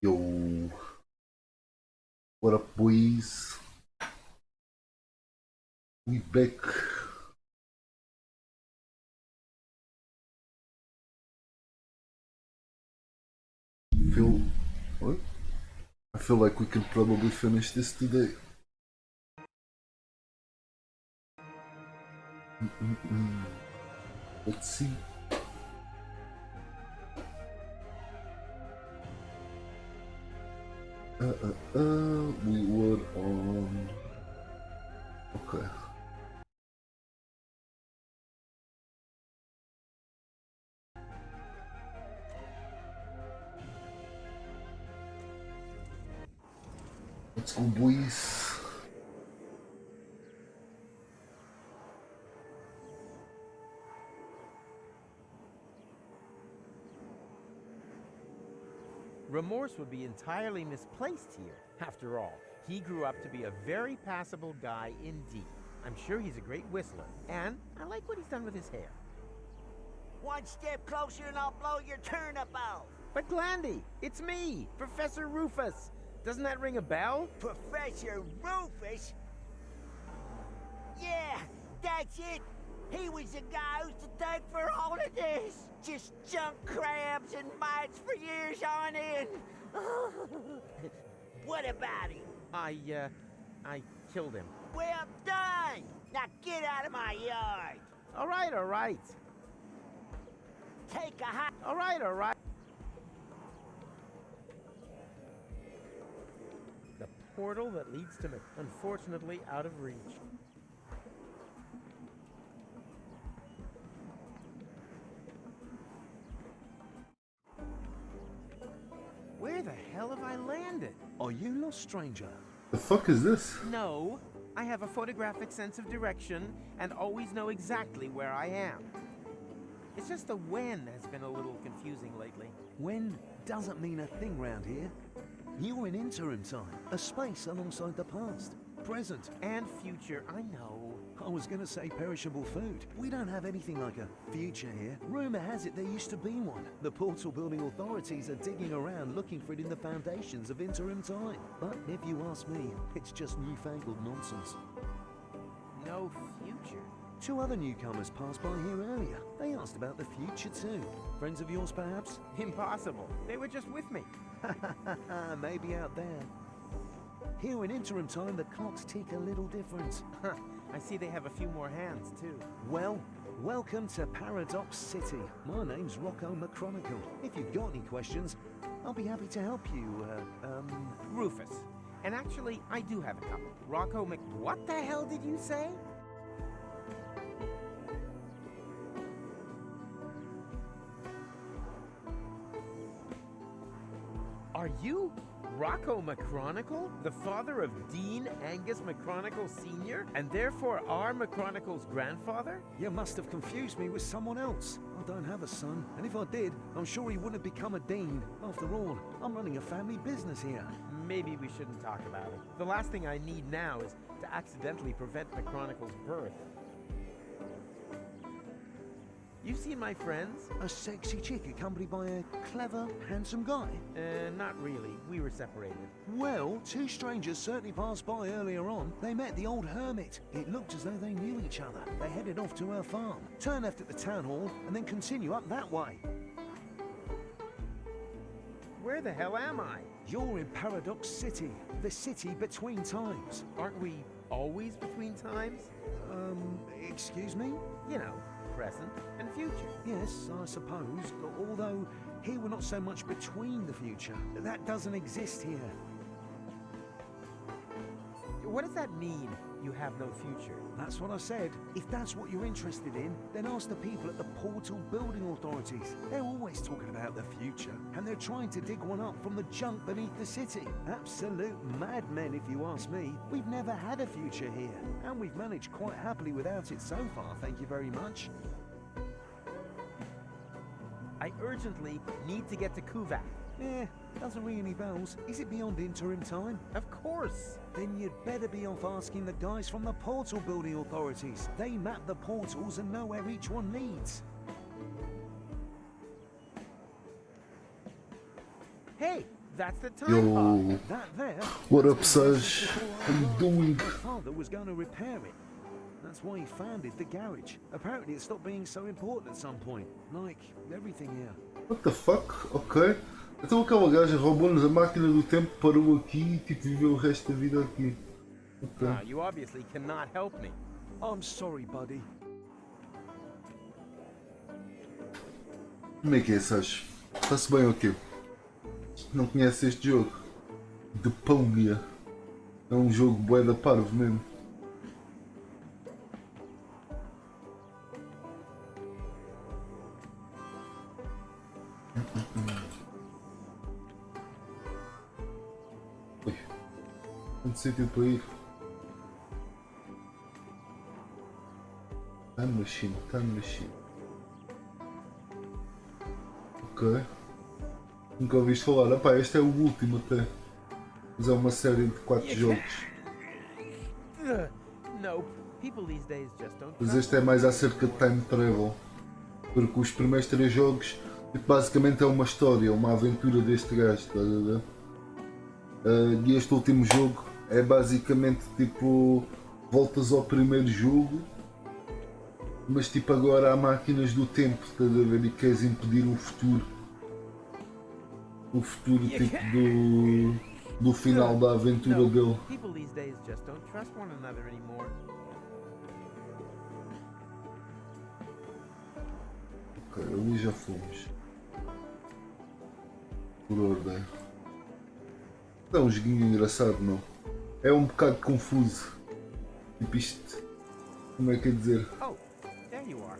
Yo, what up, boys? We back. Feel what? I feel like we can probably finish this today. Let's see. We were on. Okay. Let's go, boys. Remorse would be entirely misplaced here. After all, he grew up to be a very passable guy indeed. I'm sure he's a great whistler, and I like what he's done with his hair. One step closer and I'll blow your turnip off. But Glandy, it's me, Professor Rufus. Doesn't that ring a bell? Professor Rufus? Yeah, that's it. He was the guy who's to thank for all of this. Just junk crabs and mites for years on end. What about him? I killed him. Well done. Now get out of my yard. All right. Take a hike. All right. The portal that leads to me, unfortunately out of reach. Where the hell have I landed? Are you lost, stranger? The fuck is this? No, I have a photographic sense of direction and always know exactly where I am. It's just the when has been a little confusing lately. When doesn't mean a thing round here. You're in interim time, a space alongside the past, present. And future, I know. I was gonna say perishable food. We don't have anything like a future here. Rumor has it there used to be one. The portal building authorities are digging around looking for it in the foundations of interim time. But if you ask me, it's just newfangled nonsense. No future. Two other newcomers passed by here earlier. They asked about the future too. Friends of yours, perhaps? Impossible. They were just with me. Maybe out there. Here in interim time, the clocks tick a little different. I see they have a few more hands, too. Well, welcome to Paradox City. My name's Rocco McChronicle. If you've got any questions, I'll be happy to help you, Rufus. And actually, I do have a couple. Rocco Mc... What the hell did you say? Are you Rocco McChronicle, the father of Dean Angus McChronicle Sr., and therefore our McChronicle's grandfather? You must have confused me with someone else. I don't have a son, and if I did, I'm sure he wouldn't have become a dean. After all, I'm running a family business here. Maybe we shouldn't talk about it. The last thing I need now is to accidentally prevent McChronicle's birth. You've seen my friends? A sexy chick accompanied by a clever, handsome guy? Not really. We were separated. Well, two strangers certainly passed by earlier on. They met the old hermit. It looked as though they knew each other. They headed off to her farm, turn left at the town hall, and then continue up that way. Where the hell am I? You're in Paradox City, the city between times. Aren't we always between times? Excuse me? You know, present and future. Yes, I suppose, although here we're not so much between the future. That doesn't exist here. What does that mean, you have no future? That's what I said. If that's what you're interested in, then ask the people at the Portal Building Authorities. They're always talking about the future, and they're trying to dig one up from the junk beneath the city. Absolute madmen, if you ask me. We've never had a future here, and we've managed quite happily without it so far, thank you very much. I urgently need to get to Kuvak. Doesn't ring any bells. Is it beyond interim time? Of course. Then you'd better be off asking the guys from the Portal Building Authorities. They map the portals and know where each one leads. Hey, That's the time pod. Yo, That there. what that's up, been Saj? there How you since doing? my father was going to repair it. That's why he founded the garage. Apparently it stopped being so important at some point. Like everything here. What the fuck? Ok. Então aquela gaja roubou-nos a máquina do tempo, parou aqui e tipo viveu o resto da vida aqui. Ok. Ah, you obviously cannot help me. I'm sorry, buddy. Como é que é, Saj? Está-se bem ou quê? Não conhece este jogo? Deponia. É um jogo bué da parvo mesmo. Ui. Tanto sítio para ir. Time machine, time machine. Ok. Nunca ouviste falar. Epá, este é o último até. Mas é uma série de 4 jogos. Nope. People these days just don't Mas trust este é mais acerca de time travel. Porque os primeiros 3 jogos tipo, basicamente é uma história, uma aventura deste gajo, estás a ver? E este último jogo é basicamente tipo voltas ao primeiro jogo, mas tipo agora há máquinas do tempo, estás a ver? E queres impedir o futuro. O futuro tipo do final da aventura No, dele. people these days just don't trust one another anymore. Ok, ali já fomos. Por ordem. É um joguinho engraçado, não? É um bocado confuso. Tipo isto. Como é que é dizer? Oh, there you are.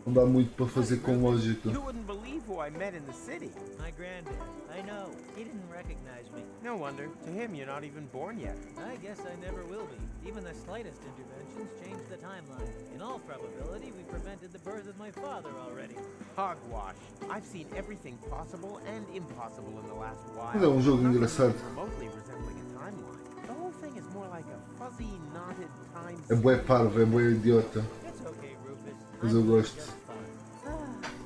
Não dá muito para fazer com lógica. You wouldn't believe who I met in the city. My granddad. I know. He didn't recognize me. No wonder. To him, you're not even born yet. I guess I never will be. Even the slightest interventions change the timeline. In all probability, we prevented the birth of my father already. Hogwash. I've seen everything possible and impossible in the last while. Mas é um jogo Nothing engraçado. even remotely resembling a timeline. The whole thing is more like a fuzzy, knotted time É bué series. parvo, é bué idiota. It's okay, Rufus. Mas I'm eu doing gosto. just fine.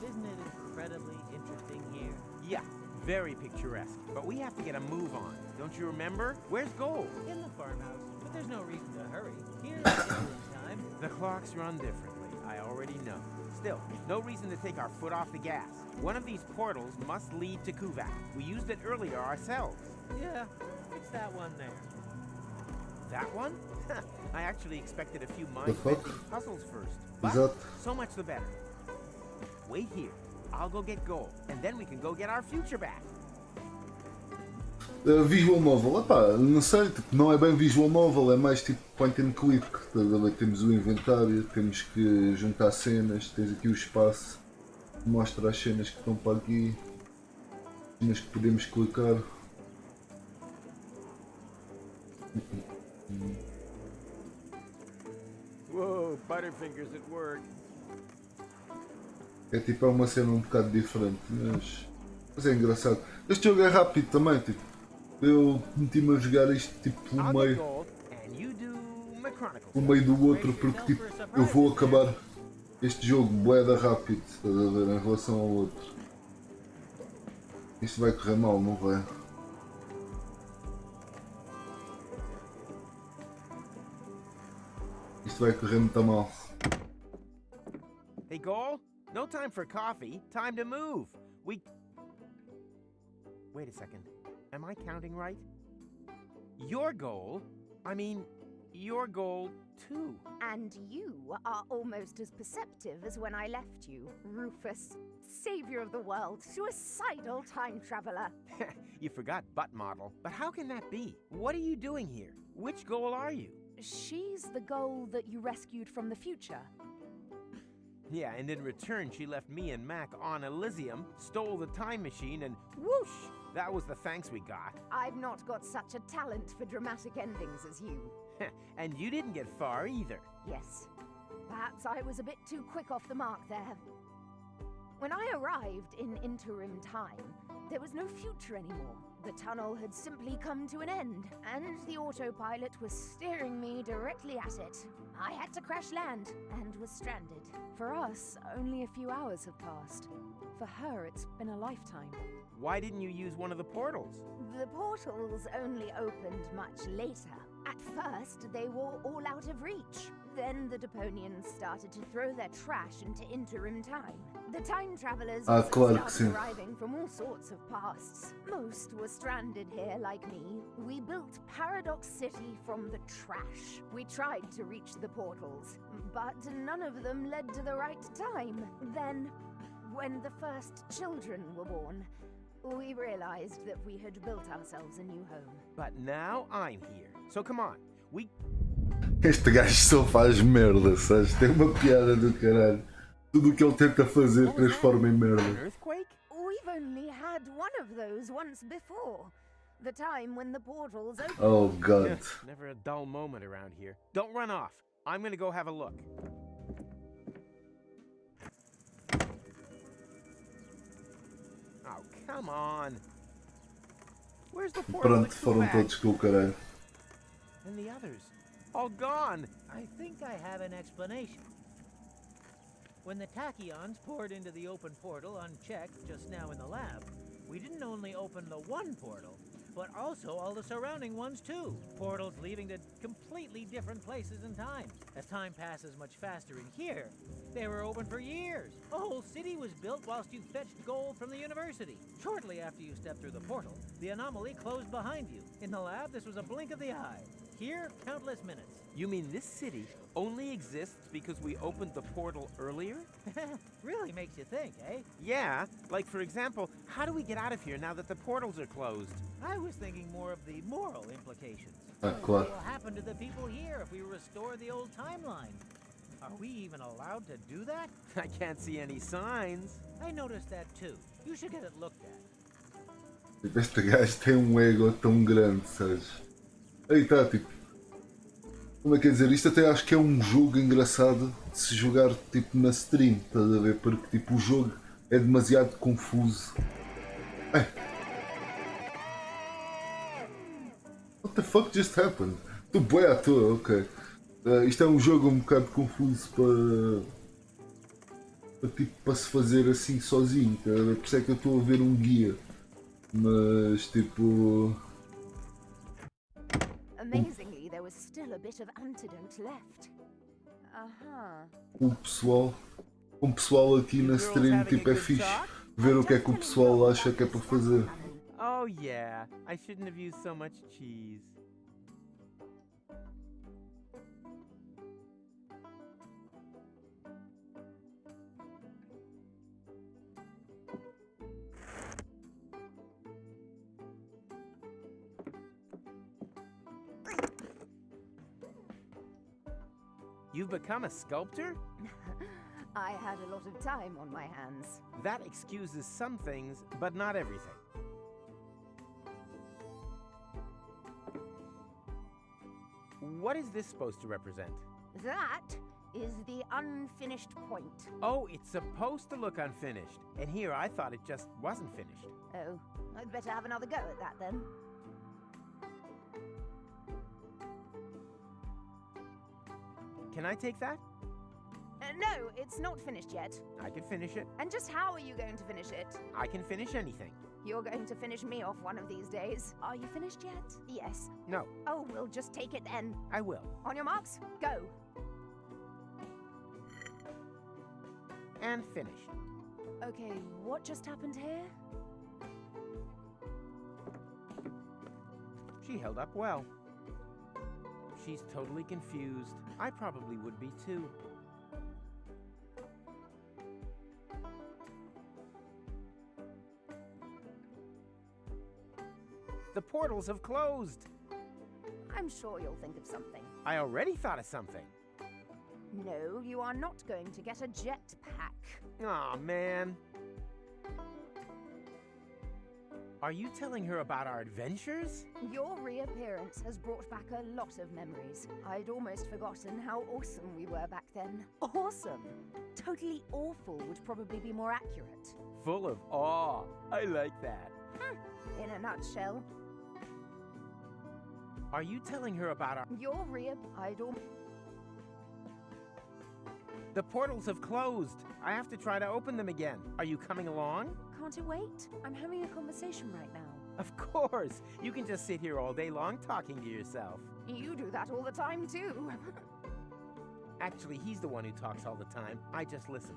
Isn't it incredibly interesting here? Yeah, very picturesque. But we have to get a move on. Don't you remember? Where's Gold? In the farmhouse. But there's no reason to hurry. Here's England time. The clocks run differently. I already know. Still, no reason to take our foot off the gas. One of these portals must lead to Kuvak. We used it earlier ourselves. Yeah, it's that one there. That one? I actually expected a few The fuck? mind-bending puzzles first. But Exato. so much the better. Wait here. I'll go get Gold, and then we can go get our future back. Visual novel, epá, não sei, tipo, não é bem visual novel, é mais tipo point and click. Estás a ver? Temos o inventário, temos que juntar cenas, tens aqui o espaço, mostra as cenas que estão para aqui, cenas que podemos clicar. Whoa, Butterfingers at work. É tipo, é uma cena um bocado diferente, mas é engraçado. Este jogo é rápido também, tipo, eu meti-me a jogar isto tipo pelo I'll get meio, Gold, and you do Mechanical. pelo meio do outro, porque tipo, eu vou acabar este jogo bué da rápido, estás a ver, em relação ao outro. Isto vai correr mal, não vai? Isto vai correr muito mal. Hey, Gold, no time for coffee. Time to move. Wait a second. Am I counting right? Your goal? I mean, your goal too. And you are almost as perceptive as when I left you, Rufus, savior of the world, suicidal time traveler. You forgot butt model. But how can that be? What are you doing here? Which goal are you? She's the goal that you rescued from the future. Yeah, and in return, she left me and Mac on Elysium, stole the time machine, and whoosh! That was the thanks we got. I've not got such a talent for dramatic endings as you. And you didn't get far either. Yes, perhaps I was a bit too quick off the mark there. When I arrived in interim time, there was no future anymore. The tunnel had simply come to an end, and the autopilot was steering me directly at it. I had to crash land and was stranded. For us, only a few hours have passed. For her, it's been a lifetime. Why didn't you use one of the portals? The portals only opened much later. At first, they were all out of reach. Then the Deponians started to throw their trash into interim time. The time travelers also claro que started sim. arriving from all sorts of pasts. Most were stranded here like me. We built Paradox City from the trash. We tried to reach the portals, but none of them led to the right time. Then, when the first children were born, we realized that we had built ourselves a new home. But now I'm here. So come on. Este gajo só faz merda, sabes? Tem uma piada do caralho. Tudo o que ele tenta fazer transforma em An merda. earthquake? We've only had one of those once before. The time when the portals opened. Oh god. Never a dull moment around here. Don't run off. I'm gonna go have a look. Oh, come on. Where's the portal Pronto, that flew foram back? todos com o caralho. And the others? All gone. I think I have an explanation. When the tachyons poured into the open portal unchecked just now in the lab, we didn't only open the one portal, but also all the surrounding ones too. Portals leading to completely different places and times. As time passes much faster in here, they were open for years. A whole city was built whilst you fetched gold from the university. Shortly after you stepped through the portal, the anomaly closed behind you. In the lab, this was a blink of the eye. Here, countless minutes. You mean this city only exists because we opened the portal earlier? Really makes you think, eh? Yeah, like for example, how do we get out of here now that the portals are closed? I was thinking more of the moral implications. Ah, What claro. will happen to the people here if we restore the old timeline? Are we even allowed to do that? I can't see any signs. I noticed that too. You should get it looked at. Tipo, este gajo tem um ego tão grande, sabes? Aí tá, tipo. Como é que é dizer? Isto até acho que é um jogo engraçado de se jogar tipo na stream, estás a ver? Porque tipo o jogo é demasiado confuso. Ai. What the fuck just happened? Estou bué à toa, ok. Isto é um jogo um bocado confuso para se fazer assim sozinho, tá? Por isso é que eu estou a ver um guia. Mas tipo. Amazingly, there was still a bit of antidote left. O pessoal, um pessoal aqui na stream tipo é fixe ver o que é que o pessoal acha que é para fazer. Oh yeah, I shouldn't have used so much cheese. You've become a sculptor? I had a lot of time on my hands. That excuses some things, but not everything. What is this supposed to represent? That is the unfinished point. Oh, it's supposed to look unfinished. And here I thought it just wasn't finished. Oh, I'd better have another go at that then. Can I take that? No, it's not finished yet. I can finish it. And just how are you going to finish it? I can finish anything. You're going to finish me off one of these days. Are you finished yet? Yes. No, Oh, we'll just take it then. I will. On your marks, go. And finished. Okay, what just happened here? She held up well. She's totally confused. I probably would be too. The portals have closed. I'm sure you'll think of something. I already thought of something. No, you are not going to get a jetpack. Aw, man. Are you telling her about our adventures? Your reappearance has brought back a lot of memories. I'd almost forgotten how awesome we were back then. Awesome! Totally awful would probably be more accurate. Full of awe. I like that. In a nutshell, Are you telling her about our... your I'd almost... The portals have closed. I have to try to open them again. Are you coming along? Can't it wait? I'm having a conversation right now. Of course! You can just sit here all day long talking to yourself. You do that all the time, too. Actually, he's the one who talks all the time. I just listen.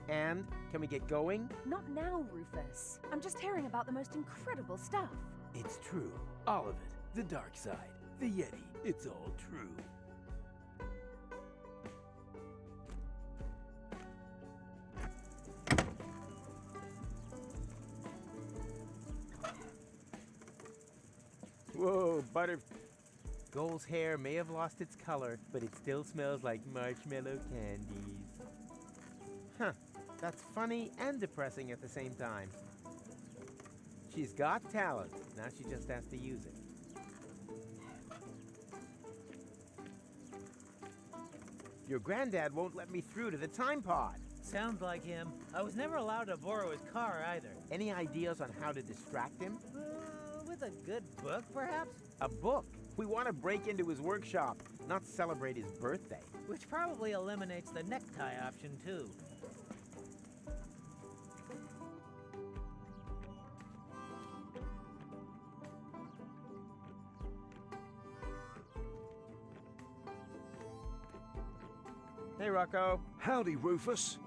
And, can we get going? Not now, Rufus. I'm just hearing about the most incredible stuff. It's true. All of it. The dark side. The Yeti. It's all true. Whoa, butter... Goal's hair may have lost its color, but it still smells like marshmallow candies. Huh, that's funny and depressing at the same time. She's got talent, now she just has to use it. Your granddad won't let me through to the time pod. Sounds like him. I was never allowed to borrow his car either. Any ideas on how to distract him? With a good book, perhaps? A book. We want to break into his workshop, not celebrate his birthday. Which probably eliminates the necktie option, too. Hey, Rocco. Howdy, Rufus.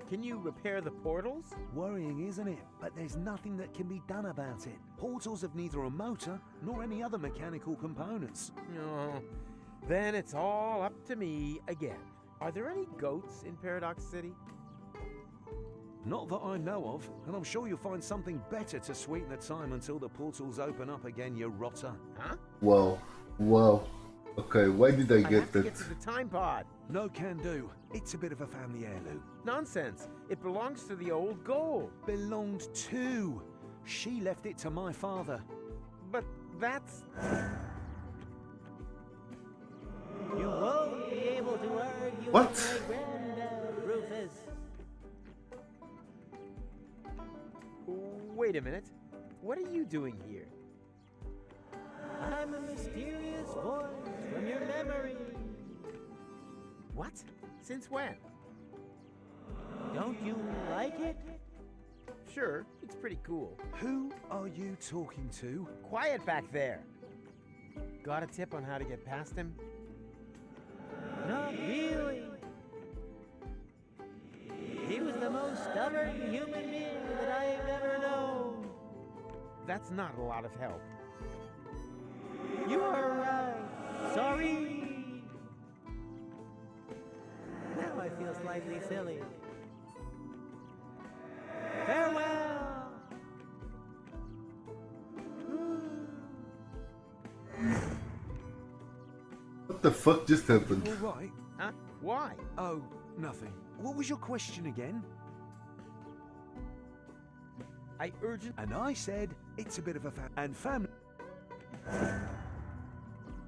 Can you repair the portals? Worrying, isn't it? But there's nothing that can be done about it. Portals have neither a motor nor any other mechanical components. No. Then it's all up to me again. Are there any goats in Paradox City? Not that I know of, and I'm sure you'll find something better to sweeten the time until the portals open up again, you rotter. Huh? Wow. Wow. Okay, why did I I get have to that? get to the time pod. No can do. It's a bit of a family heirloom. Nonsense. It belongs to the old goal. Belonged to. She left it to my father. But that's... You won't be able to argue What? with my granddad, Rufus. Wait a minute. What are you doing here? I'm a mysterious voice from your memory. What? Since when? Don't you like it? Sure, it's pretty cool. Who are you talking to? Quiet back there. Got a tip on how to get past him? Not really. He was the most stubborn human being that I've ever known. That's not a lot of help. You are right. Sorry. Now I feel slightly silly. Farewell. What the fuck just happened? All right. Huh? Why? Oh, nothing. What was your question again? I urgent... And I said it's a bit of a family.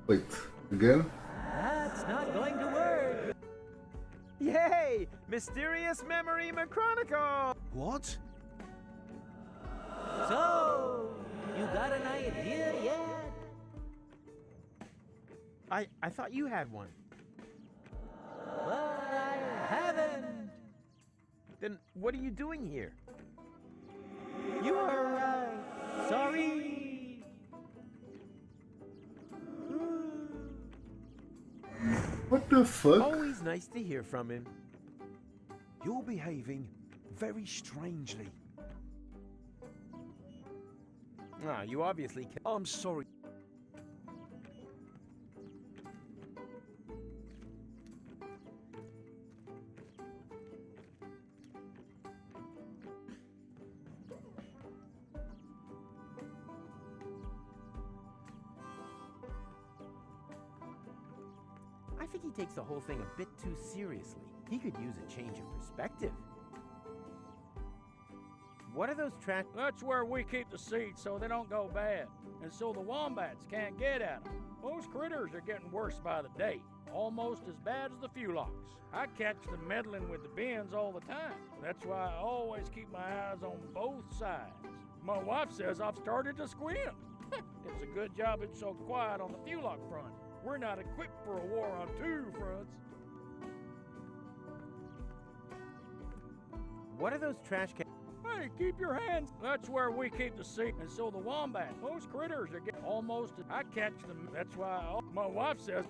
Wait, again? That's not going to work. Yay! Mysterious Memory Chronicle! What? So, you got an idea yet? I thought you had one. But I haven't. Then what are you doing here? You are right. Sorry. What the fuck? Always nice to hear from him. You're behaving very strangely. Ah, you obviously can. I'm sorry. I think he takes the whole thing a bit too seriously. He could use a change of perspective. What are those trash... That's where we keep the seeds so they don't go bad, and so the wombats can't get at them. Those critters are getting worse by the day, almost as bad as the Fulocks. I catch them meddling with the bins all the time. That's why I always keep my eyes on both sides. My wife says I've started to squint. It's a good job it's so quiet on the Fulock front. We're not equipped for a war on two fronts. What are those trash cans? Hey, keep your hands. That's where we keep the seed. And so the wombat, those critters are getting almost. I catch them. That's why my wife says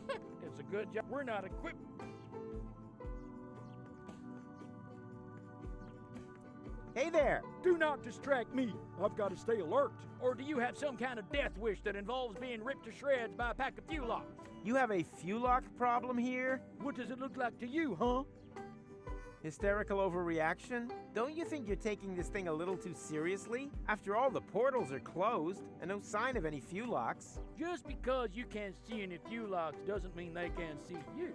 it's a good job. We're not equipped. Hey there! Do not distract me. I've got to stay alert. Or do you have some kind of death wish that involves being ripped to shreds by a pack of Fulocks? You have a Fulock problem here? What does it look like to you, huh? Hysterical overreaction? Don't you think you're taking this thing a little too seriously? After all, the portals are closed, and no sign of any Fulocks. Just because you can't see any Fulocks doesn't mean they can't see you.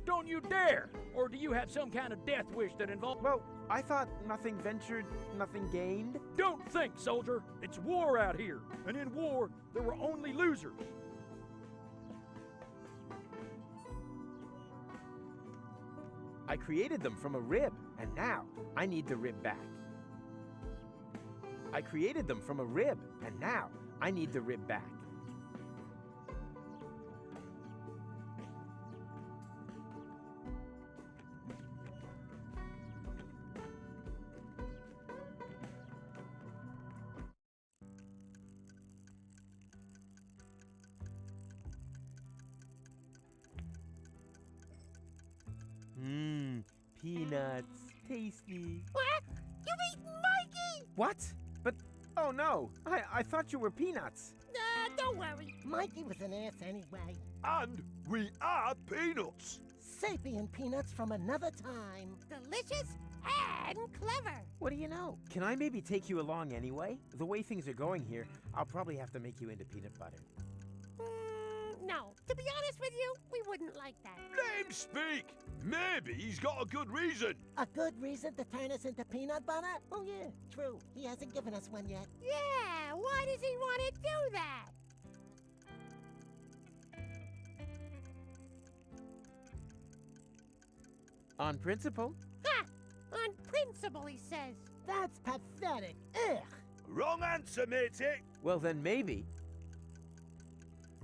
Don't you dare! Or do you have some kind of death wish that involves... Well, I thought nothing ventured, nothing gained. Don't think, soldier! It's war out here, and in war, there were only losers. I created them from a rib, and now I need the rib back. I created them from a rib, and now I need the rib back. Peanuts. Tasty. What? You eat Mikey? What? But, oh no, I thought you were Peanuts. Don't worry. Mikey was an ass anyway. And we are peanuts. Sapient peanuts from another time. Delicious and clever. What do you know? Can I maybe take you along anyway? The way things are going here, I'll probably have to make you into peanut butter. No, to be honest with you, we wouldn't like that. Let him speak. Maybe he's got a good reason. A good reason to turn us into peanut butter? Oh yeah, true. He hasn't given us one yet. Yeah, why does he want to do that? On principle. Ha! On principle, he says. That's pathetic. Ugh. Wrong answer, matey. Well then maybe.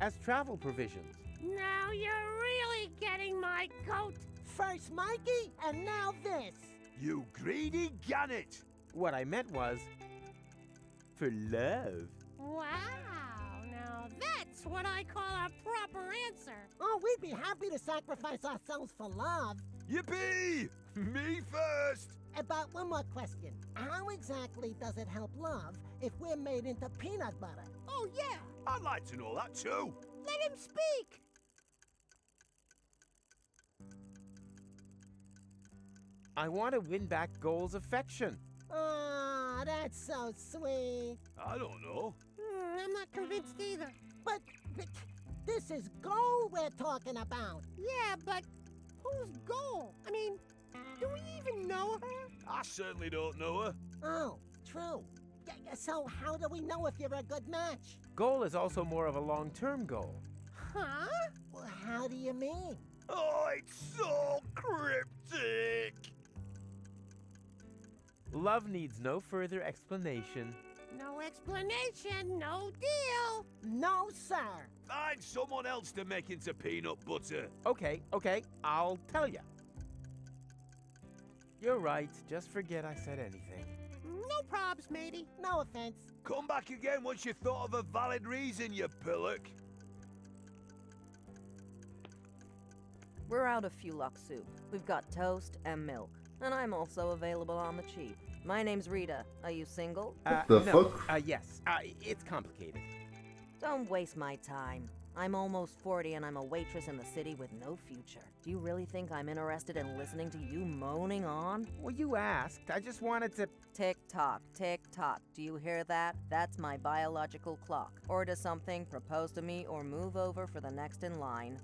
As travel provisions. Now you're really getting my goat. First Mikey, and now this. You greedy gannet. What I meant was, for love. Wow, now that's what I call a proper answer. Oh, we'd be happy to sacrifice ourselves for love. Yippee! Me first. About one more question. How exactly does it help love if we're made into peanut butter? Oh, yeah, I'd like to know that too. let him speak. I want to win back Goal's affection. Oh, that's so sweet. I don't know. I'm not convinced either. But this is gold we're talking about. Yeah, but who's Goal? I mean, do we even know her? I certainly don't know her. Oh, true. So how do we know if you're a good match? Goal is also more of a long-term goal. Huh? Well, how do you mean? Oh, it's so cryptic. Love needs no further explanation. No explanation, no deal. No, sir. Find someone else to make into peanut butter. Okay, I'll tell you. You're right, just forget I said anything. No probs, matey. No offense. Come back again once you've thought of a valid reason, you pillock. We're out of Fulock soup. We've got toast and milk. And I'm also available on the cheap. My name's Rita. Are you single? The no. fuck? Yes. It's complicated. Don't waste my time. I'm almost 40 and I'm a waitress in the city with no future. Do you really think I'm interested in listening to you moaning on? Well, you asked. I just wanted to... Tick tock, tick tock. Do you hear that? That's my biological clock. Order something, propose to me, or move over for the next in line.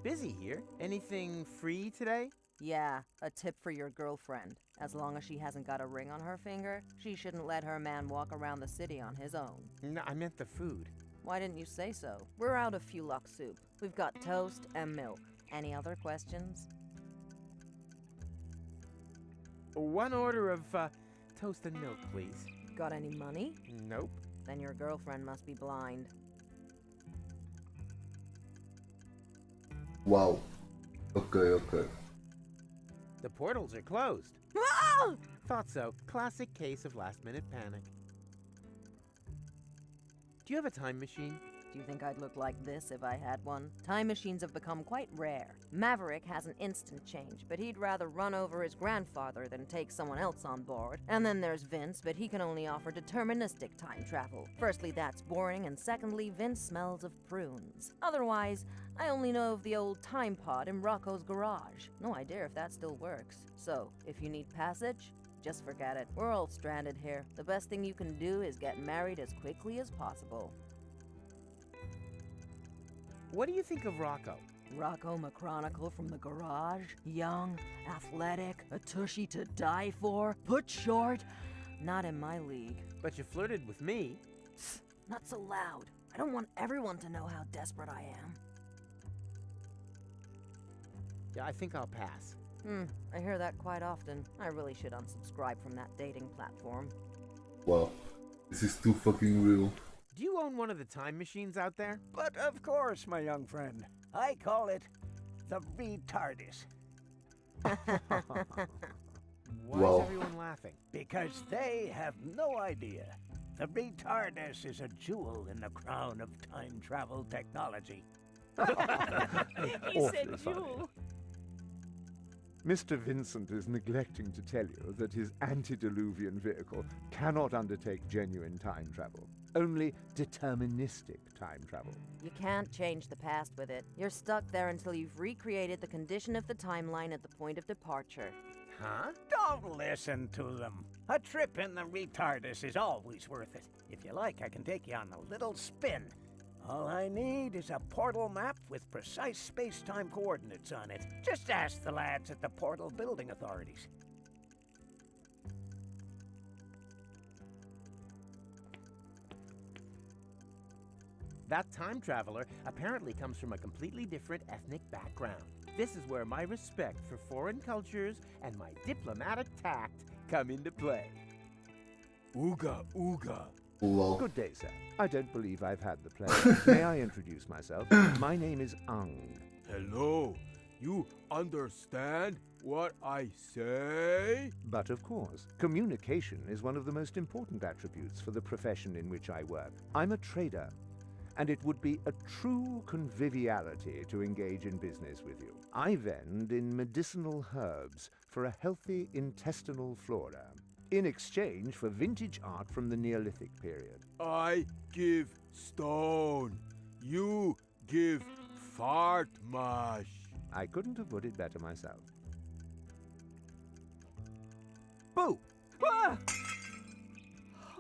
Busy here. Anything free today? Yeah, a tip for your girlfriend. As long as she hasn't got a ring on her finger, she shouldn't let her man walk around the city on his own. No, I meant the food. Why didn't you say so? We're out of Fulock soup. We've got toast and milk. Any other questions? One order of, toast and milk, please. Got any money? Nope. Then your girlfriend must be blind. Wow. Okay. The portals are closed. Ah! Thought so. Classic case of last-minute panic. Do you have a time machine? Do you think I'd look like this if I had one? Time machines have become quite rare. Maverick has an instant change, but he'd rather run over his grandfather than take someone else on board. And then there's Vince, but he can only offer deterministic time travel. Firstly, that's boring, and secondly, Vince smells of prunes. Otherwise, I only know of the old time pod in Rocco's garage. No idea if that still works. So, if you need passage, just forget it. We're all stranded here. The best thing you can do is get married as quickly as possible. What do you think of Rocco? Rocco McChronicle from the garage? Young, athletic, a tushy to die for, put short? Not in my league. But you flirted with me. Not so loud. I don't want everyone to know how desperate I am. Yeah, I think I'll pass. I hear that quite often. I really should unsubscribe from that dating platform. Wow. This is too fucking real. Do you own one of the time machines out there? But of course, my young friend. I call it the retardis. Why Wow. is everyone laughing? Because they have no idea. The retardis is a jewel in the crown of time travel technology. He said jewel. Mr. Vincent is neglecting to tell you that his antediluvian vehicle cannot undertake genuine time travel. Only deterministic time travel. You can't change the past with it. You're stuck there until you've recreated the condition of the timeline at the point of departure. Huh? Don't listen to them. A trip in the retardis is always worth it. If you like, I can take you on a little spin. All I need is a portal map with precise space-time coordinates on it. Just ask the lads at the Portal Building Authorities. That time traveler apparently comes from a completely different ethnic background. This is where my respect for foreign cultures and my diplomatic tact come into play. Ooga, ooga. Wow. Good day, sir. I don't believe I've had the pleasure. May I introduce myself? My name is Ang. Hello. You understand what I say? But of course, communication is one of the most important attributes for the profession in which I work. I'm a trader, and it would be a true conviviality to engage in business with you. I vend in medicinal herbs for a healthy intestinal flora, in exchange for vintage art from the Neolithic period. I give stone. You give fart mash. I couldn't have put it better myself. Boo! Ah!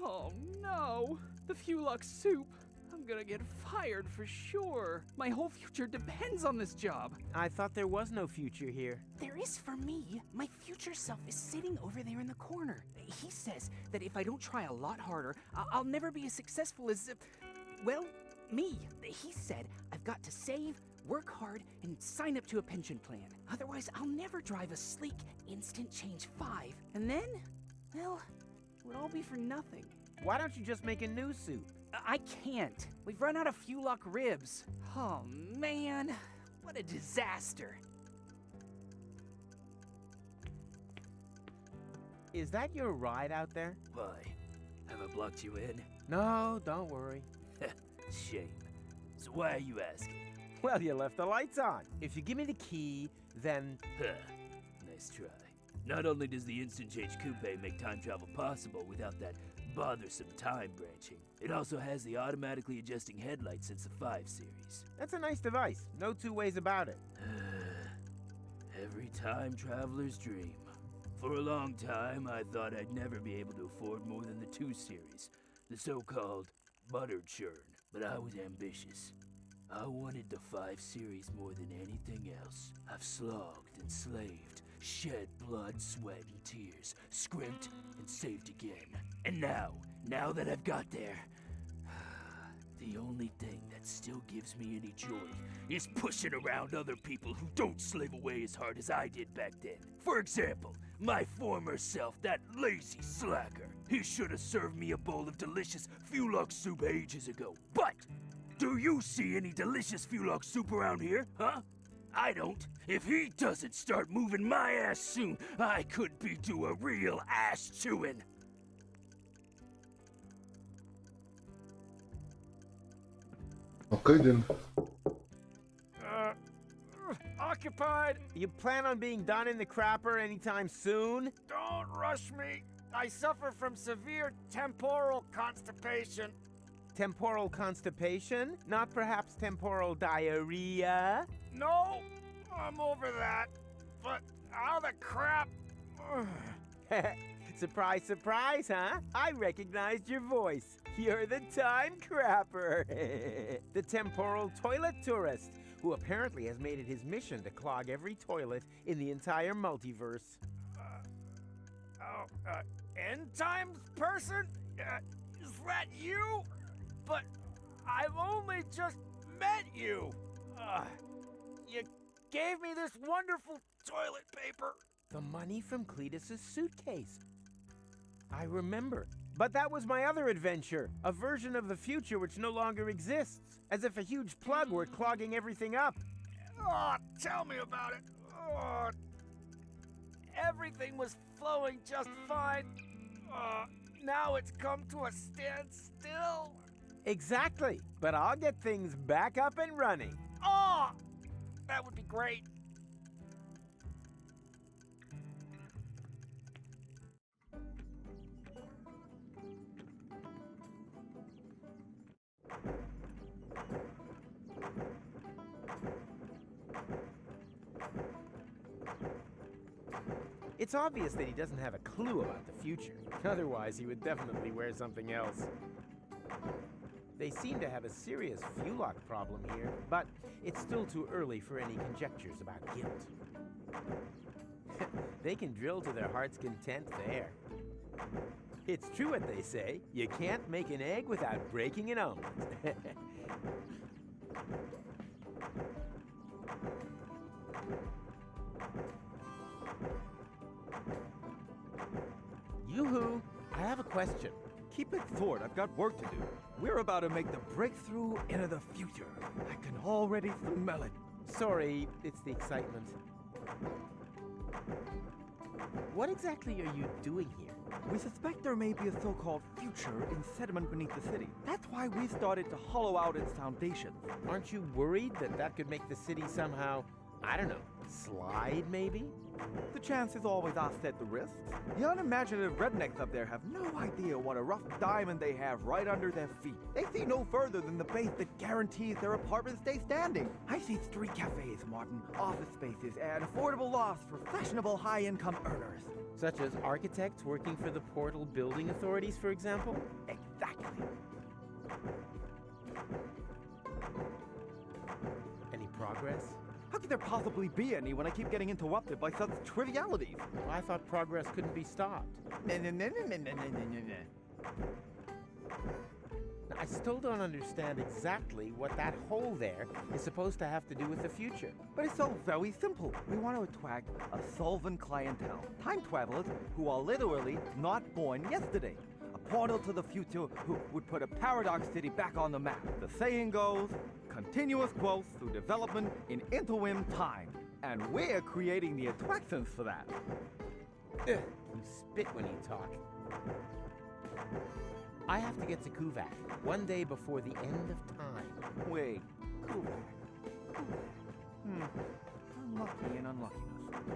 Oh no! The Fulux soup! I'm gonna get fired for sure. My whole future depends on this job. I thought there was no future here. There is for me. My future self is sitting over there in the corner. He says that if I don't try a lot harder, I'll never be as successful as, well, me. He said I've got to save, work hard, and sign up to a pension plan. Otherwise, I'll never drive a sleek Instant Change 5. And then, well, it would all be for nothing. Why don't you just make a new suit? I can't. We've run out of Fulux ribs. Oh, man. What a disaster. Is that your ride out there? Why? Have I blocked you in? No, don't worry. Shame. So why are you asking? Well, you left the lights on. If you give me the key, then... Nice try. Not only does the Instant Change Coupe make time travel possible without that bothersome time branching, it also has the automatically adjusting headlights since the 5 series. That's a nice device. No two ways about it. Every time traveler's dream. For a long time, I thought I'd never be able to afford more than the 2 series, the so-called buttered churn, but I was ambitious. I wanted the 5 series more than anything else. I've slogged and slaved, shed blood, sweat, and tears, scrimped and saved again. And now that I've got there, The only thing that still gives me any joy is pushing around other people who don't slave away as hard as I did back then. For example, my former self, that lazy slacker. He should have served me a bowl of delicious Fulok soup ages ago. But do you see any delicious Fulok soup around here, huh? I don't. If he doesn't start moving my ass soon, I could be due a real ass chewing. Okay then. Occupied! You plan on being done in the crapper anytime soon? Don't rush me. I suffer from severe temporal constipation. Temporal constipation? Not perhaps temporal diarrhea? No, I'm over that. But how the crap? Surprise, surprise, huh? I recognized your voice. You're the time crapper. The temporal toilet tourist, who apparently has made it his mission to clog every toilet in the entire multiverse. End times person? Is that you? But I've only just met you. You gave me this wonderful toilet paper. The money from Cletus's suitcase. I remember. But that was my other adventure, a version of the future which no longer exists, as if a huge plug were clogging everything up. Oh, tell me about it. Oh, everything was flowing just fine. Now it's come to a standstill. Exactly, but I'll get things back up and running. Oh, that would be great. It's obvious that he doesn't have a clue about the future. Otherwise, he would definitely wear something else. They seem to have a serious Fulok problem here, but it's still too early for any conjectures about guilt. They can drill to their heart's content there. It's true what they say. You can't make an egg without breaking an omelet. Yoo-hoo! I have a question. Keep it short, I've got work to do. We're about to make the breakthrough into the future. I can already smell it. Sorry, it's the excitement. What exactly are you doing here? We suspect there may be a so-called future in sediment beneath the city. That's why we started to hollow out its foundations. Aren't you worried that that could make the city somehow, I don't know, slide maybe? The chances always offset the risks. The unimaginative rednecks up there have no idea what a rough diamond they have right under their feet. They see no further than the base that guarantees their apartments stay standing. I see street cafes, Martin, office spaces, and affordable lofts for fashionable high-income earners. Such as architects working for the Portal Building Authorities, for example? Exactly. Any progress? How could there possibly be any when I keep getting interrupted by such trivialities? Well, I thought progress couldn't be stopped. I still don't understand exactly what that hole there is supposed to have to do with the future. But it's so very simple. We want to attract a solvent clientele. Time travelers who are literally not born yesterday. A portal to the future who would put a paradox city back on the map. The saying goes, continuous growth through development in interim time. And we're creating the attractions for that. You spit when you talk. I have to get to Kuvak one day before the end of time. Wait, Kuvak. Unlucky and unluckiness.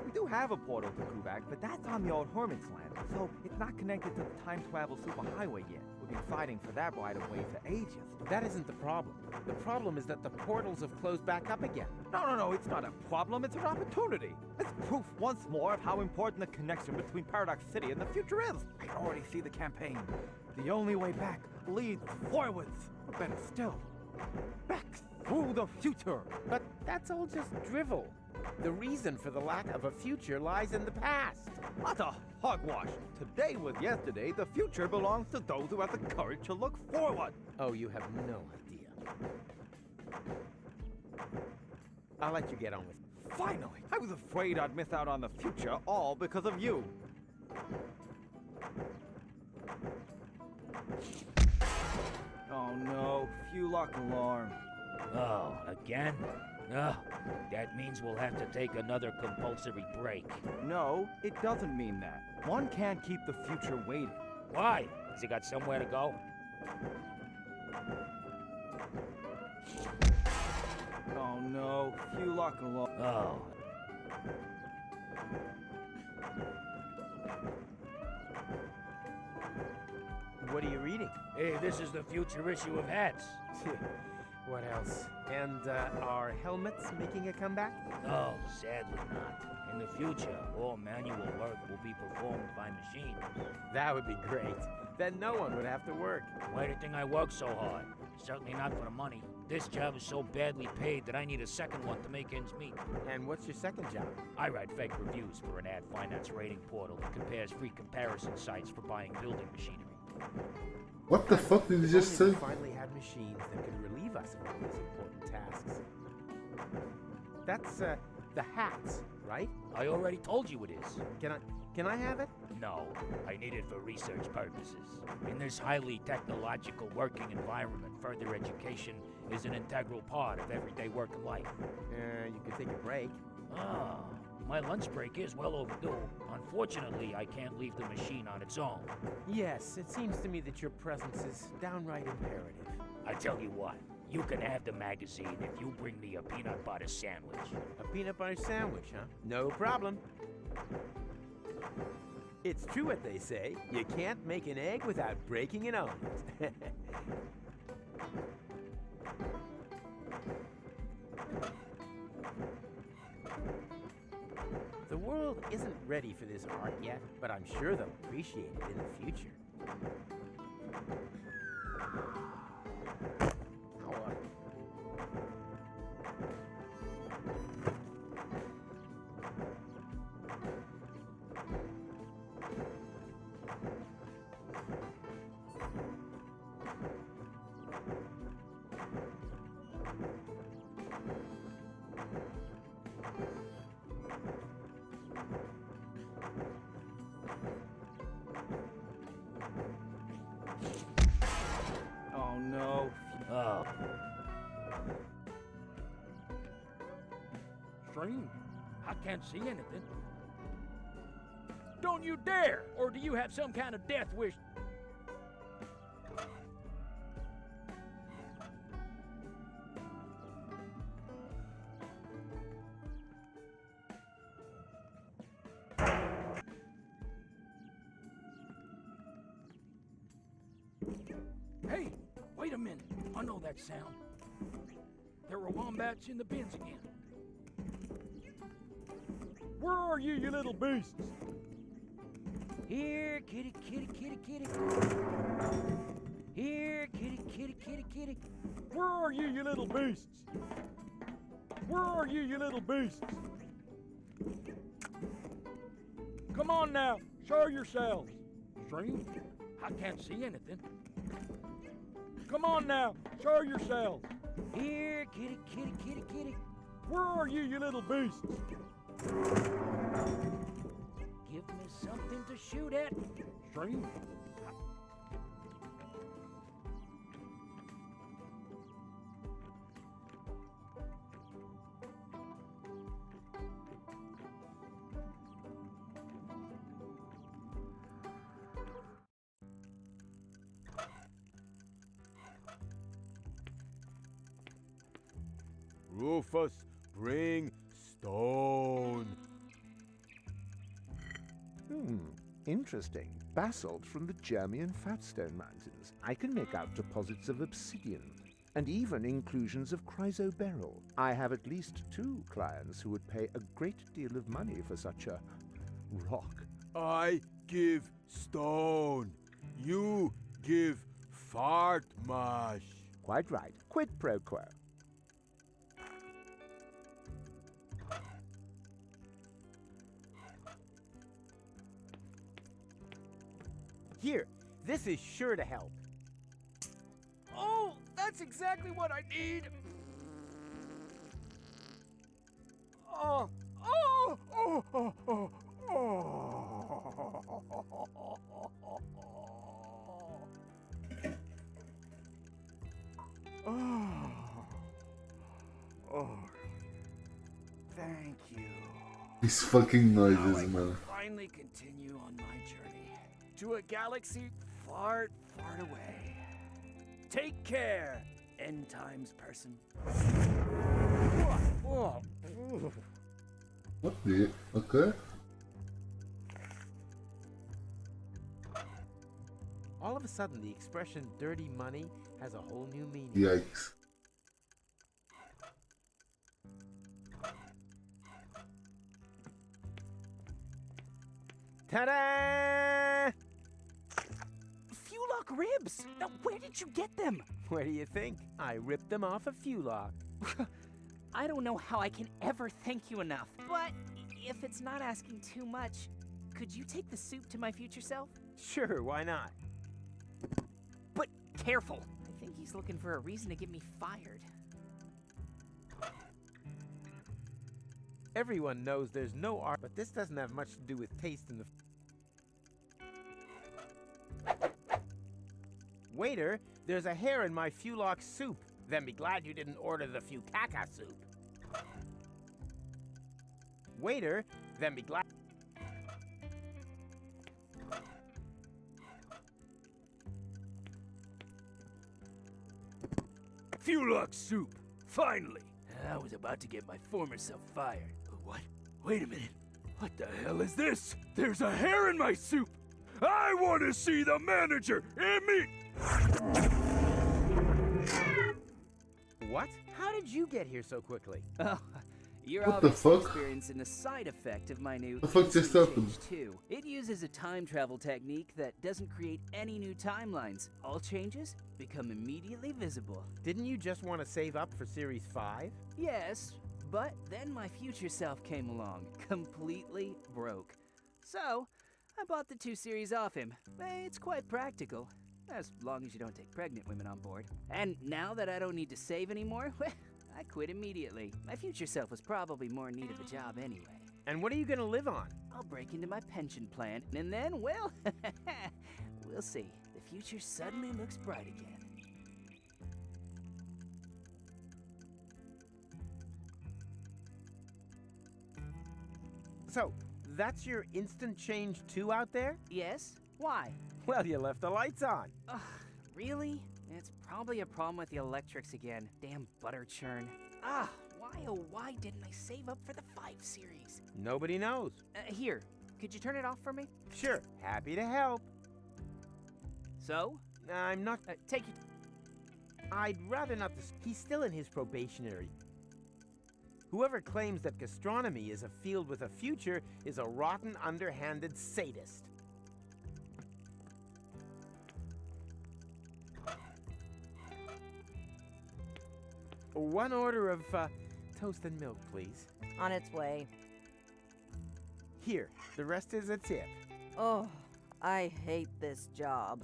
We do have a portal to Kuvak, but that's on the old Hermit's land, so it's not connected to the time travel superhighway yet. We've been fighting for that right of way for ages. That isn't the problem. The problem is that the portals have closed back up again. No, it's not a problem, it's an opportunity. It's proof once more of how important the connection between Paradox City and the future is. I already see the campaign. The only way back leads forwards. Or better still, back through the future. But that's all just drivel. The reason for the lack of a future lies in the past. What a hogwash! Today was yesterday, the future belongs to those who have the courage to look forward. Oh, you have no idea. I'll let you get on with it. Finally! I was afraid I'd miss out on the future, all because of you. Oh no, fuel lock alarm. Oh, again? Oh, that means we'll have to take another compulsory break. No, it doesn't mean that. One can't keep the future waiting. Why? Has he got somewhere to go? Oh no, fuel lock alarm. Oh. What are you reading? Hey, this is the future issue of Hats. What else? And are helmets making a comeback? No, sadly not. In the future, all manual work will be performed by machine. That would be great. Then no one would have to work. Why do you think I work so hard? Certainly not for the money. This job is so badly paid that I need a second one to make ends meet. And what's your second job? I write fake reviews for an ad finance rating portal that compares free comparison sites for buying building machinery. What the fuck did you just say? We finally had machines that could relieve us of all these important tasks. That's the hats, right? I already told you it is. Can I have it? No, I need it for research purposes. In this highly technological working environment, further education is an integral part of everyday work and life. You could take a break. Ah, my lunch break is well overdue. Unfortunately, I can't leave the machine on its own. Yes, it seems to me that your presence is downright imperative. I tell you what, you can have the magazine if you bring me a peanut butter sandwich. A peanut butter sandwich, huh? No problem. It's true what they say. You can't make an egg without breaking an omelet. The world isn't ready for this art yet, but I'm sure they'll appreciate it in the future. Oh no. Oh. Strange. I can't see anything. Don't you dare! Or do you have some kind of death wish? Hey, wait a minute. I know that sound. There were wombats in the bins again. Where are you, you little beasts? Here, kitty, kitty, kitty, kitty. Here, kitty, kitty, kitty, kitty. Where are you, you little beasts? Where are you, you little beasts? Come on now, show yourselves. Strange. I can't see anything. Come on now, show yourselves. Here, kitty, kitty, kitty, kitty. Where are you, you little beasts? Give me something to shoot at. Strange. Rufus, bring stone. Interesting. Basalt from the Germian Fatstone Mountains. I can make out deposits of obsidian, and even inclusions of chrysoberyl. I have at least 2 clients who would pay a great deal of money for such a rock. I give stone. You give fart mash. Quite right. Quid pro quo. Here, this is sure to help. Oh, That's exactly what I need. Oh, oh, oh, oh, oh, oh. Oh, thank you. These fucking Now I noises, can man. finally continue on my journey to a galaxy far, far away. Take care, end times person. Oh, oh. What the? Okay. All of a sudden, the expression dirty money has a whole new meaning. Yikes. Ta-da! Fuelock ribs! Now, where did you get them? Where do you think? I ripped them off a Fuelock. I don't know how I can ever thank you enough. But if it's not asking too much, could you take the soup to my future self? Sure, why not? But careful! I think he's looking for a reason to get me fired. Everyone knows there's no art, but this doesn't have much to do with taste in the... Waiter, there's a hair in my Fuelock soup. Then be glad you didn't order the Fukaka soup. Waiter, then be glad... Fuelock soup! Finally! I was about to get my former self fired. What? Wait a minute. What the hell is this? There's a hair in my soup! I want to see the manager in me! What? How did you get here so quickly? Oh, you're What the obviously fuck? experiencing a side effect of my new The fuck just happened? Change 2. It uses a time travel technique that doesn't create any new timelines. All changes become immediately visible. Didn't you just want to save up for Series 5? Yes, but then my future self came along, completely broke. So, I bought the 2 series off him. It's quite practical, as long as you don't take pregnant women on board. And now that I don't need to save anymore, I quit immediately. My future self was probably more in need of a job anyway. And what are you gonna live on? I'll break into my pension plan, and then, well, we'll see. The future suddenly looks bright again. So, that's your instant change 2 out there? Yes? Why? Well, you left the lights on. Ugh, really? It's probably a problem with the electrics again. Damn butter churn. Ah, why oh why didn't I save up for the 5 series? Nobody knows. Here, could you turn it off for me? Sure, happy to help. So? I'm not... Take your... I'd rather not... He's still in his probationary. Whoever claims that gastronomy is a field with a future is a rotten, underhanded sadist. One order of toast and milk, please. On its way. Here, the rest is a tip. Oh, I hate this job.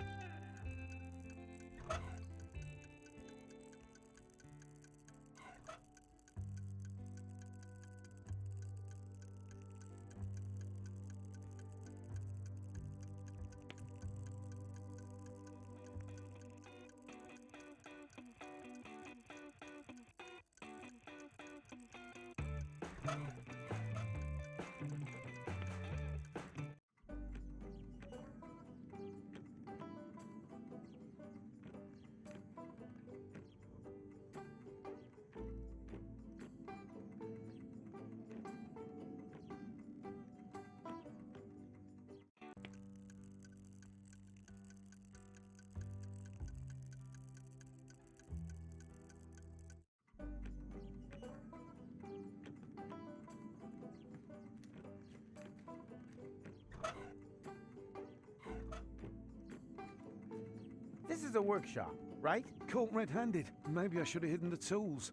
This is a workshop, right? Caught red-handed. Maybe I should have hidden the tools.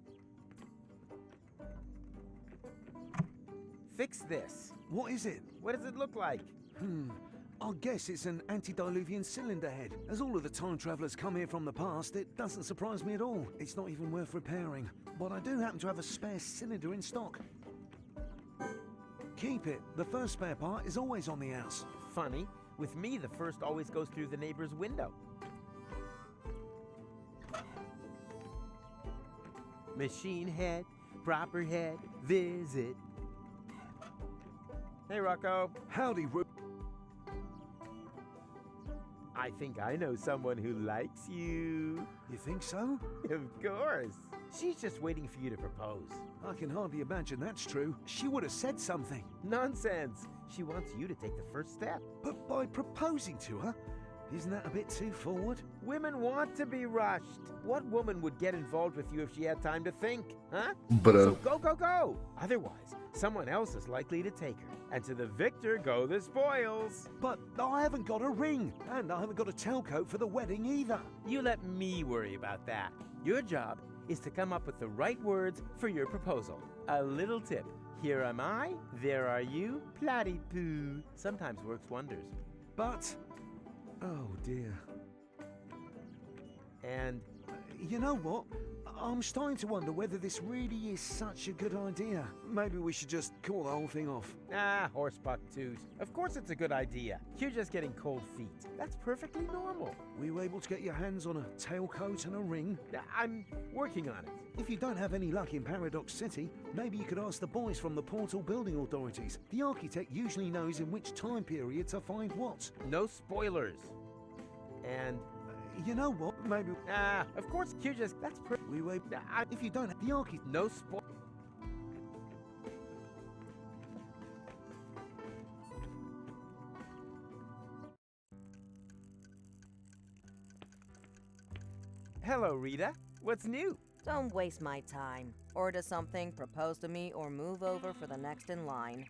Fix this. What is it? What does it look like? I guess it's an antediluvian cylinder head. As all of the time travelers come here from the past, it doesn't surprise me at all. It's not even worth repairing. But I do happen to have a spare cylinder in stock. Keep it. The first spare part is always on the house. Funny, with me the first always goes through the neighbor's window. Machine head, proper head, visit. Hey, Rocco. Howdy, I think I know someone who likes you. You think so? Of course. She's just waiting for you to propose. I can hardly imagine that's true. She would have said something. Nonsense. She wants you to take the first step. But by proposing to her, isn't that a bit too forward? Women want to be rushed. What woman would get involved with you if she had time to think, huh? Bro. So go. Otherwise, someone else is likely to take her. And to the victor go the spoils. But I haven't got a ring, and I haven't got a tailcoat for the wedding either. You let me worry about that. Your job is to come up with the right words for your proposal. A little tip. Here am I, there are you, platypoo. Sometimes works wonders. But... oh dear. And... you know what? I'm starting to wonder whether this really is such a good idea. Maybe we should just call the whole thing off. Ah, horsepuck toot. Of course it's a good idea. You're just getting cold feet. That's perfectly normal. Were you able to get your hands on a tailcoat and a ring? I'm working on it. If you don't have any luck in Paradox City, maybe you could ask the boys from the Portal Building Authorities. The architect usually knows in which time period to find what. No spoilers. And... you know what? Maybe... of course, you just... that's we wait... if you don't have the architect... no spoil... Hello, Rita. What's new? Don't waste my time. Order something, propose to me, or move over for the next in line.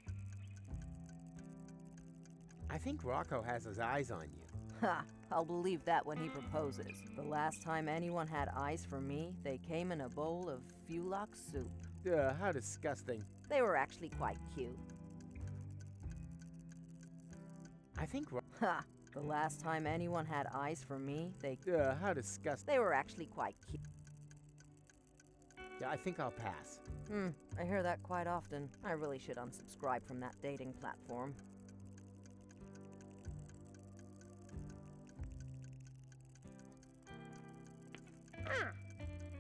I think Rocco has his eyes on you. Ha! I'll believe that when he proposes. The last time anyone had eyes for me, they came in a bowl of Fulok soup. How disgusting. They were actually quite cute. I think... Ha! The last time anyone had eyes for me, they... how disgusting. They were actually quite cute. Yeah, I think I'll pass. I hear that quite often. I really should unsubscribe from that dating platform.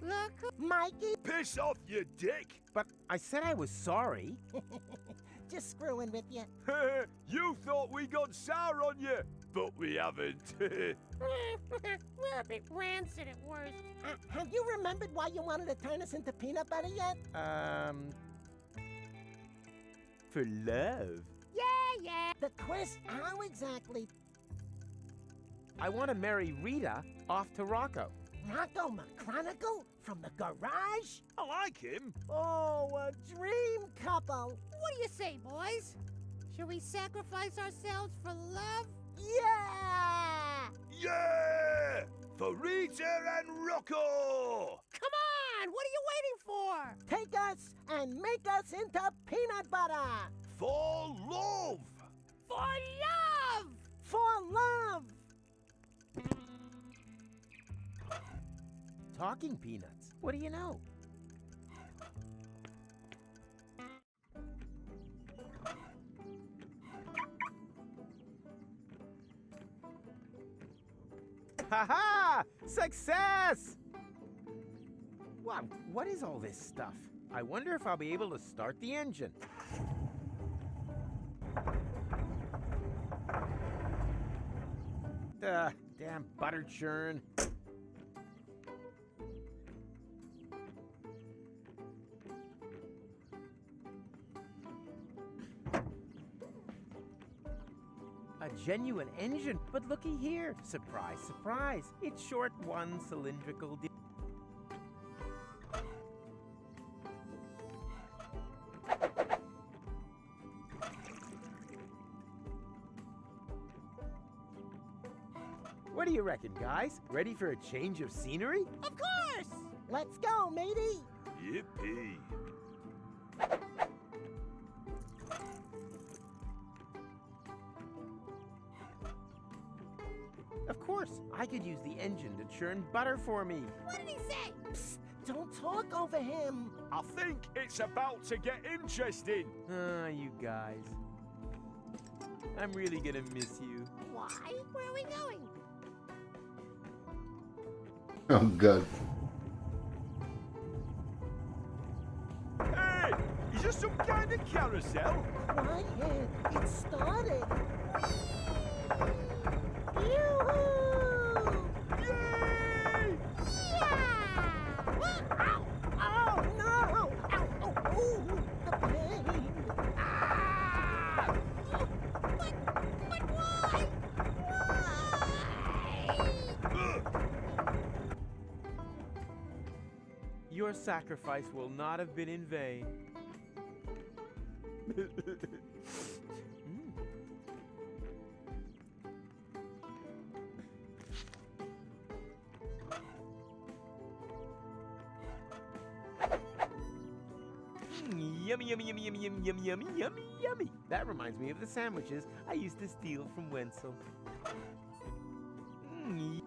Look, Mikey. Piss off, you dick! But I said I was sorry. Just screwing with you. You thought we got sour on you, but we haven't. We're a bit rancid at worst. Have you remembered why you wanted to turn us into peanut butter yet? For love. Yeah. The quest, how exactly? I want to marry Rita off to Rocco. Rocco McChronicle from the garage? I like him. Oh, a dream couple. What do you say, boys? Should we sacrifice ourselves for love? Yeah! Yeah! For Rita and Rocco! Come on! What are you waiting for? Take us and make us into peanut butter! For love! For love! For love! Talking peanuts. What do you know? Ha-ha! Success! Wow, what is all this stuff? I wonder if I'll be able to start the engine. Damn butter churn. A genuine engine, but looky here. Surprise, surprise. It's short one cylindrical. What do you reckon, guys? Ready for a change of scenery? Of course! Let's go, matey! Yippee! Of course, I could use the engine to churn butter for me. What did he say? Psst, don't talk over him. I think it's about to get interesting. Ah, you guys. I'm really gonna miss you. Why? Where are we going? Oh god. Hey, is this some kind of carousel? Quiet. It started. Yoo-hoo! Yay! Yeah! Ow! Oh, no! Ow! Oh, ooh, the pain! Ah! But why? Why? Your sacrifice will not have been in vain. Yummy, yummy, yummy, yummy, yummy, yummy, yummy, yummy, yummy. That reminds me of the sandwiches I used to steal from Wenzel.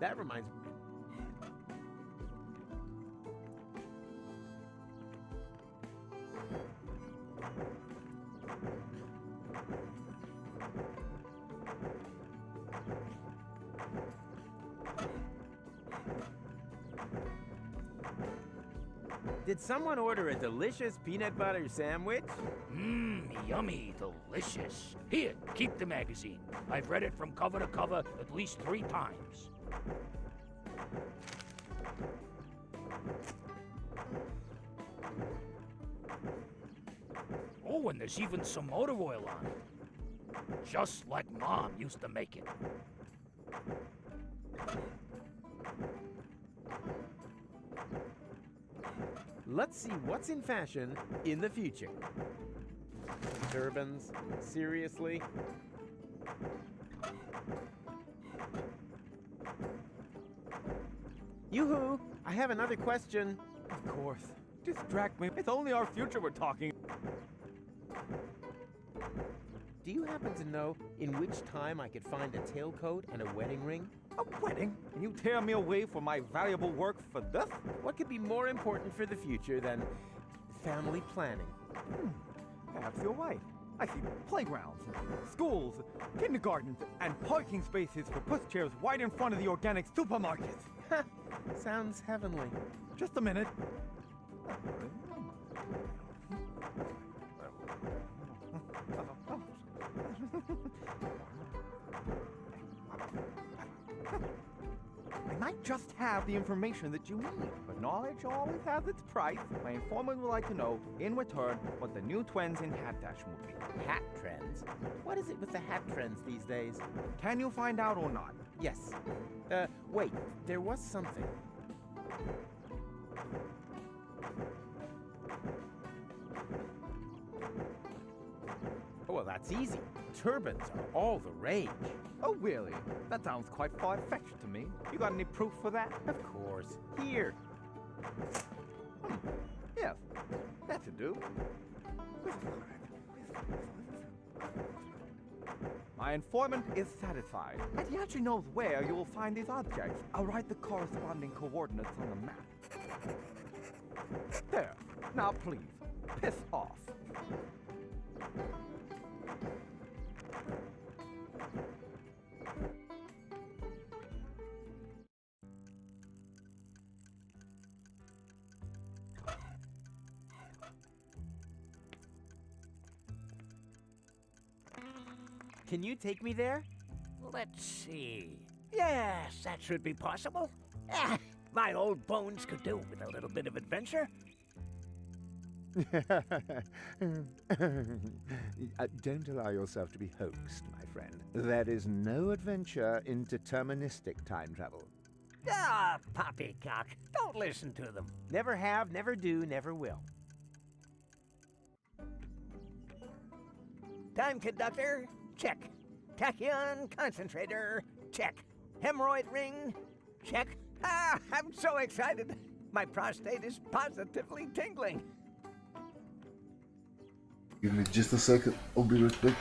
That reminds me. Did someone order a delicious peanut butter sandwich? Mmm, yummy, delicious. Here, keep the magazine. I've read it from cover to cover at least 3 times. Oh, and there's even some motor oil on it. Just like Mom used to make it. Let's see what's in fashion in the future. Turbans? Seriously? Yoo-hoo! I have another question. Of course. Distract me. It's only our future we're talking. Do you happen to know in which time I could find a tailcoat and a wedding ring? A wedding? And you tear me away from my valuable work for this? What could be more important for the future than family planning? Perhaps you're right. I see playgrounds, schools, kindergartens, and parking spaces for pushchairs right in front of the organic supermarkets. Sounds heavenly. Just a minute. I might just have the information that you need, but knowledge always has its price. My informant would like to know, in return, what the new trends in hat fashion will be. Hat trends? What is it with the hat trends these days? Can you find out or not? Yes. Wait, there was something. Well, that's easy. Turbans are all the rage. Oh, really? That sounds quite far-fetched to me. You got any proof for that? Of course. Here. Yes, that should do. My informant is satisfied, and he actually knows where you will find these objects. I'll write the corresponding coordinates on the map. There. Now, please, piss off. Can you take me there? Let's see. Yes, that should be possible. My old bones could do with a little bit of adventure. Don't allow yourself to be hoaxed, my friend. There is no adventure in deterministic time travel. Ah, poppycock. Don't listen to them. Never have, never do, never will. Time conductor, check. Tachyon concentrator, check. Hemorrhoid ring, check. Ah, I'm so excited. My prostate is positively tingling. Give me just a second, I'll be right back.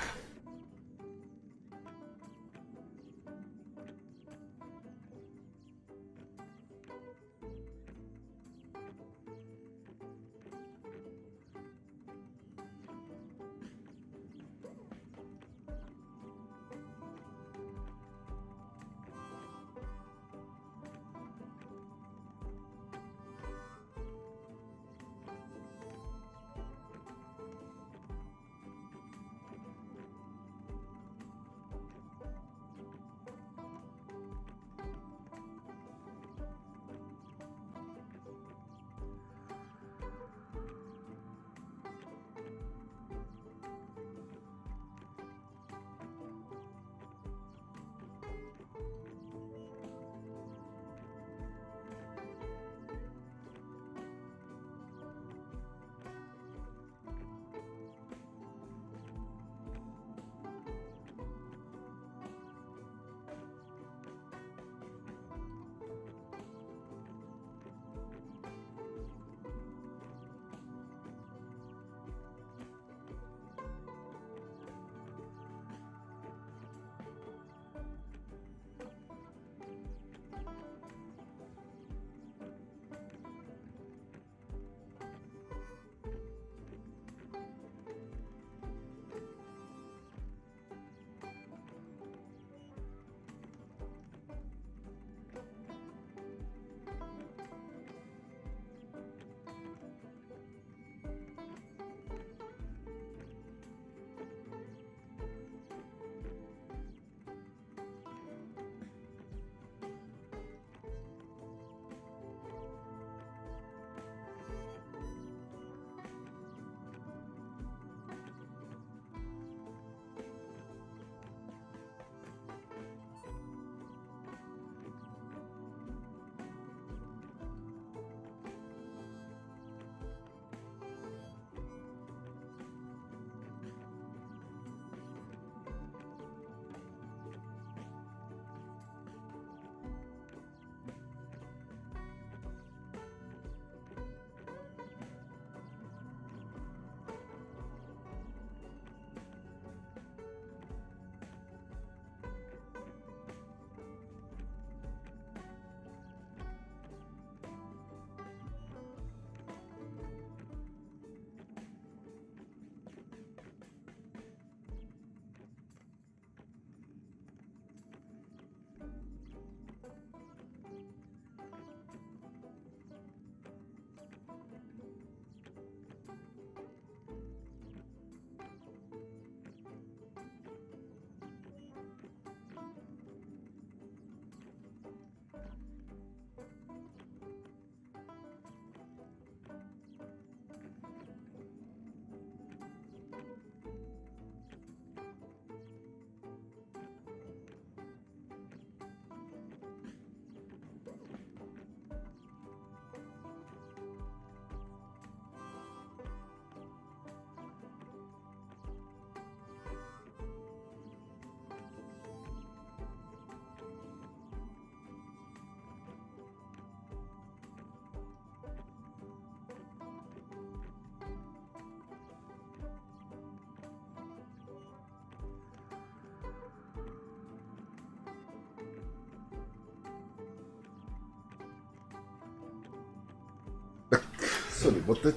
Sorry, what the...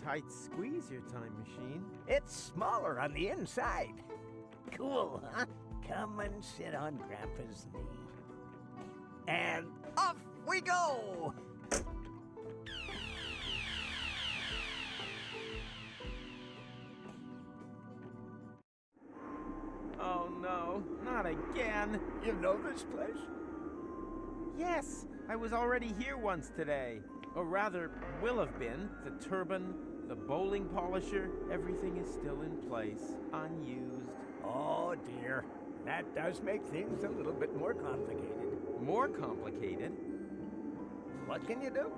Tight squeeze, your time machine. It's smaller on the inside. Cool, huh? Come and sit on Grandpa's knee. And off we go! Oh no, not again. You know this place? Yes, I was already here once today. Or rather, will have been. The turbine, the bowling polisher, everything is still in place, unused. Oh dear, that does make things a little bit more complicated. More complicated? What can you do?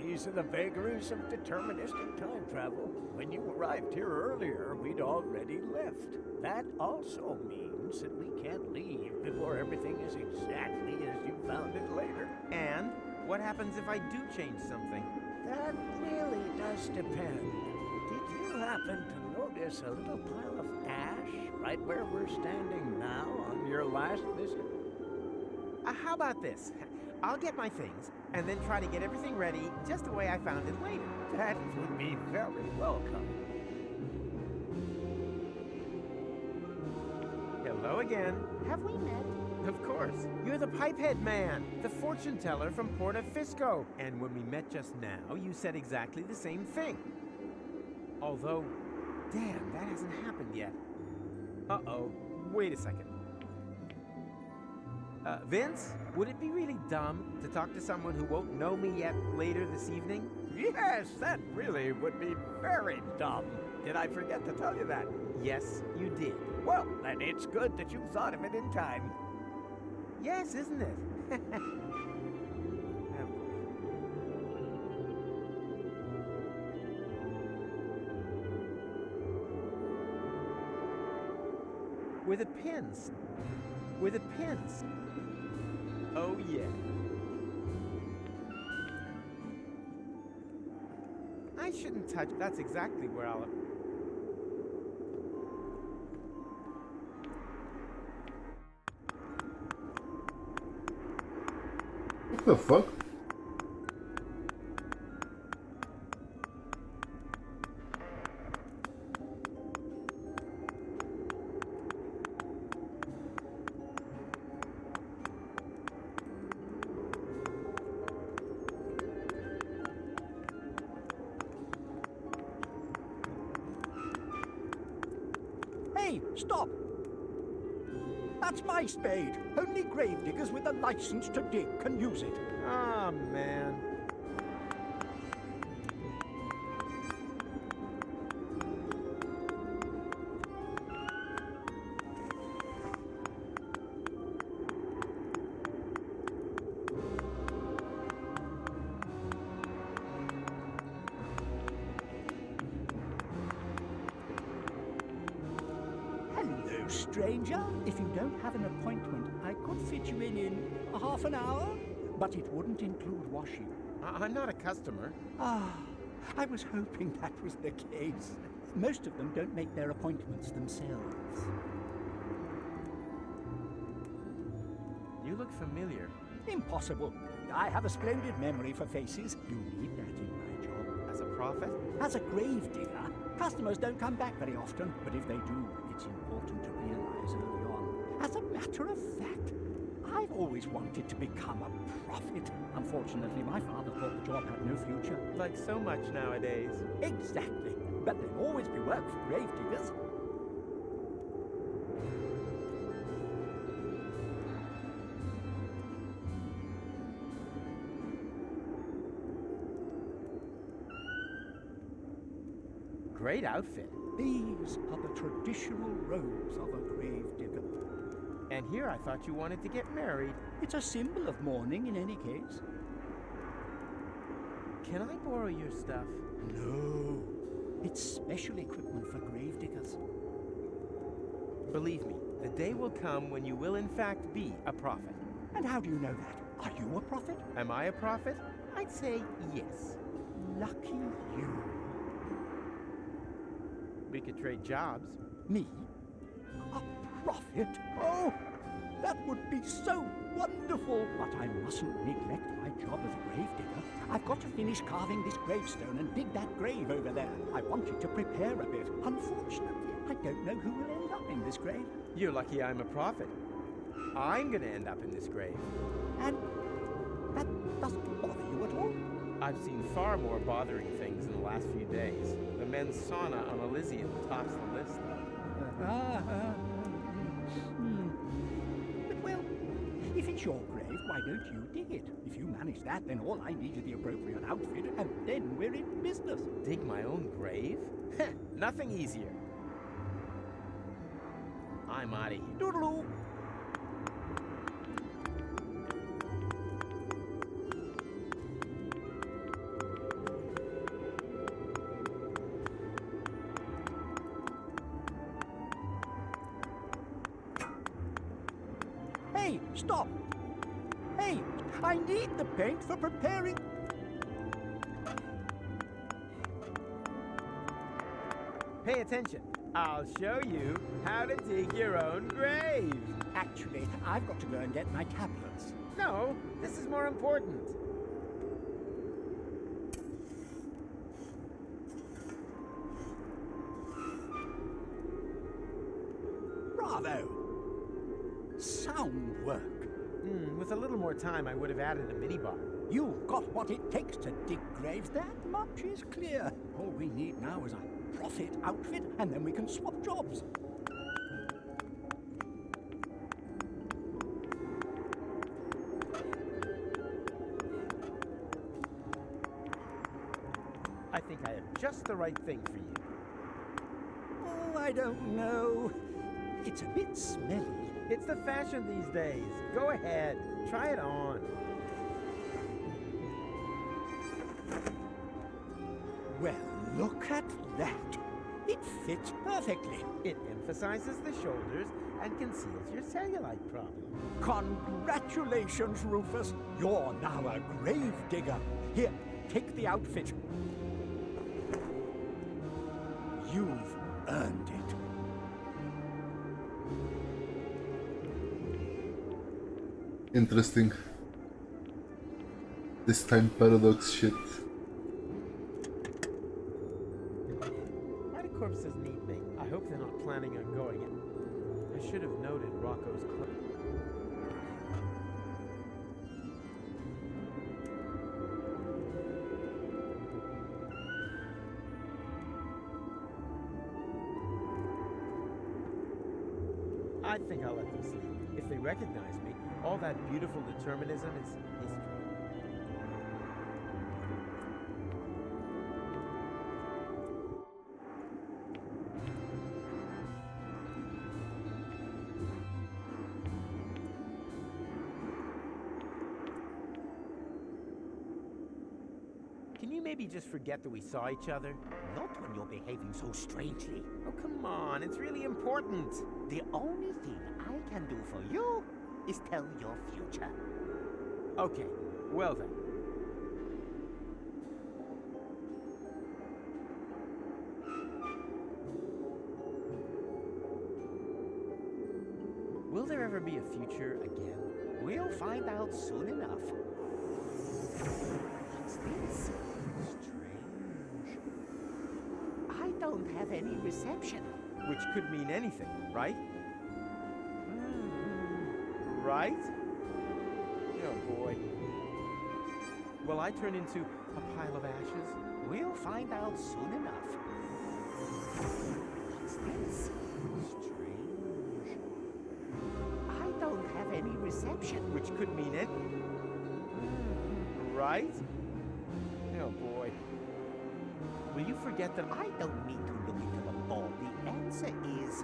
These are the vagaries of deterministic time travel. When you arrived here earlier, we'd already left. That also means that we can't leave before everything is exactly as you found it later. And what happens if I do change something? That really does depend. Did you happen to notice a little pile of ash right where we're standing now on your last visit? How about this? I'll get my things, and then try to get everything ready just the way I found it later. That would be very welcome. Hello again. Have we met? Of course. You're the Pipehead Man, the fortune teller from Porta Fisco. And when we met just now, you said exactly the same thing. Although, damn, that hasn't happened yet. Uh-oh. Wait a second. Vince, would it be really dumb to talk to someone who won't know me yet later this evening? Yes, that really would be very dumb. Did I forget to tell you that? Yes, you did. Well, then it's good that you thought of it in time. Yes, isn't it? With the pins. With the pins. Oh, yeah. I shouldn't touch. That's exactly where I'll... What the fuck? Hey, stop! That's my spade. Only gravediggers with a license to dig can use it. Ah, man. Hello, stranger. If you don't have an appointment, I could fit you in half an hour, but it wouldn't include washing. I'm not a customer. Ah, I was hoping that was the case. Most of them don't make their appointments themselves. You look familiar. Impossible. I have a splendid memory for faces. You need that in my job. As a prophet? As a gravedigger, customers don't come back very often, but if they do, it's important to realize early on. As a matter of fact, I've always wanted to become a prophet. Unfortunately, my father thought the job had no future. Like so much nowadays. Exactly. But there'll always be work for gravediggers. Great outfit. These are the traditional robes of a gravedigger. And here I thought you wanted to get married. It's a symbol of mourning in any case. Can I borrow your stuff? No. It's special equipment for gravediggers. Believe me, the day will come when you will in fact be a prophet. And how do you know that? Are you a prophet? Am I a prophet? I'd say yes. Lucky you. We could trade jobs. Me? A prophet? Oh, that would be so wonderful. But I mustn't neglect my job as a grave digger. I've got to finish carving this gravestone and dig that grave over there. I wanted to prepare a bit. Unfortunately, I don't know who will end up in this grave. You're lucky I'm a prophet. I'm gonna end up in this grave. And that doesn't bother you at all? I've seen far more bothering things in the last few days. The men's sauna on Elysium tops the list. But well, if it's your grave, why don't you dig it? If you manage that, then all I need is the appropriate outfit, and then we're in business. Dig my own grave? Nothing easier. I'm out of here. Doodaloo! Hey, stop! Hey, I need the paint for preparing. Pay attention. I'll show you how to dig your own grave. Actually, I've got to go and get my tablets. No, this is more important. Bravo! Sound work. With a little more time, I would have added a minibar. You've got what it takes to dig graves. That much is clear. All we need now is a profit outfit, and then we can swap jobs. I think I have just the right thing for you. Oh, I don't know. It's a bit smelly. It's the fashion these days. Go ahead, try it on. Well, look at that. It fits perfectly. It emphasizes the shoulders and conceals your cellulite problem. Congratulations, Rufus. You're now a grave digger. Here, take the outfit. You've earned it. Interesting. This time paradox shit. Why do corpses need me? I hope they're not planning on going in. I should have noted Rocco's clothes. I think I'll let them sleep. If they recognize me, all that beautiful determinism is history. Can you maybe just forget that we saw each other? Not when you're behaving so strangely. Oh, come on, it's really important. The only thing I can do for you is tell your future. Okay, well then. Will there ever be a future again? We'll find out soon enough. What's this? Strange. I don't have any reception. Which could mean anything, right? Right? Oh boy. Will I turn into a pile of ashes? We'll find out soon enough. What's this? Strange. I don't have any reception. Which could mean it. Right? Oh boy. Will you forget that I don't need to look into the ball. The answer is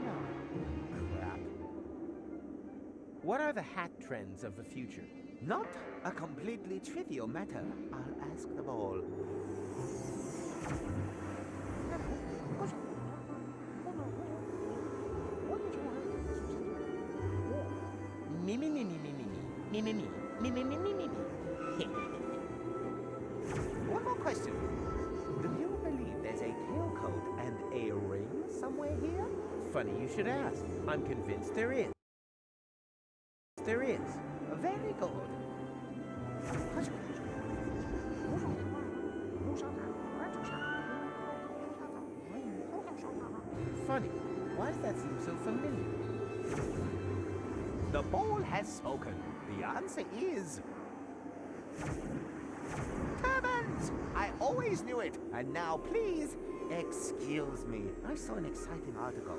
no. Crap. What are the hat trends of the future? Not a completely trivial matter. I'll ask them all. Me me me me me me me me me me me me me me me. One more question. Do you believe there's a tailcoat and a ring somewhere here? Funny you should ask. I'm convinced there is. there is. Very good. Funny. Why does that seem so familiar? The ball has spoken. The answer is... turbans! I always knew it. And now, please, excuse me. I saw an exciting article.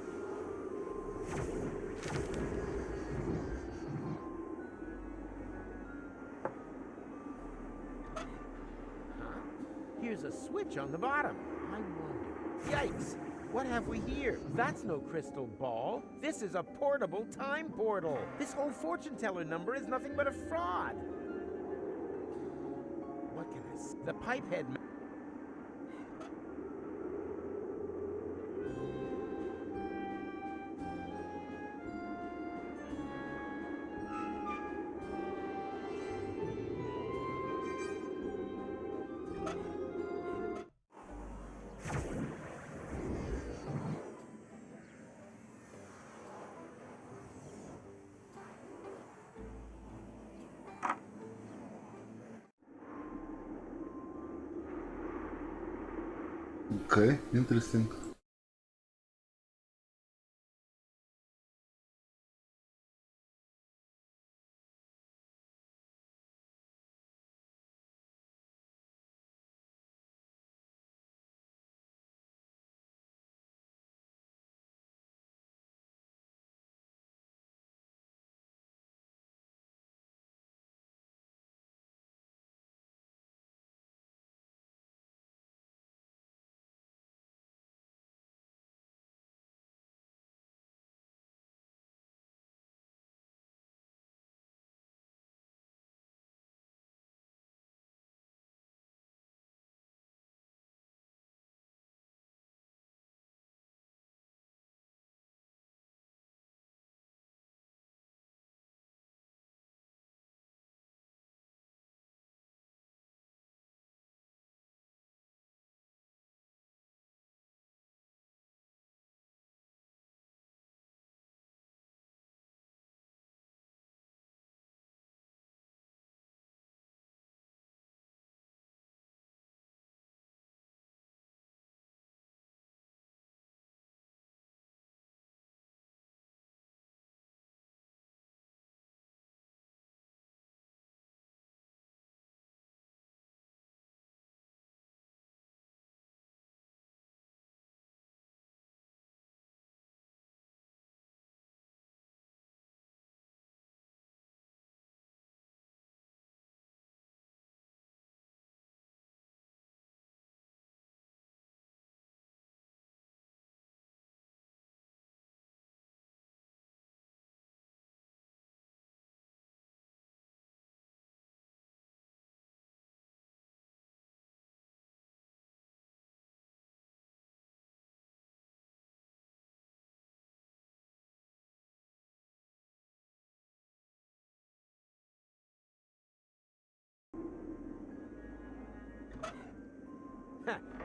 Here's a switch on the bottom. I wonder. Yikes! What have we here? That's no crystal ball. This is a portable time portal. This whole fortune teller number is nothing but a fraud. What can I say? The pipehead. Okay, interesting.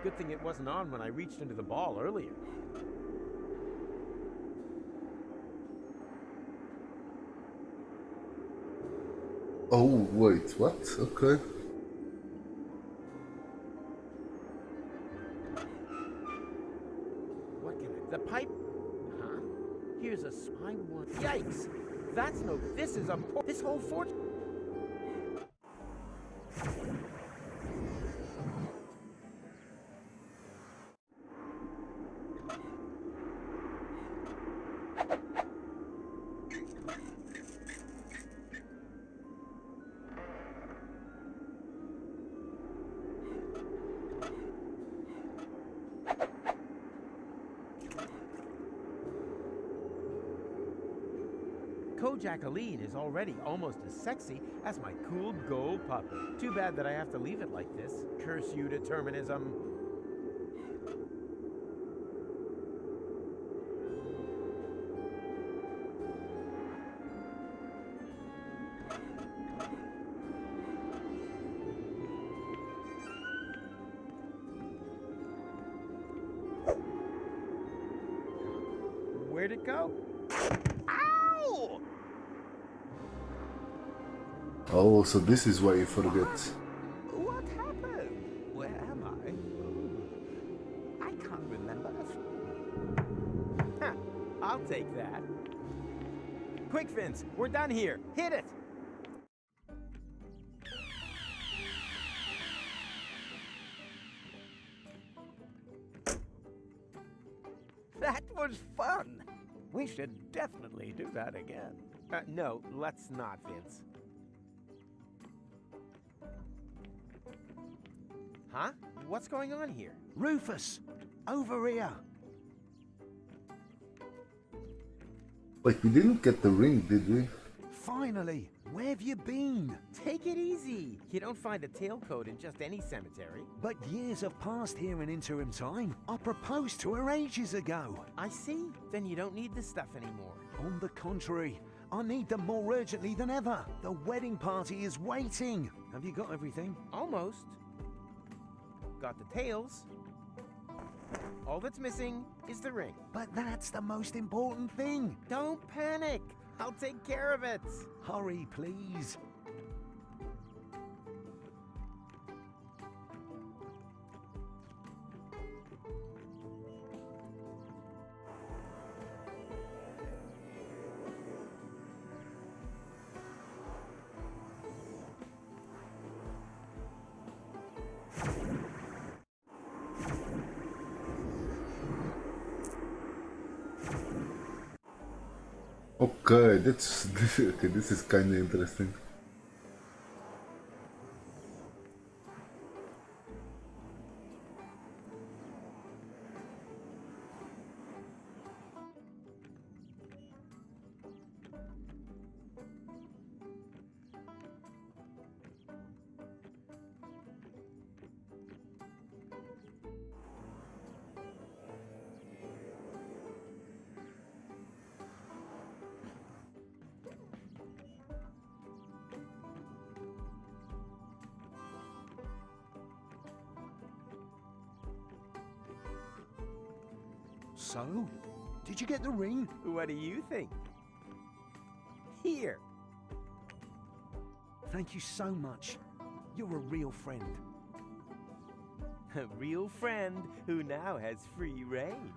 Good thing it wasn't on when I reached into the ball earlier. Oh, wait, what? Okay. What can I... The pipe... Huh? Here's a... I want... Yikes! That's no... This is a... This whole fortune... Jacqueline is already almost as sexy as my cool gold puppet. Too bad that I have to leave it like this. Curse you, determinism. Where'd it go? Ow! Oh, so this is why you forget. What happened? Where am I? I can't remember a thing. Huh, I'll take that. Quick, Vince, we're done here. Hit it! That was fun. We should definitely do that again. No, let's not, Vince. Huh? What's going on here? Rufus, over here. Wait, we didn't get the ring, did we? Finally, where have you been? Take it easy. You don't find a tailcoat in just any cemetery. But years have passed here in interim time. I proposed to her ages ago. I see. Then you don't need this stuff anymore. On the contrary, I need them more urgently than ever. The wedding party is waiting. Have you got everything? Almost. Got the tails. All that's missing is the ring. But that's the most important thing. Don't panic. I'll take care of it. Hurry, please. Okay, that's okay. This is kind of interesting. So, did you get the ring? What do you think? Here. Thank you so much. You're a real friend. A real friend who now has free reign.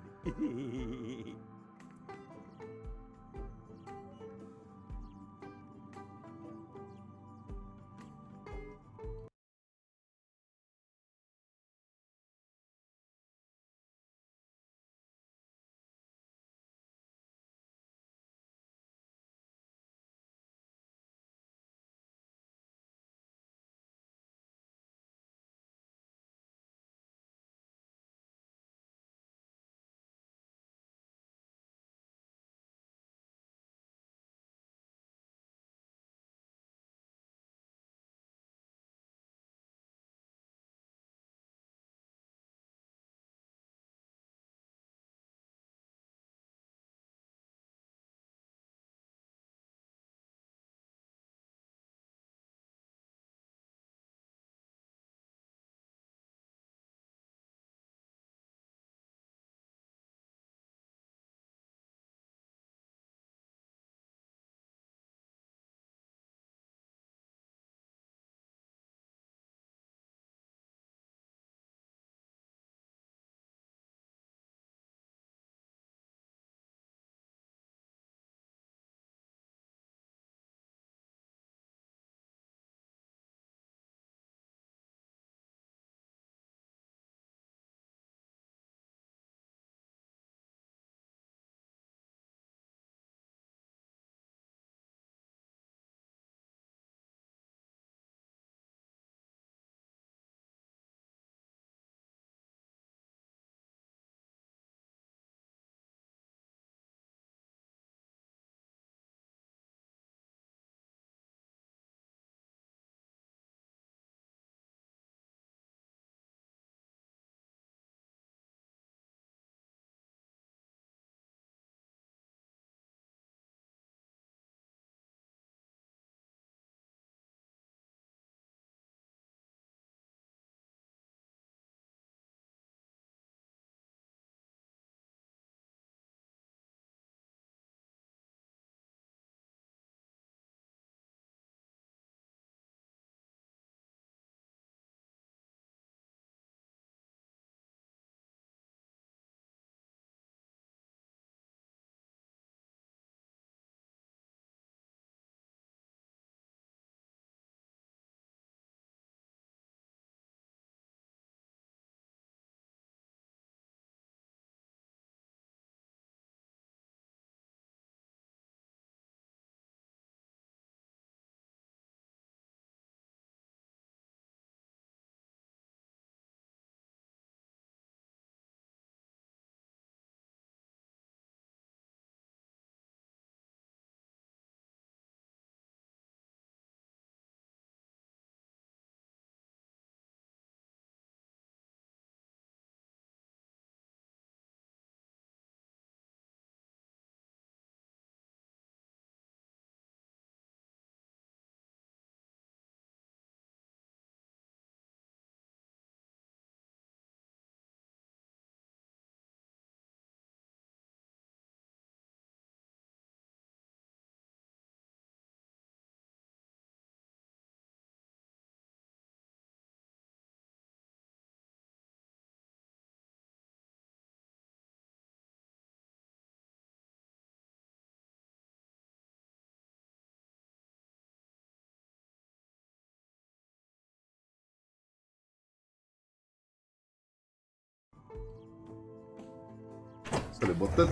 Sorry about that.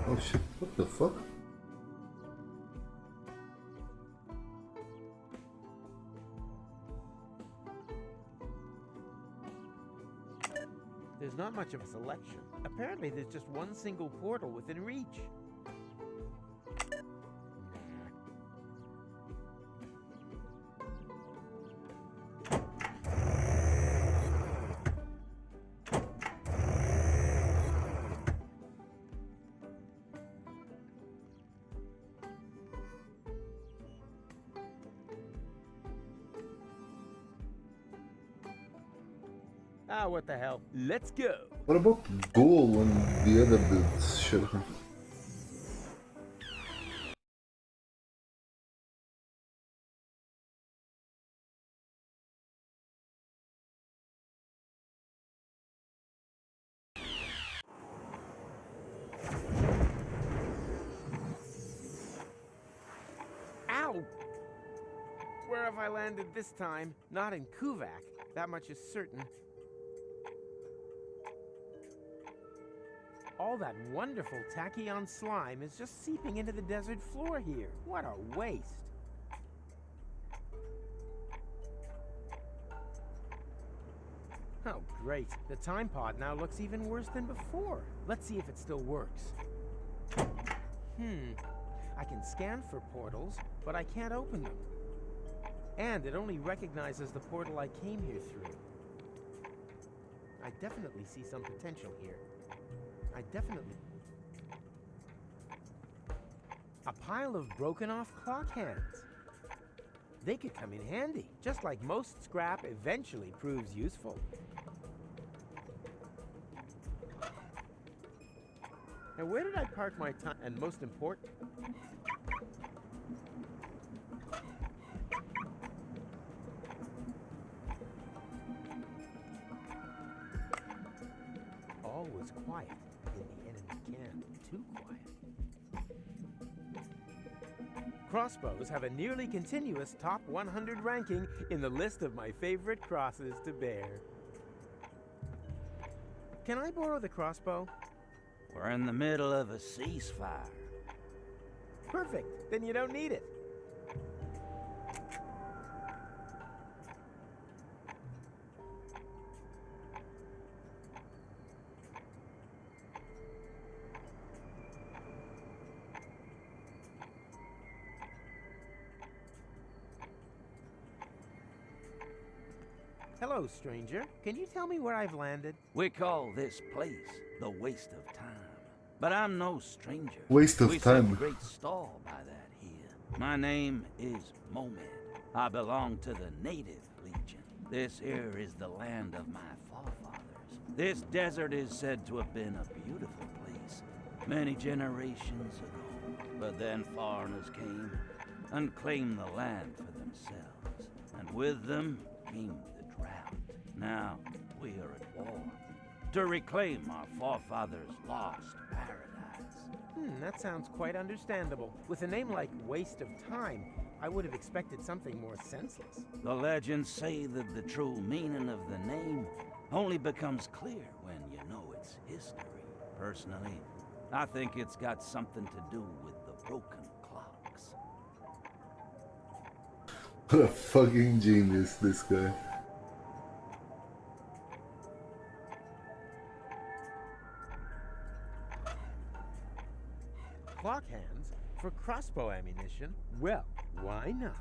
Oh shit, what the fuck? There's not much of a selection. Apparently there's just one single portal within reach. Ah, what the hell? Let's go! What about Goal and the other dudes, Sherhan? Ow! Where have I landed this time? Not in Kuvak. That much is certain. All that wonderful tachyon slime is just seeping into the desert floor here. What a waste. Oh, great. The time pod now looks even worse than before. Let's see if it still works. I can scan for portals, but I can't open them. And it only recognizes the portal I came here through. I definitely see some potential here. A pile of broken off clock hands. They could come in handy, just like most scrap eventually proves useful. Now where did I park my time? And most important... All was quiet in the enemy camp. Too quiet. Crossbows have a nearly continuous top 100 ranking in the list of my favorite crosses to bear. Can I borrow the crossbow? We're in the middle of a ceasefire. Perfect. Then you don't need it. Hello, stranger. Can you tell me where I've landed? We call this place the Waste of Time. But I'm no stranger. Waste of we time. set great store by that here. My name is Momed. I belong to the Native Legion. This here is the land of my forefathers. This desert is said to have been a beautiful place many generations ago. But then foreigners came and claimed the land for themselves. And with them came the drought. Now we are at war to reclaim our forefathers' lost paradise. That sounds quite understandable. With a name like Waste of Time, I would have expected something more senseless. The legends say that the true meaning of the name only becomes clear when you know its history. Personally, I think it's got something to do with the broken clocks. What a fucking genius, this guy. Clock hands for crossbow ammunition? Well, why not?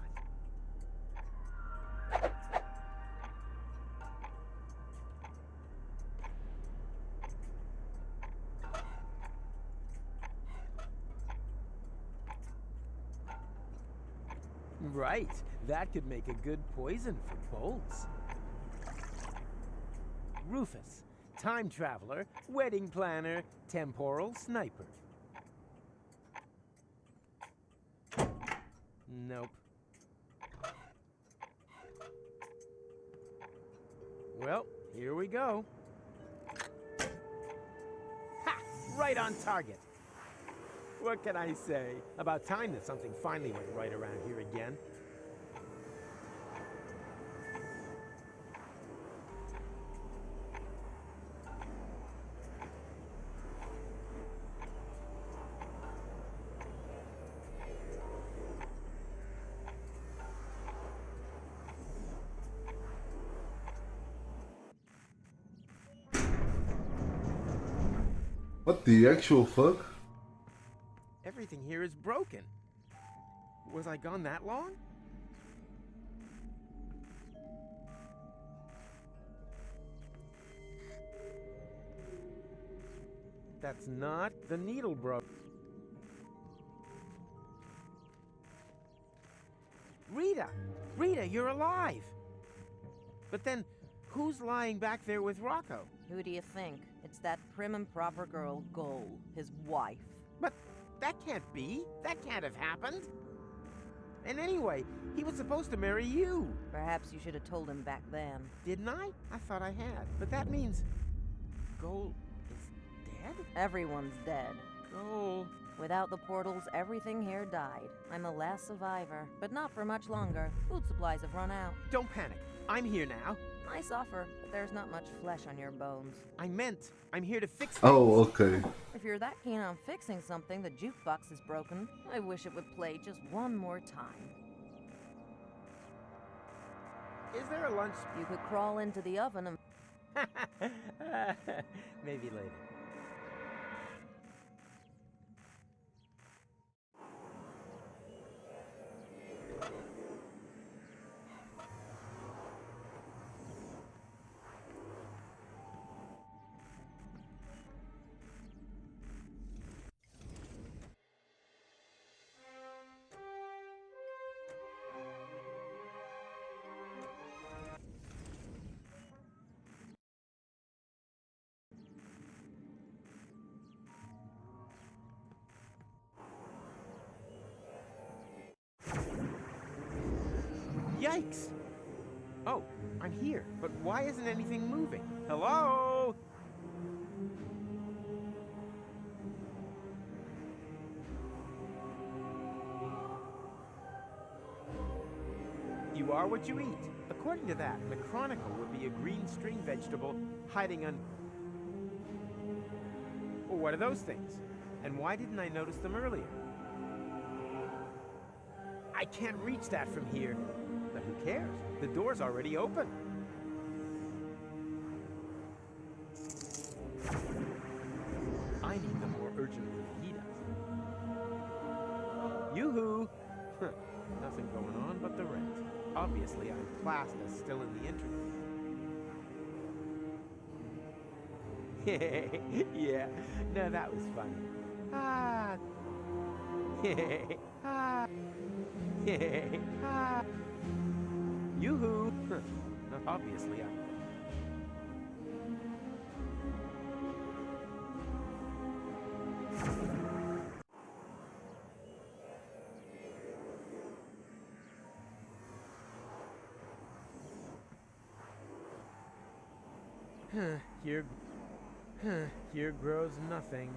Right, that could make a good poison for bolts. Rufus, time traveler, wedding planner, temporal sniper. Nope. Well, here we go. Ha! Right on target. What can I say? About time that something finally went right around here again. What the actual fuck? Everything here is broken. Was I gone that long? That's not the needle broke. Rita! Rita, you're alive! But then, who's lying back there with Rocco? Who do you think? It's that prim and proper girl, Goal, his wife. But that can't be. That can't have happened. And anyway, he was supposed to marry you. Perhaps you should have told him back then. Didn't I? I thought I had. But that means Goal is dead? Everyone's dead. Goal. Without the portals, everything here died. I'm the last survivor, but not for much longer. Food supplies have run out. Don't panic. I'm here now. Nice offer, but there's not much flesh on your bones. I meant I'm here to fix things. Oh, okay. If you're that keen on fixing something, the jukebox is broken. I wish it would play just one more time. Is there a lunch? You could crawl into the oven and... Maybe later. Yikes! Oh, I'm here, but why isn't anything moving? Hello? You are what you eat. According to that, the Chronicle would be a green string vegetable hiding on... Well, what are those things? And why didn't I notice them earlier? I can't reach that from here. But who cares? The door's already open. I need them more urgently than he does. Yoo-hoo! Nothing going on but the rent. Obviously, I'm classed as still in the interim. Yeah, no, that was funny. Ah. Ah. Ah. Yoo-hoo! Obviously, I'm... Here grows nothing.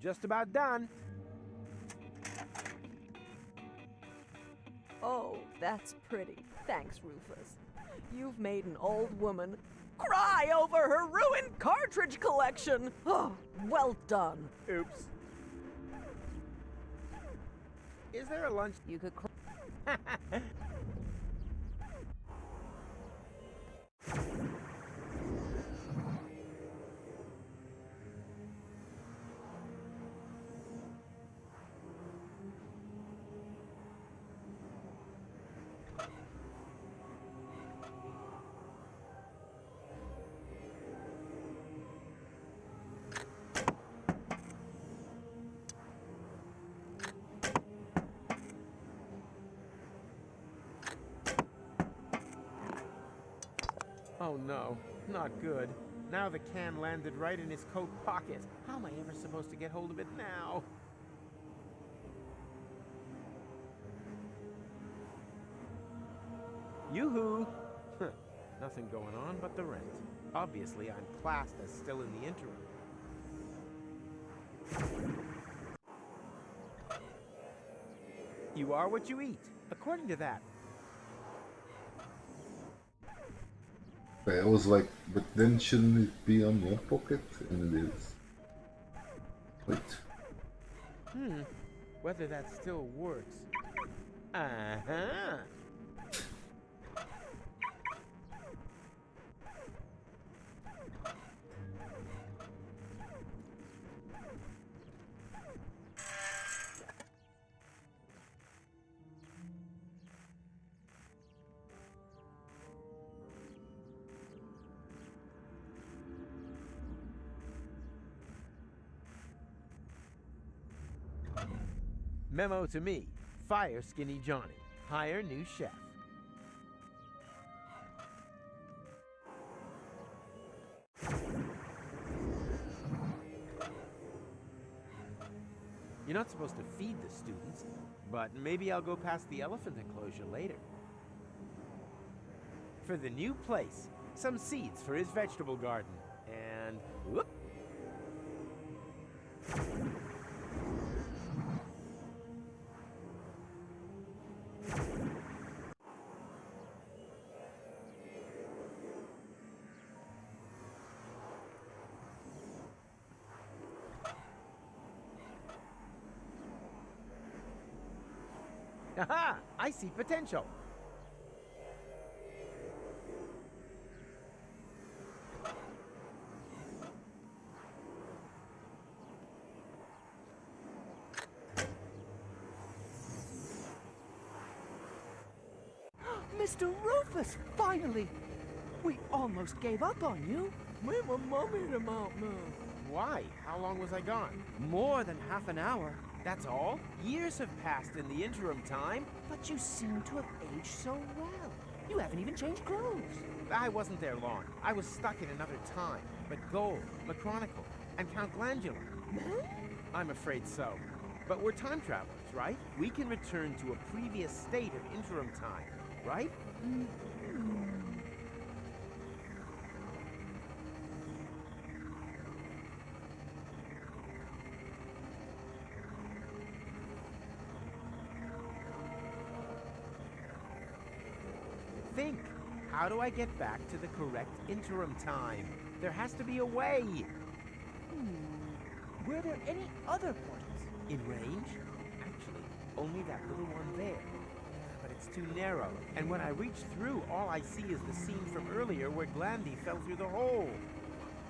Just about done. Oh, that's pretty. Thanks, Rufus. You've made an old woman cry over her ruined cartridge collection. Oh, well done. Oops. Is there a lunch? You could Oh no, not good. Now the can landed right in his coat pocket. How am I ever supposed to get hold of it now? Yoo-hoo! Nothing going on but the rent. Obviously, I'm classed as still in the interim. You are what you eat, according to that. Okay, I was like, but then shouldn't it be on your pocket? And it is. Wait. whether that still works. Uh-huh. Memo to me. Fire Skinny Johnny. Hire new chef. You're not supposed to feed the students, but maybe I'll go past the elephant enclosure later. For the new place, some seeds for his vegetable garden. And whoop. Aha! I see potential. Mr. Rufus, finally! We almost gave up on you. Why? How long was I gone? More than half an hour. That's all? Years have passed in the interim time. But you seem to have aged so well. You haven't even changed clothes. I wasn't there long. I was stuck in another time. But Gold, McChronicle, and Count Glandular. I'm afraid so. But we're time travelers, right? We can return to a previous state of interim time, right? Think. How do I get back to the correct interim time? There has to be a way. Were there any other portals? In range? Actually, only that little one there. But it's too narrow, and when I reach through, all I see is the scene from earlier where Glandy fell through the hole.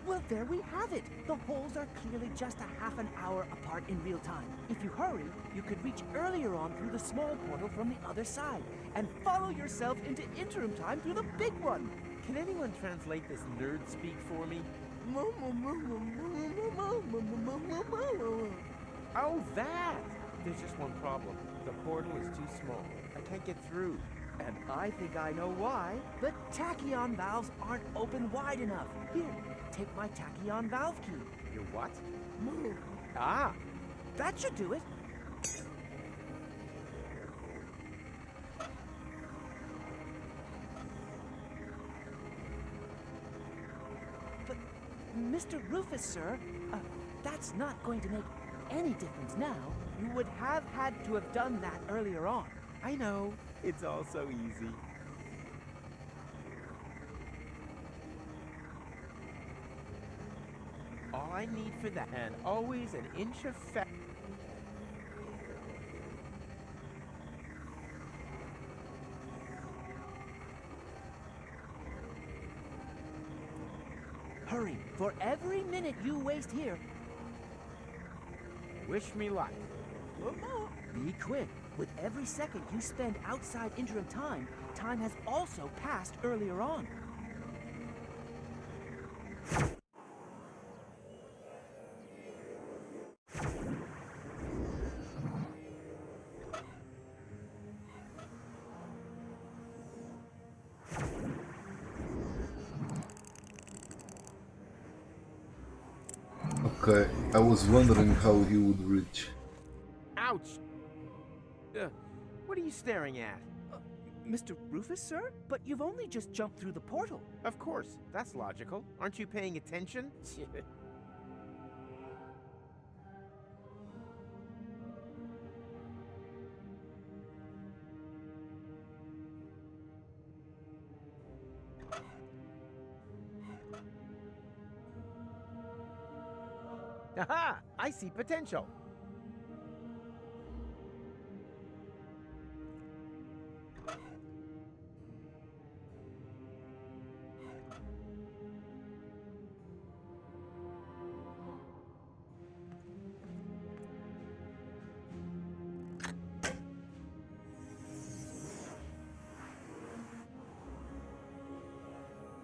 Well, there we have it. The holes are clearly just a half an hour apart in real time. If you hurry, you could reach earlier on through the small portal from the other side, and follow yourself into interim time through the big one. Can anyone translate this nerd speak for me? Oh, that! There's just one problem. The portal is too small. I can't get through. And I think I know why. The tachyon valves aren't open wide enough. Here, take my tachyon valve key. Your what? Ah! That should do it. But, Mr. Rufus, sir, that's not going to make any difference now. You would have had to have done that earlier on. I know. It's all so easy. All I need for that, and always an inch of fat. Hurry, for every minute you waste here. Wish me luck. Be quick. With every second you spend outside interim time, time has also passed earlier on. Okay, I was wondering how he would reach. Ouch! What are you staring at? Mr. Rufus, sir? But you've only just jumped through the portal. Of course, that's logical. Aren't you paying attention? Aha! I see potential.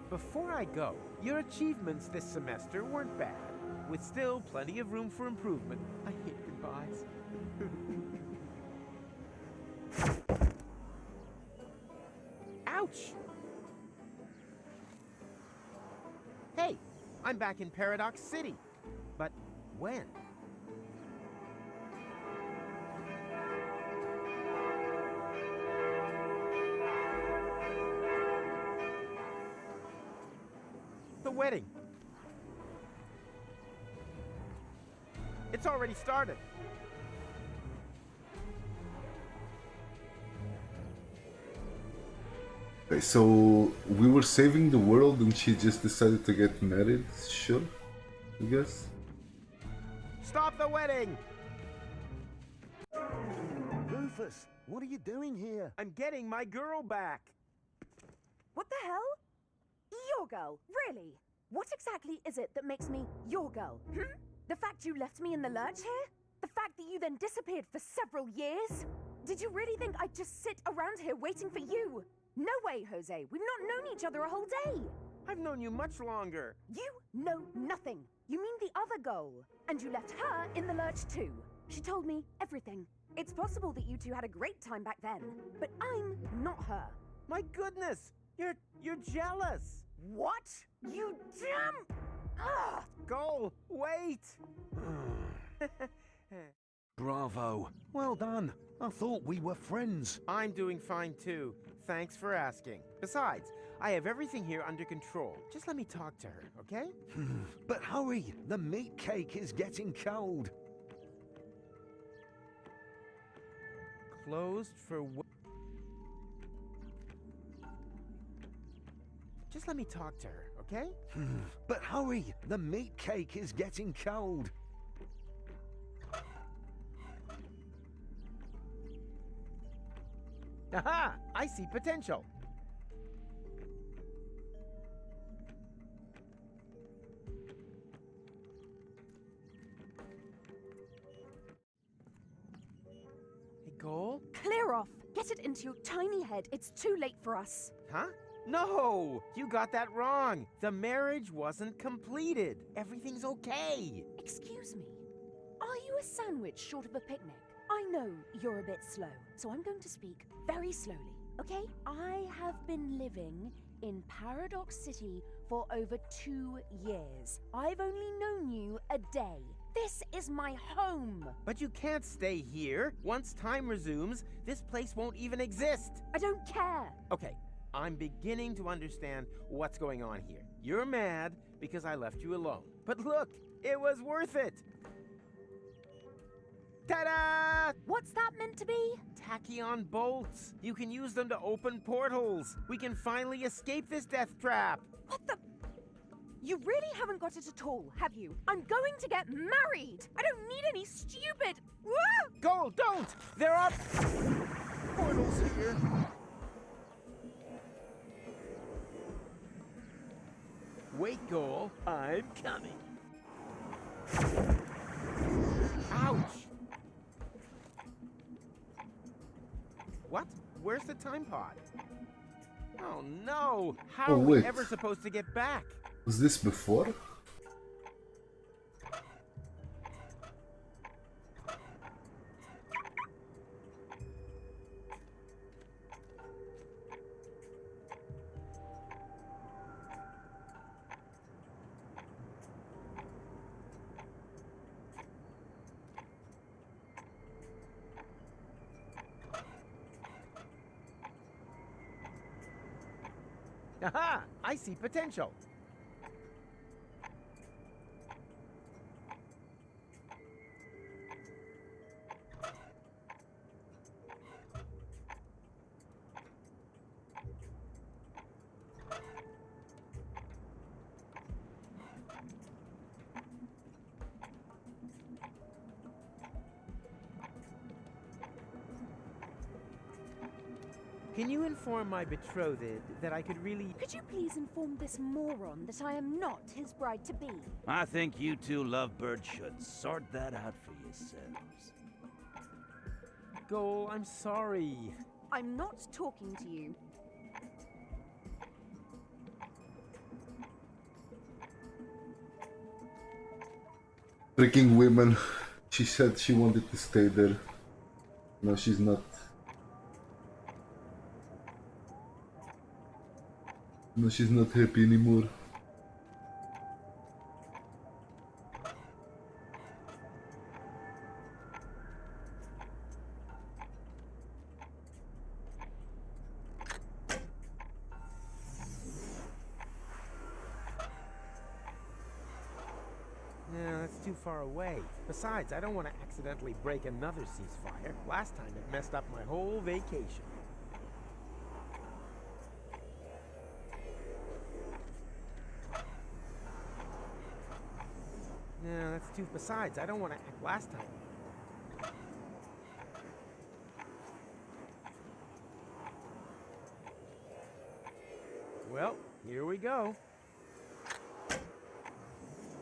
Before I go, your achievements this semester weren't bad, with still plenty of room for improvement. I hate goodbyes. Ouch! Hey, I'm back in Paradox City. But when? The wedding. It's already started. Okay, so we were saving the world and she just decided to get married? Sure, I guess. Stop the wedding! Rufus, what are you doing here? I'm getting my girl back. What the hell? Your girl? Really? What exactly is it that makes me your girl? The fact you left me in the lurch here? The fact that you then disappeared for several years? Did you really think I'd just sit around here waiting for you? No way, Jose. We've not known each other a whole day. I've known you much longer. You know nothing. You mean the other girl. And you left her in the lurch too. She told me everything. It's possible that you two had a great time back then, but I'm not her. My goodness! You're jealous! What? You damn... Ugh! Go! Wait! Bravo. Well done. I thought we were friends. I'm doing fine too. Thanks for asking. Besides, I have everything here under control. Just let me talk to her, okay? But hurry, the meat cake is getting cold. Closed for what? Just let me talk to her, okay? But hurry, the meat cake is getting cold. Aha! I see potential. Hey, Goal? Clear off. Get it into your tiny head. It's too late for us. Huh? No! You got that wrong. The marriage wasn't completed. Everything's okay. Excuse me. Are you a sandwich short of a picnic? I know you're a bit slow, so I'm going to speak very slowly, okay? I have been living in Paradox City for over 2 years. I've only known you a day. This is my home. But you can't stay here. Once time resumes, this place won't even exist. I don't care. Okay, I'm beginning to understand what's going on here. You're mad because I left you alone. But look, it was worth it. Ta-da! What's that meant to be? Tachyon bolts. You can use them to open portals. We can finally escape this death trap. What the? You really haven't got it at all, have you? I'm going to get married. I don't need any stupid... Woo! Gold, don't! There are portals here. Wait, Goal. I'm coming. Ouch! What? Where's the time pod? Oh no! How are we wait. ever supposed to get back? Was this before? Aha! I see potential. Can you inform my betrothed that I could really... Could you please inform this moron that I am not his bride-to-be? I think you two lovebirds should sort that out for yourselves. Goal, I'm sorry. I'm not talking to you. Freaking women. She said she wanted to stay there. No, she's not. No, she's not happy anymore. No, that's too far away. Besides, I don't want to accidentally break another ceasefire. Last time it messed up my whole vacation. No, that's too... Besides, I don't want to act last time. Well, here we go.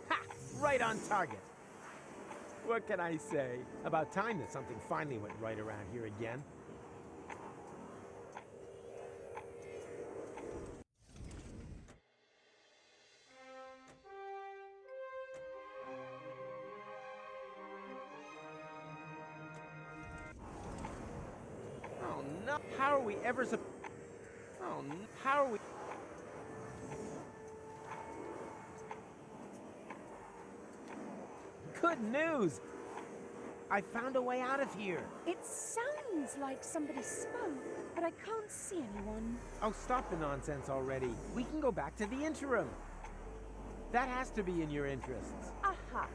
Ha! Right on target. What can I say? About time that something finally went right around here again. Oh no! How are we ever Oh no! How are we... Good news! I found a way out of here. It sounds like somebody spoke, but I can't see anyone. Oh, stop the nonsense already. We can go back to the interim. That has to be in your interests. Aha!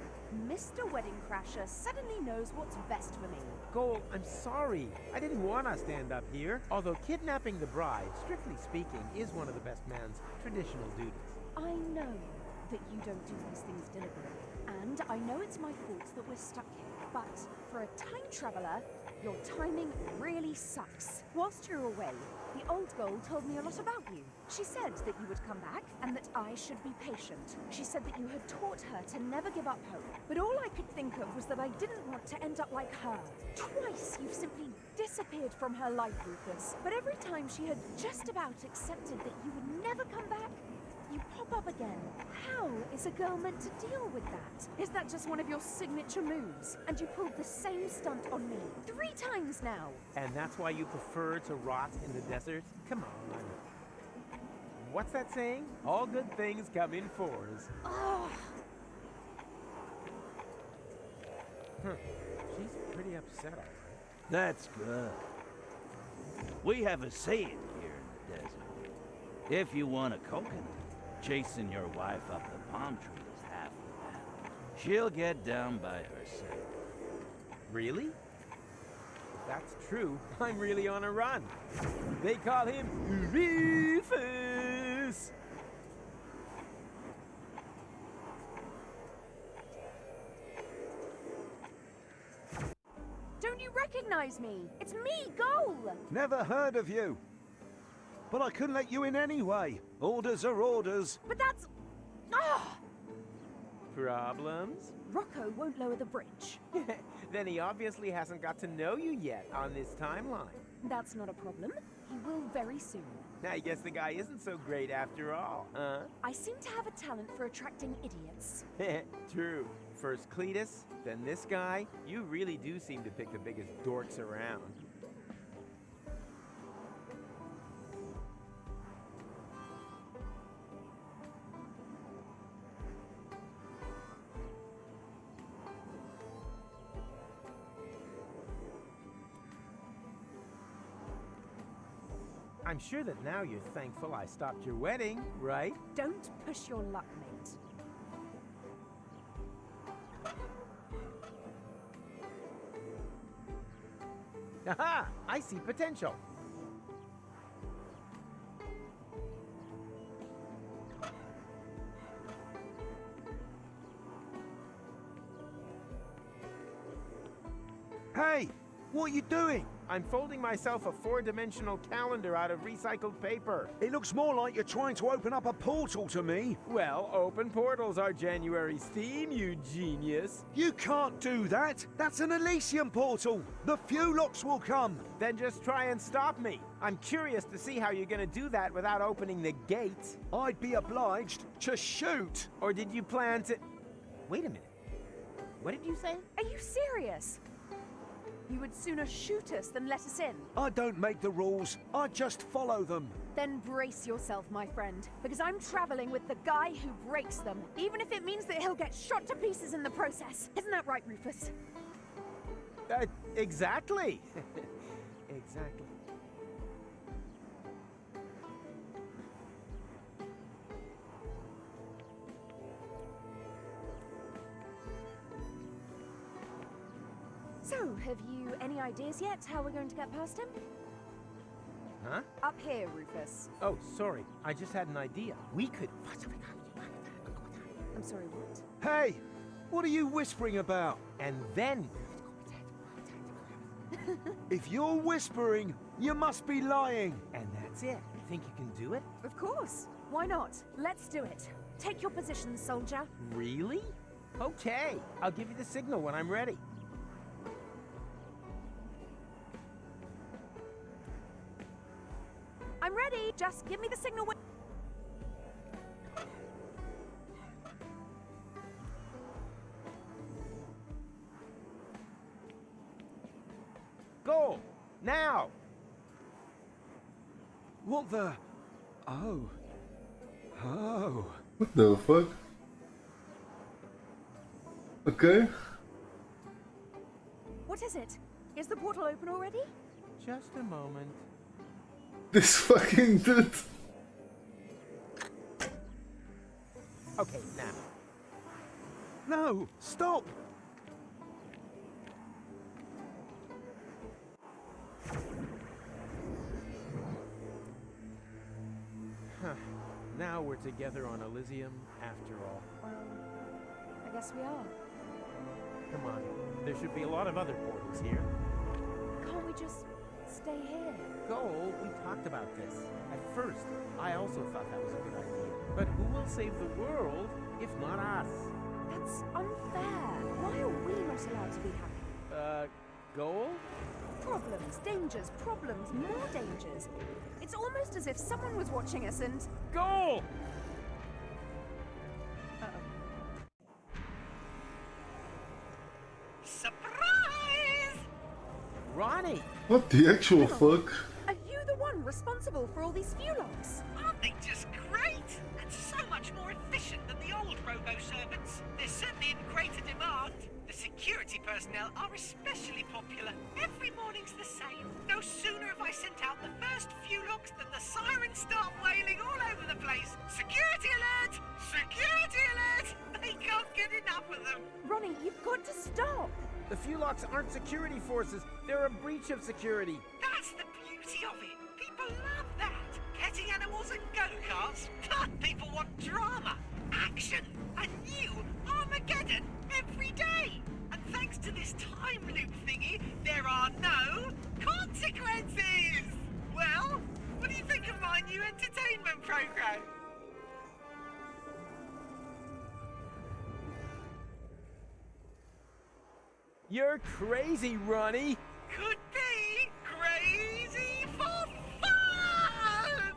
Mr. Wedding Crasher suddenly knows what's best for me. Gold, I'm sorry. I didn't want to stand up here. Although kidnapping the bride, strictly speaking, is one of the best man's traditional duties. I know that you don't do these things deliberately, and I know it's my fault that we're stuck here. But for a time traveler, your timing really sucks. Whilst you're away, the old girl told me a lot about you. She said that you would come back and that I should be patient. She said that you had taught her to never give up hope. But all I could think of was that I didn't want to end up like her. Twice you've simply disappeared from her life, Rufus. But every time she had just about accepted that you would never come back, you pop up again. How is a girl meant to deal with that? Is that just one of your signature moves? And you pulled the same stunt on me 3 times now. And that's why you prefer to rot in the desert? Come on. What's that saying? All good things come in fours. Oh. She's pretty upset, all right. That's good. We have a saying here in the desert. If you want a coconut, chasing your wife up the palm tree is half the battle. She'll get down by herself. Really? If that's true, I'm really on a run. They call him Rufus. Don't you recognize me? It's me, Goal! Never heard of you. But I couldn't let you in anyway. Orders are orders. But that's... Ah! Problems? Rocco won't lower the bridge. Then he obviously hasn't got to know you yet on this timeline. That's not a problem. He will very soon. I guess the guy isn't so great after all, huh? I seem to have a talent for attracting idiots. True. First Cletus, then this guy. You really do seem to pick the biggest dorks around. I'm sure that now you're thankful I stopped your wedding, right? Don't push your luck, mate. Aha! I see potential. Hey, what are you doing? I'm folding myself a 4-dimensional calendar out of recycled paper. It looks more like you're trying to open up a portal to me. Well, open portals are January's theme, you genius. You can't do that. That's an Elysium portal. The Fulocks will come. Then just try and stop me. I'm curious to see how you're gonna do that without opening the gate. I'd be obliged to shoot. Or did you plan to... Wait a minute. What did you say? Are you serious? You would sooner shoot us than let us in. I don't make the rules, I just follow them. Then brace yourself, my friend, because I'm traveling with the guy who breaks them, even if it means that he'll get shot to pieces in the process. Isn't that right, Rufus? Exactly. Exactly. So, have you any ideas yet how we're going to get past him? Huh? Up here, Rufus. Oh, sorry. I just had an idea. We could... I'm sorry, what? Hey! What are you whispering about? And then... If you're whispering, you must be lying. And that's it. You think you can do it? Of course. Why not? Let's do it. Take your position, soldier. Really? Okay. I'll give you the signal when I'm ready. I'm ready. Just give me the signal when... Go! Now! What the... Oh. Oh. What the fuck? Okay. What is it? Is the portal open already? Just a moment. This fucking dude. Okay, now. No! Stop! Now we're together on Elysium after all. Well, I guess we are. Come on. There should be a lot of other portals here. Can't we just stay here? Goal, we talked about this. At first, I also thought that was a good idea. But who will save the world if not us? That's unfair. Why are we not allowed to be happy? Goal? Problems, dangers, problems, more dangers. It's almost as if someone was watching us and... Goal! Surprise! Ronnie! What the actual fuck? Are you the one responsible for all these fuel logs? Aren't they just great? And so much more efficient than the old robo-servants. They're certainly in greater demand. The security personnel are especially popular. Every morning's the same. No sooner have I sent out the first few logs than the sirens start wailing all over the place. Security alert! Security alert! They can't get enough of them. Ronnie, you've got to stop. The Fulocks aren't security forces. They're a breach of security. That's the beauty of it. People love that. Petting animals and go-karts. People want drama, action, a new Armageddon every day. And thanks to this time loop thingy, there are no consequences. Well, what do you think of my new entertainment program? You're crazy, Ronnie! Could be crazy for fun!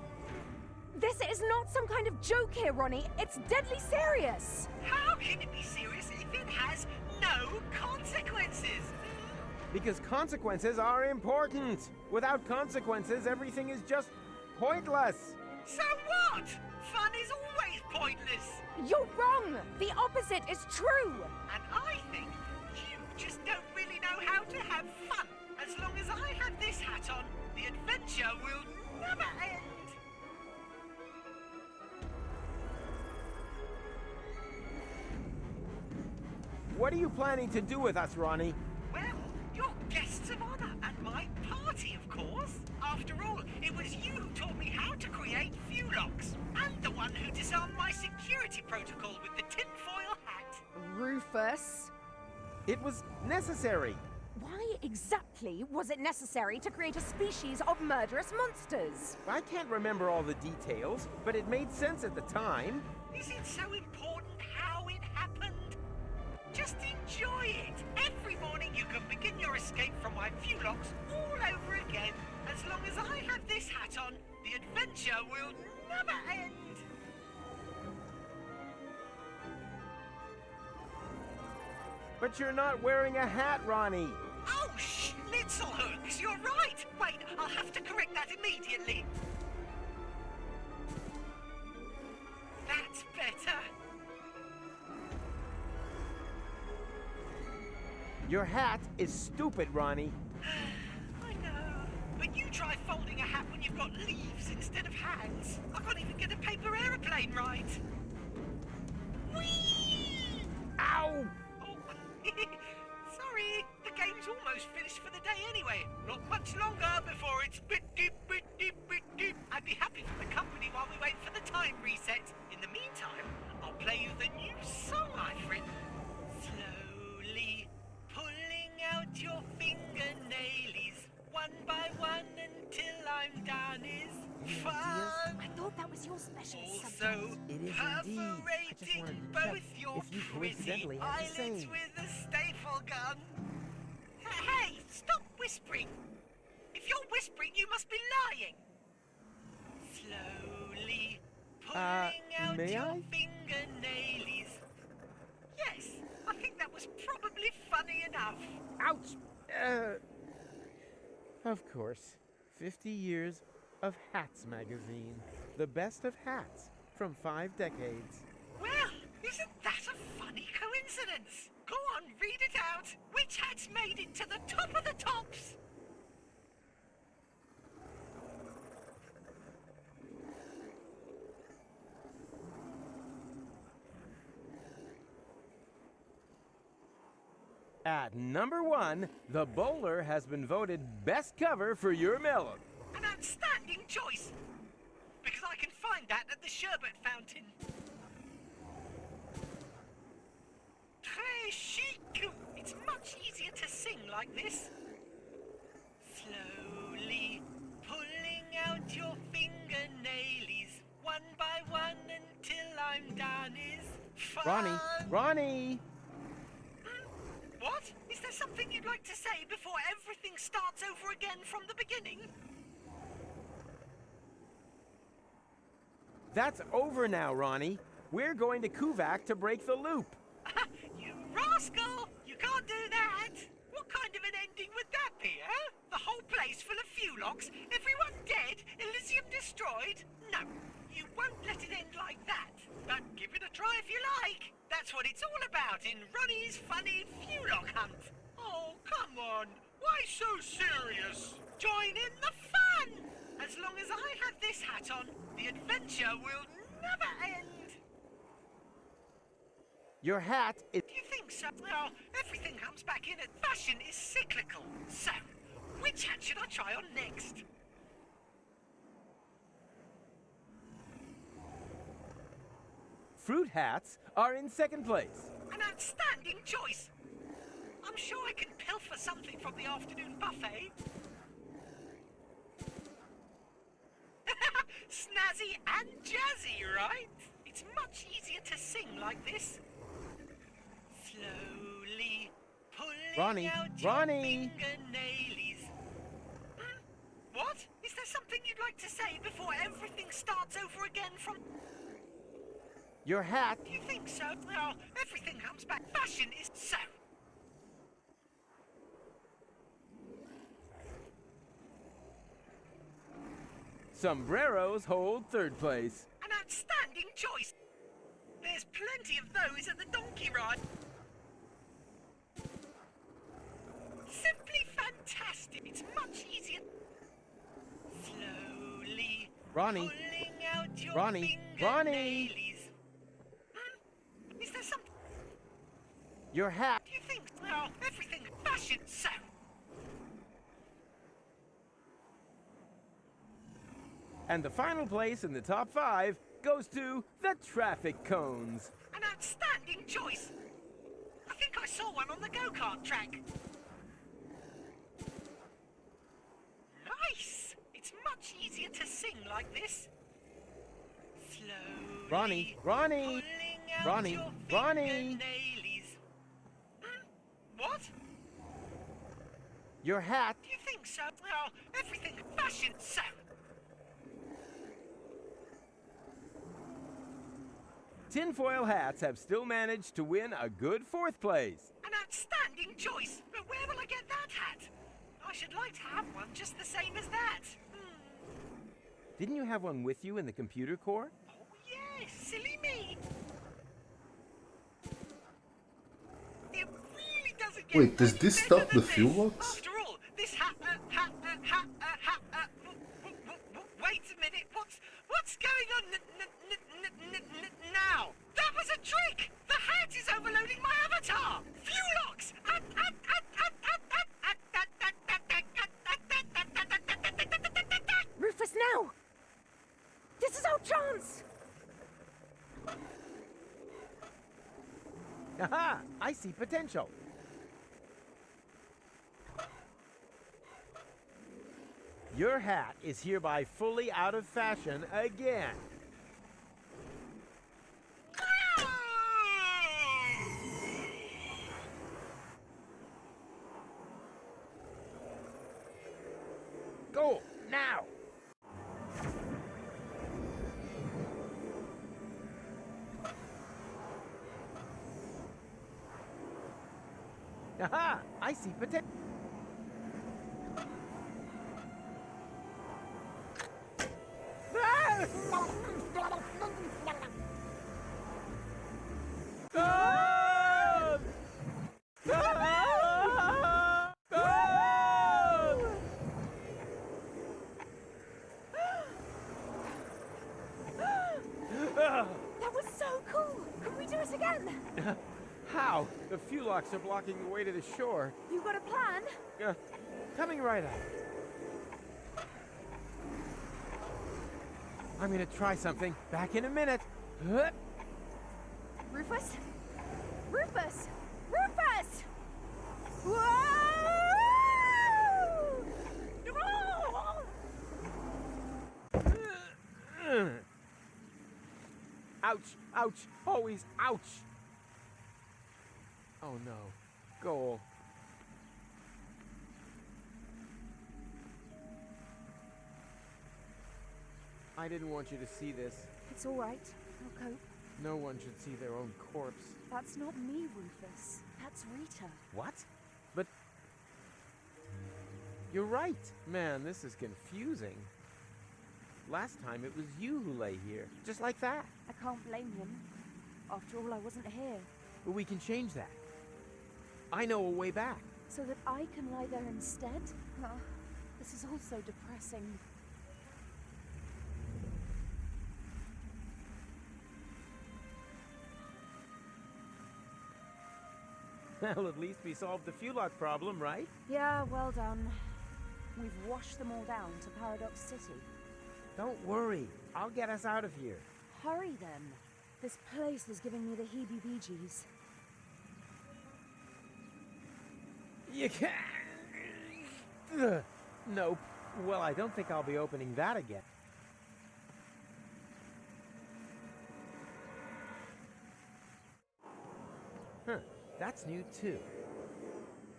This is not some kind of joke here, Ronnie. It's deadly serious. How can it be serious if it has no consequences? Because consequences are important. Without consequences, everything is just pointless. So what? Fun is always pointless. You're wrong. The opposite is true. And I think you just don't really know how to have fun. As long as I have this hat on, the adventure will never end. What are you planning to do with us, Ronnie? Well, you're guests of honor at my party, of course. After all, it was you who taught me how to create Fulocks, and the one who disarmed my security protocol with the tinfoil hat. Rufus. It was necessary. Why exactly was it necessary to create a species of murderous monsters? I can't remember all the details, but it made sense at the time. Is it so important how it happened? Just enjoy it. Every morning you can begin your escape from my Fulocks all over again. As long as I have this hat on, the adventure will never end. But you're not wearing a hat, Ronnie. Oh, Schnitzelhooks, you're right. Wait, I'll have to correct that immediately. That's better. Your hat is stupid, Ronnie. I know. But you try folding a hat when you've got leaves instead of hands. I can't even get a paper aeroplane right. Whee! Ow! Oh, sorry. The game's almost finished for the day anyway. Not much longer before it's bit deep, bit deep, bit deep. I'd be happy for the company while we wait for the time reset. In the meantime, I'll play you the new song I've written. Slowly pulling out your fingernailies, one by one until I'm done is fun. I thought that was your special Also, subject. It is indeed. I just wanted to both check your if you coincidentally pretty had the eyelids same. with a staple gun. Hey, stop whispering. If you're whispering, you must be lying. Slowly pulling out may your I? fingernailies. Yes, I think that was probably funny enough. Ouch! Of course. 50 years of Hats magazine. The best of hats from 5 decades. Well, isn't that a funny coincidence? Go on, read it out. Which hat's made it to the top of the tops? At number 1, The Bowler has been voted best cover for your melon. An outstanding choice. Because I can find that at the sherbet fountain. Très chic. It's much easier to sing like this. Slowly pulling out your fingernailies, one by one until I'm done is fun. Ronnie! What? Is there something you'd like to say before everything starts over again from the beginning? That's over now, Ronnie. We're going to Kuvak to break the loop. You rascal! You can't do that! What kind of an ending would that be, eh? The whole place full of Fulocks, everyone dead, Elysium destroyed? No, you won't let it end like that. But give it a try if you like. That's what it's all about in Ronnie's funny Fulock hunt. Oh, come on. Why so serious? Join in the fun! As long as I have this hat on, the adventure will never end. Your hat is... Do you think so? Well, everything comes back in. Fashion is cyclical. So, which hat should I try on next? Fruit hats are in second place. An outstanding choice. I'm sure I can pilfer something from the afternoon buffet. Snazzy and jazzy, right? It's much easier to sing like this. Slowly pulling out your fingernailies. What? Is there something you'd like to say before everything starts over again from... Your hat... Do you think so? Well, everything comes back. Fashion is so. Sombreros hold third place. An outstanding choice. There's plenty of those at the donkey ride. Simply fantastic. It's much easier. Slowly Ronnie. pulling out your Ronnie. fingernailies. Is there something? Your hat... Do you think? Well, everything fashion so. And the final place in the top 5 goes to the traffic cones. An outstanding choice. I think I saw one on the go-kart track. Nice. It's much easier to sing like this. Slowly Ronnie. pulling out Ronnie. your Ronnie. fingernailies. What? Your hat... Do you think so? Well, everything fashion so. tinfoil hats have still managed to win a good 4th place. An outstanding choice, but where will I get that hat? I should like to have one just the same as that. Didn't you have one with you in the computer core? Oh yes, silly me. It really doesn't get Wait, does any this better stop than the fuel this. logs? After all, this wait a minute, what's going on now? That was a trick! The hat is overloading my avatar! Fuel locks! Rufus, now! This is our chance! Aha! I see potential. Your hat is hereby fully out of fashion again. Go, now! Aha! I see potential. That was so cool! Can we do it again? How? The fuel locks are blocking the way to the shore. You got a plan? Coming right up. I'm gonna try something. Back in a minute. Rufus? Rufus! Rufus! Whoa! Ouch! Ouch! Always ouch! Oh no. Goal. I didn't want you to see this. It's all right. I'll cope. No one should see their own corpse. That's not me, Rufus. That's Rita. What? But... You're right. Man, this is confusing. Last time it was you who lay here. Just like that. I can't blame him. After all, I wasn't here. But we can change that. I know a way back. So that I can lie there instead? Oh, this is all so depressing. Well, at least we solved the fuel lock problem, right? Yeah, well done. We've washed them all down to Paradox City. Don't worry. I'll get us out of here. Hurry then. This place is giving me the heebie-jeebies. You can't... Ugh. Nope. Well, I don't think I'll be opening that again. Huh. That's new too.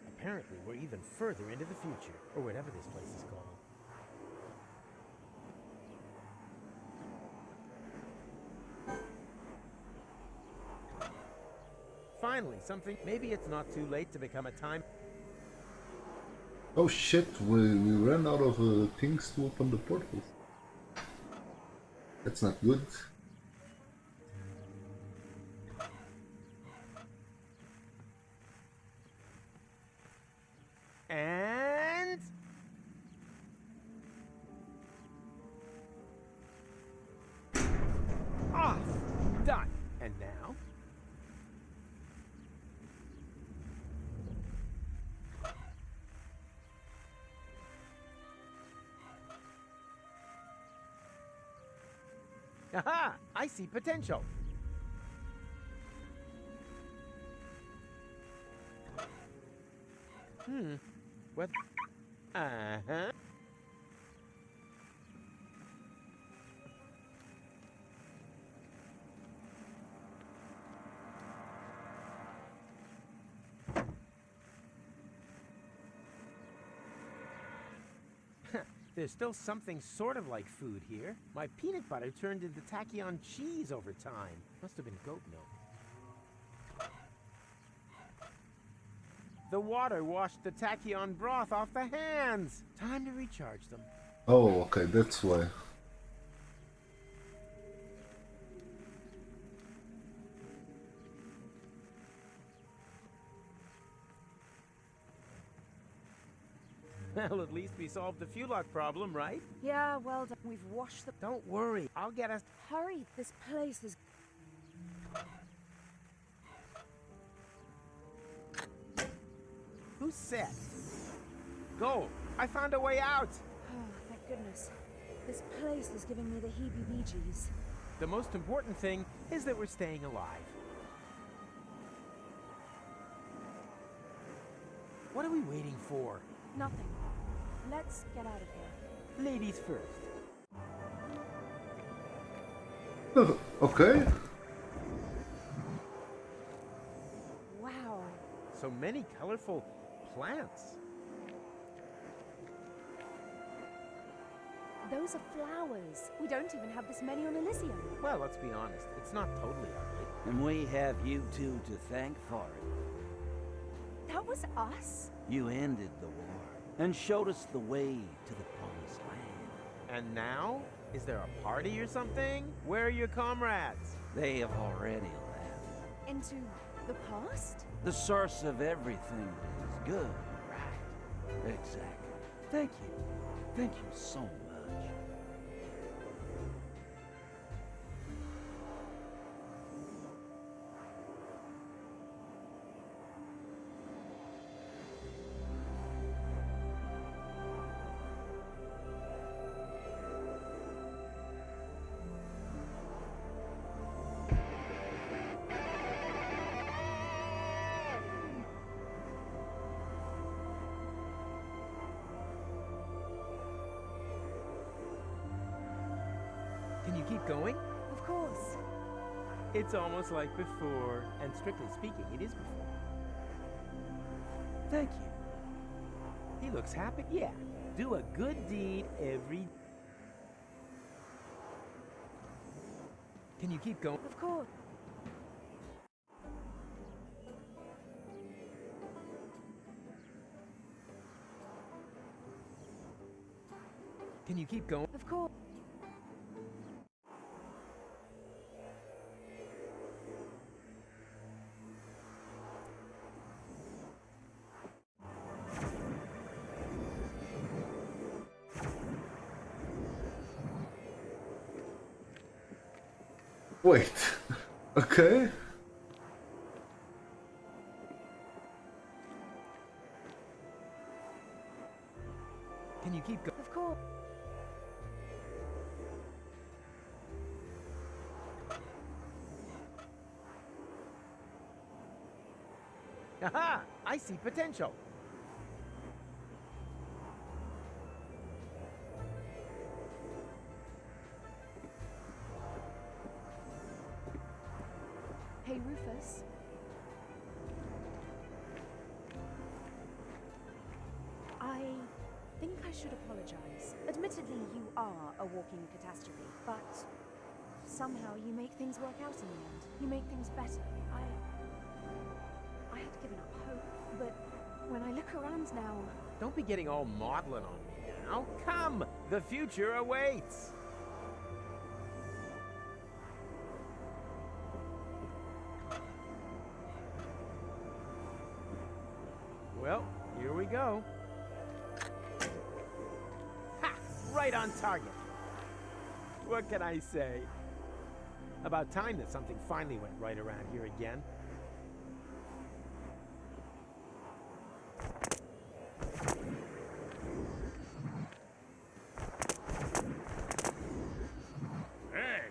Apparently, we're even further into the future, or whatever this place is called. Finally, something. Maybe it's not too late to become a time. Oh shit, we ran out of things to open the portals. That's not good. And... off! Done. And now? Aha! I see potential. What? Uh-huh. There's still something sort of like food here. My peanut butter turned into tachyon cheese over time. Must have been goat milk. The water washed the tachyon broth off the hands. Time to recharge them. Oh, okay, that's why. Well, at least we solved the fuel lock problem, right? Yeah, well done. We've washed the... Don't worry, I'll get us... Hurry, this place is... Who's set? Go! I found a way out! Oh, thank goodness. This place is giving me the heebie-jeebies. The most important thing is that we're staying alive. What are we waiting for? Nothing. Let's get out of here. Ladies first. Okay. Wow. So many colorful plants. Those are flowers. We don't even have this many on Elysium. Well, let's be honest, it's not totally ugly. And we have you two to thank for it. That was us? You ended the war and showed us the way to the promised land. And now? Is there a party or something? Where are your comrades? They have already left. Into the past? The source of everything is good, right? Exactly. Thank you. Thank you so much. Can you keep going? Of course. It's almost like before. And strictly speaking, it is before. Thank you. He looks happy. Yeah. Do a good deed every... Can you keep going? Of course. Can you keep going? Of course. Wait. Okay. Can you keep going? Of course. Aha! I see potential. Hey, Rufus. I think I should apologize. Admittedly, you are a walking catastrophe, but somehow you make things work out in the end. You make things better. I had given up hope, but when I look around now... Don't be getting all maudlin on me now. Come! The future awaits! Well, here we go. Ha! Right on target. What can I say? About time that something finally went right around here again. Hey,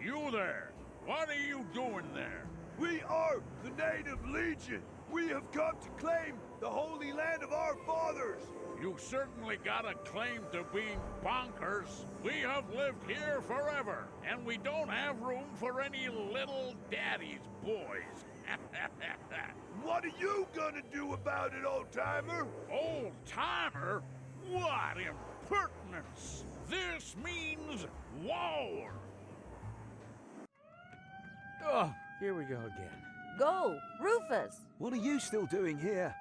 you there! What are you doing there? We are the Native Legion. We have come to claim the Holy Land of our fathers. You certainly got a claim to being bonkers. We have lived here forever, and we don't have room for any little daddy's boys. What are you gonna do about it, old-timer? Old-timer? What, Impertinence! This means war! Oh, here we go again. Go, Rufus! What are you still doing here?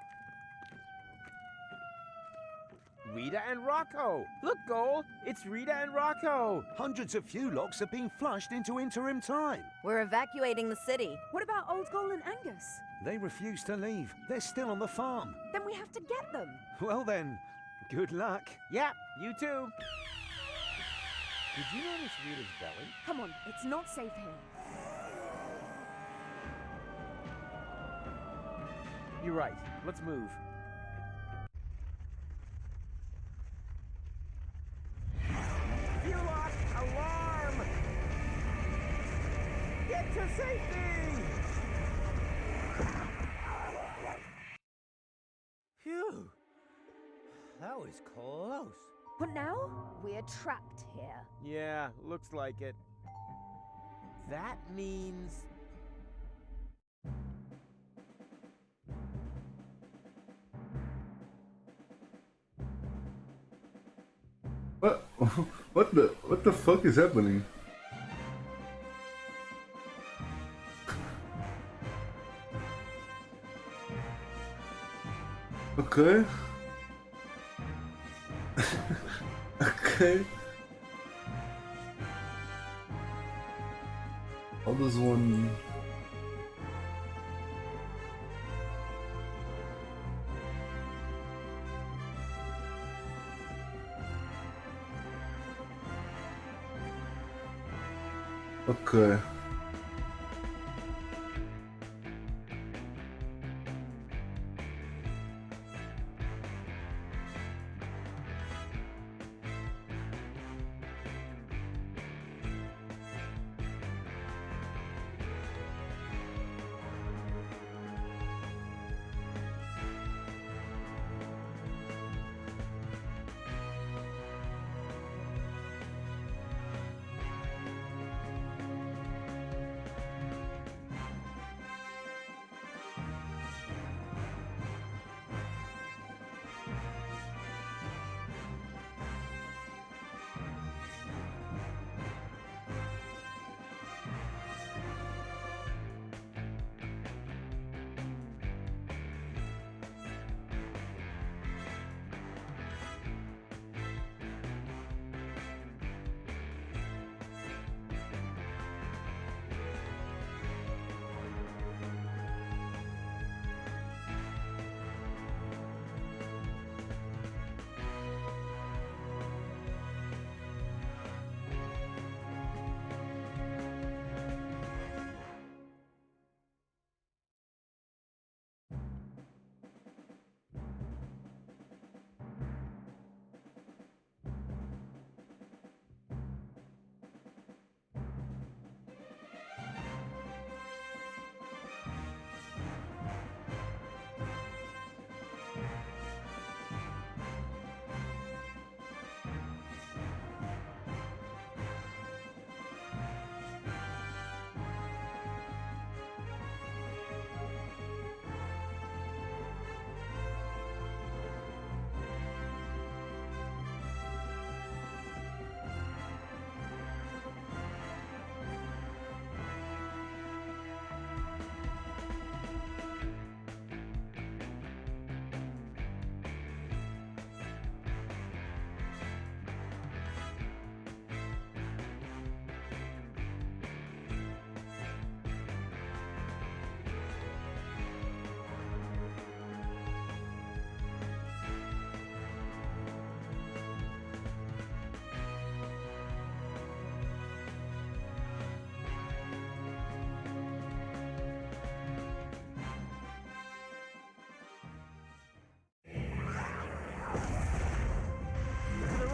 Rita and Rocco! Look, Goal! It's Rita and Rocco! Hundreds of locks have been flushed into interim time. We're evacuating the city. What about Old Goal and Angus? They refuse to leave. They're still on the farm. Then we have to get them. Well then, good luck. Yep, you too. Did you notice Rita's belly? Come on, it's not safe here. You're right. Let's move. Fuelock! Alarm! Get to safety! Phew. That was close. But now, we're trapped here. Yeah, looks like it. That means... What? What the fuck is happening? Okay. Okay. How does one... Okay.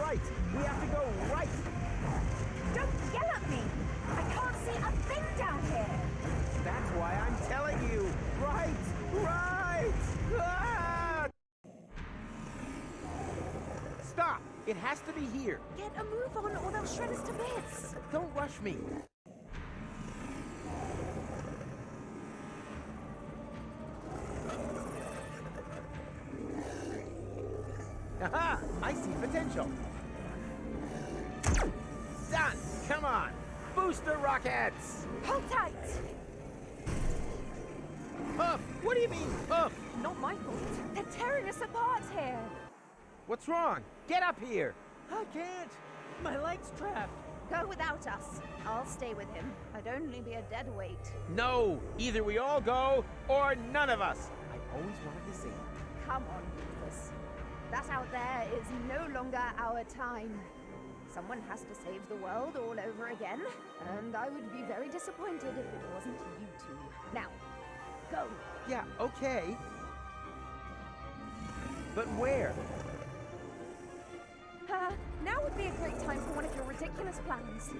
right! We have to go right! Don't yell at me! I can't see a thing down here! That's why I'm telling you! Right! Right! Ah! Stop! It has to be here! Get a move on or they'll shred us to bits! Don't rush me! Aha! I see potential! booster rockets! Hold tight! Puff! What do you mean, Puff? Not my fault. They're tearing us apart here. What's wrong? Get up here! I can't. My leg's trapped. Go without us. I'll stay with him. I'd only be a dead weight. No! Either we all go, or none of us! I always wanted to see. Come on, Rufus. That out there is no longer our time. Someone has to save the world all over again, and I would be very disappointed if it wasn't you two. Now, go. Yeah, okay. But where? Now would be a great time for one of your ridiculous plans.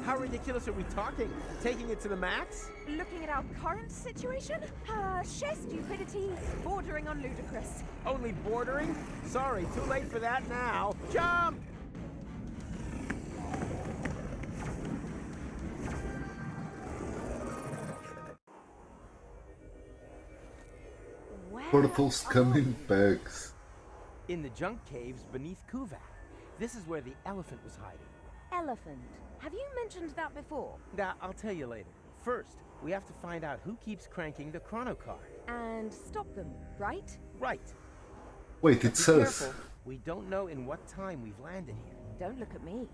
How ridiculous are we talking? Taking it to the max? Looking at our current situation? Sheer stupidity, bordering on ludicrous. Only bordering? Sorry, too late for that now. Jump! Portals come in packs. In the junk caves beneath Kuvak. This is where the elephant was hiding. Elephant. Have you mentioned that before? Now, I'll tell you later. First, we have to find out who keeps cranking the chrono car. And stop them, right? Right. Wait, But it be says. careful, we don't know in what time we've landed here. Don't look at me.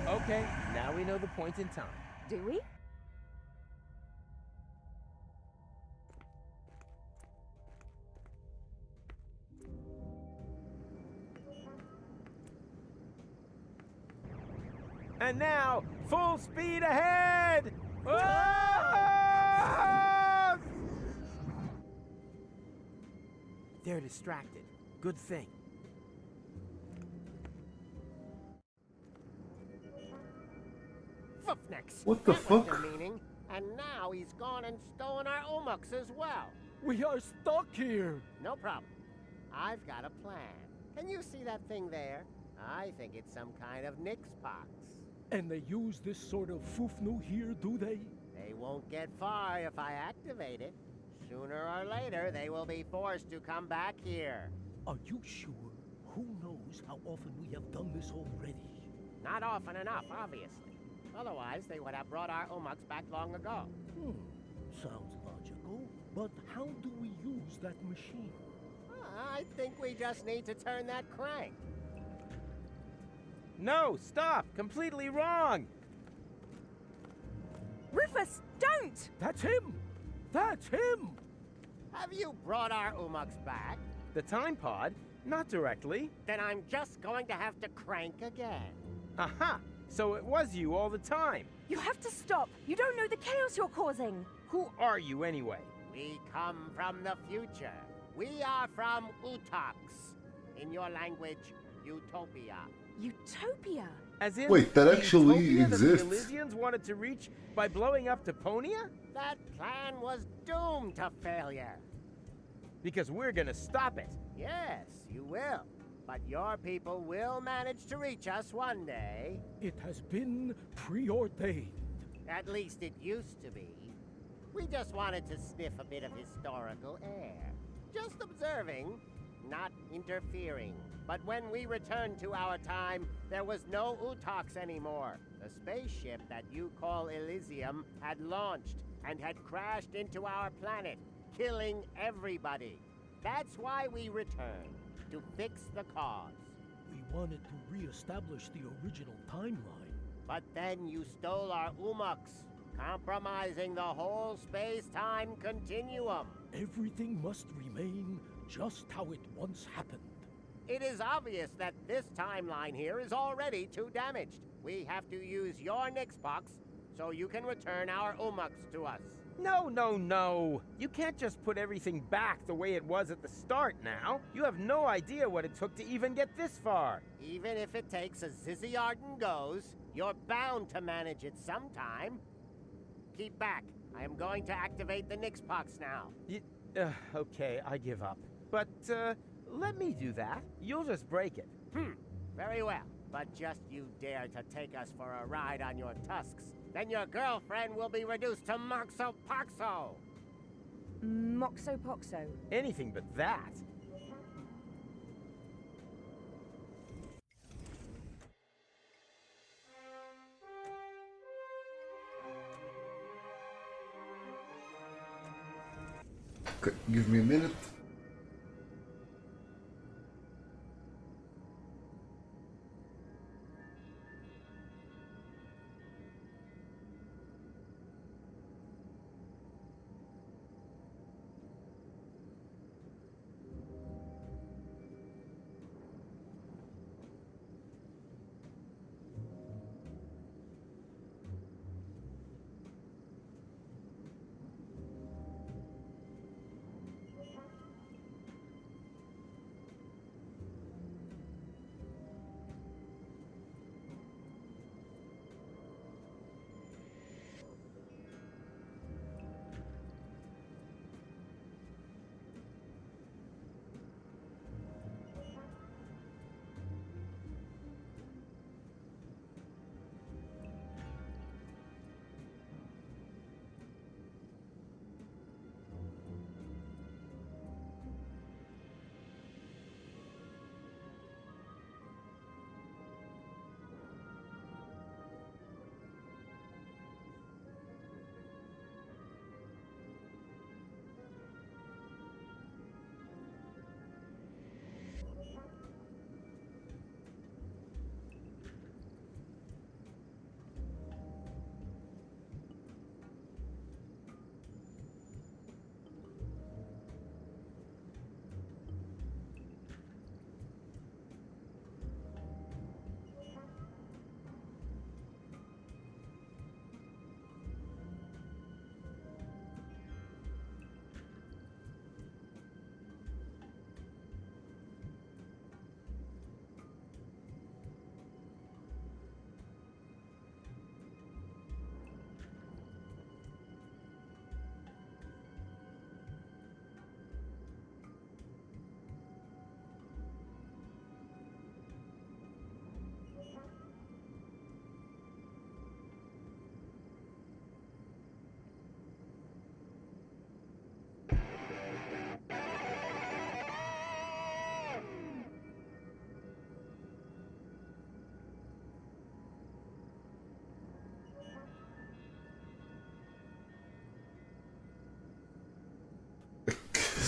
Okay, now we know the point in time. Do we? And now, full speed ahead! Ah! They're distracted. Good thing. Foofnecks. What the That was fuck? the meaning. And now he's gone and stolen our Omux as well. We are stuck here. No problem. I've got a plan. Can you see that thing there? I think it's some kind of Nix pox. And they use this sort of foofnu here, do they? They won't get far if I activate it. Sooner or later, they will be forced to come back here. Are you sure? Who knows how often we have done this already? Not often enough, obviously. Otherwise, they would have brought our Omux back long ago. Sounds logical. But how do we use that machine? I think we just need to turn that crank. No, stop! Completely wrong! Rufus, don't! That's him! That's him! Have you brought our Omux back? The time pod? Not directly. Then I'm just going to have to crank again. Aha! So it was you all the time. You have to stop. You don't know the chaos you're causing. Who are you anyway? We come from the future. We are from Utox. In your language, Utopia. Utopia? As in Wait, that the actually utopia that the exists? Elysians wanted to reach by blowing up Deponia? That plan was doomed to failure. Because we're gonna stop it. Yes, you will. But your people will manage to reach us one day. It has been preordained. At least it used to be. We just wanted to sniff a bit of historical air. Just observing, not interfering. But when we returned to our time, there was no Utox anymore. The spaceship that you call Elysium had launched and had crashed into our planet, killing everybody. That's why we returned, to fix the cause. We wanted to re-establish the original timeline. But then you stole our Omux, compromising the whole space-time continuum. Everything must remain just how it once happened. It is obvious that this timeline here is already too damaged. We have to use your Nixbox so you can return our Omux to us. No, no, no. You can't just put everything back the way it was at the start now. You have no idea what it took to even get this far. Even if it takes a Zizzy Arden goes, you're bound to manage it sometime. Keep back. I am going to activate the Nixpox now. Okay, I give up. But, let me do that. You'll just break it. Very well. But just you dare to take us for a ride on your tusks, then your girlfriend will be reduced to Moxo Poxo! Moxo Poxo. Anything but that. Okay, give me a minute.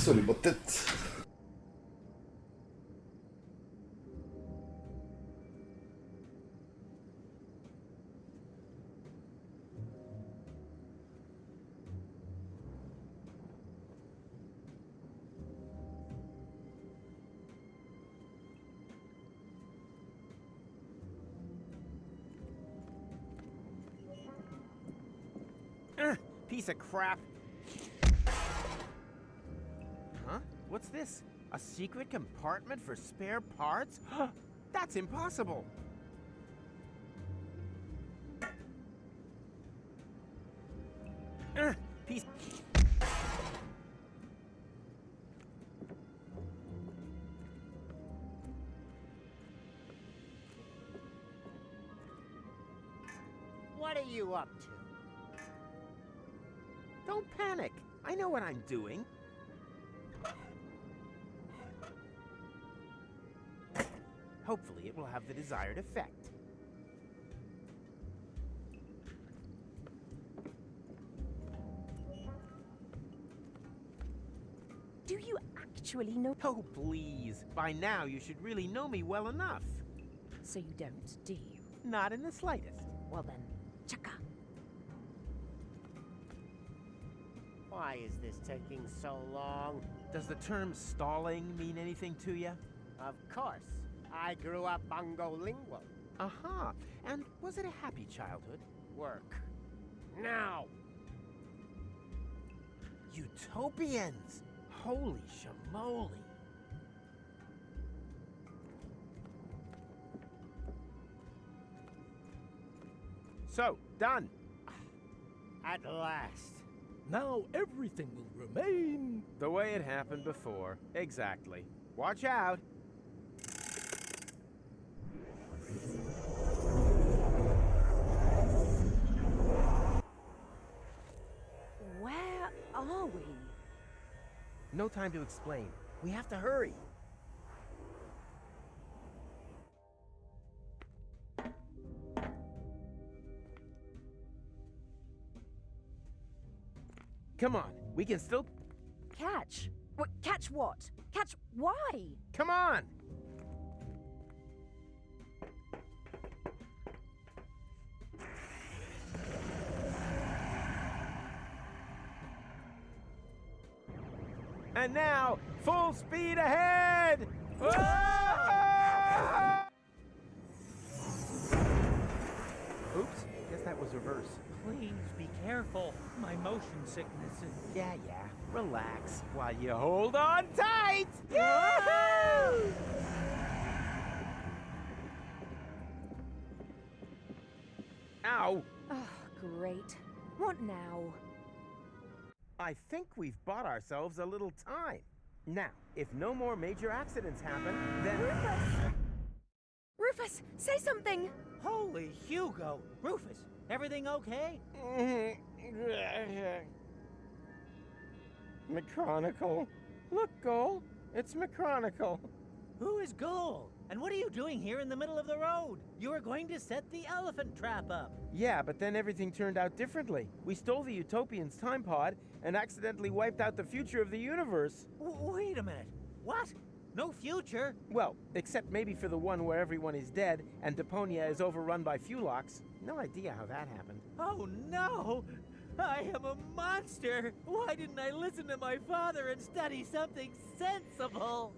Sorry about that. Piece of crap. Huh? What's this? A secret compartment for spare parts? That's impossible! Piece... What are you up to? Don't panic. I know what I'm doing. Hopefully it will have the desired effect. Do you actually know? Oh, please. By now you should really know me well enough. So you don't, do you? Not in the slightest. Well then, chaka. Why is this taking so long? Does the term stalling mean anything to you? Of course. I grew up Bongolingual. Aha. And was it a happy childhood? Work. Now! Utopians! Holy shamoly! So, done. At last. Now everything will remain the way it happened before. Exactly. Watch out. Where are we? No time to explain. We have to hurry. Come on, we can still... Catch? What, catch what? Catch why? Come on! And now, full speed ahead! Ah! Oops, guess that was reverse. Please be careful. My motion sickness is... Yeah. Relax while you hold on tight! Yahoo! Ow! Oh, great. What now? I think we've bought ourselves a little time. Now, if no more major accidents happen, then... Rufus! Rufus, say something! Holy Hugo! Rufus, everything okay? McChronicle. Look, Goal. It's McChronicle. Who is Goal? And what are you doing here in the middle of the road? You were going to set the elephant trap up. Yeah, but then everything turned out differently. We stole the Utopian's time pod and accidentally wiped out the future of the universe. Wait a minute. What? No future? Well, except maybe for the one where everyone is dead and Deponia is overrun by Fulox. No idea how that happened. Oh no! I am a monster! Why didn't I listen to my father and study something sensible?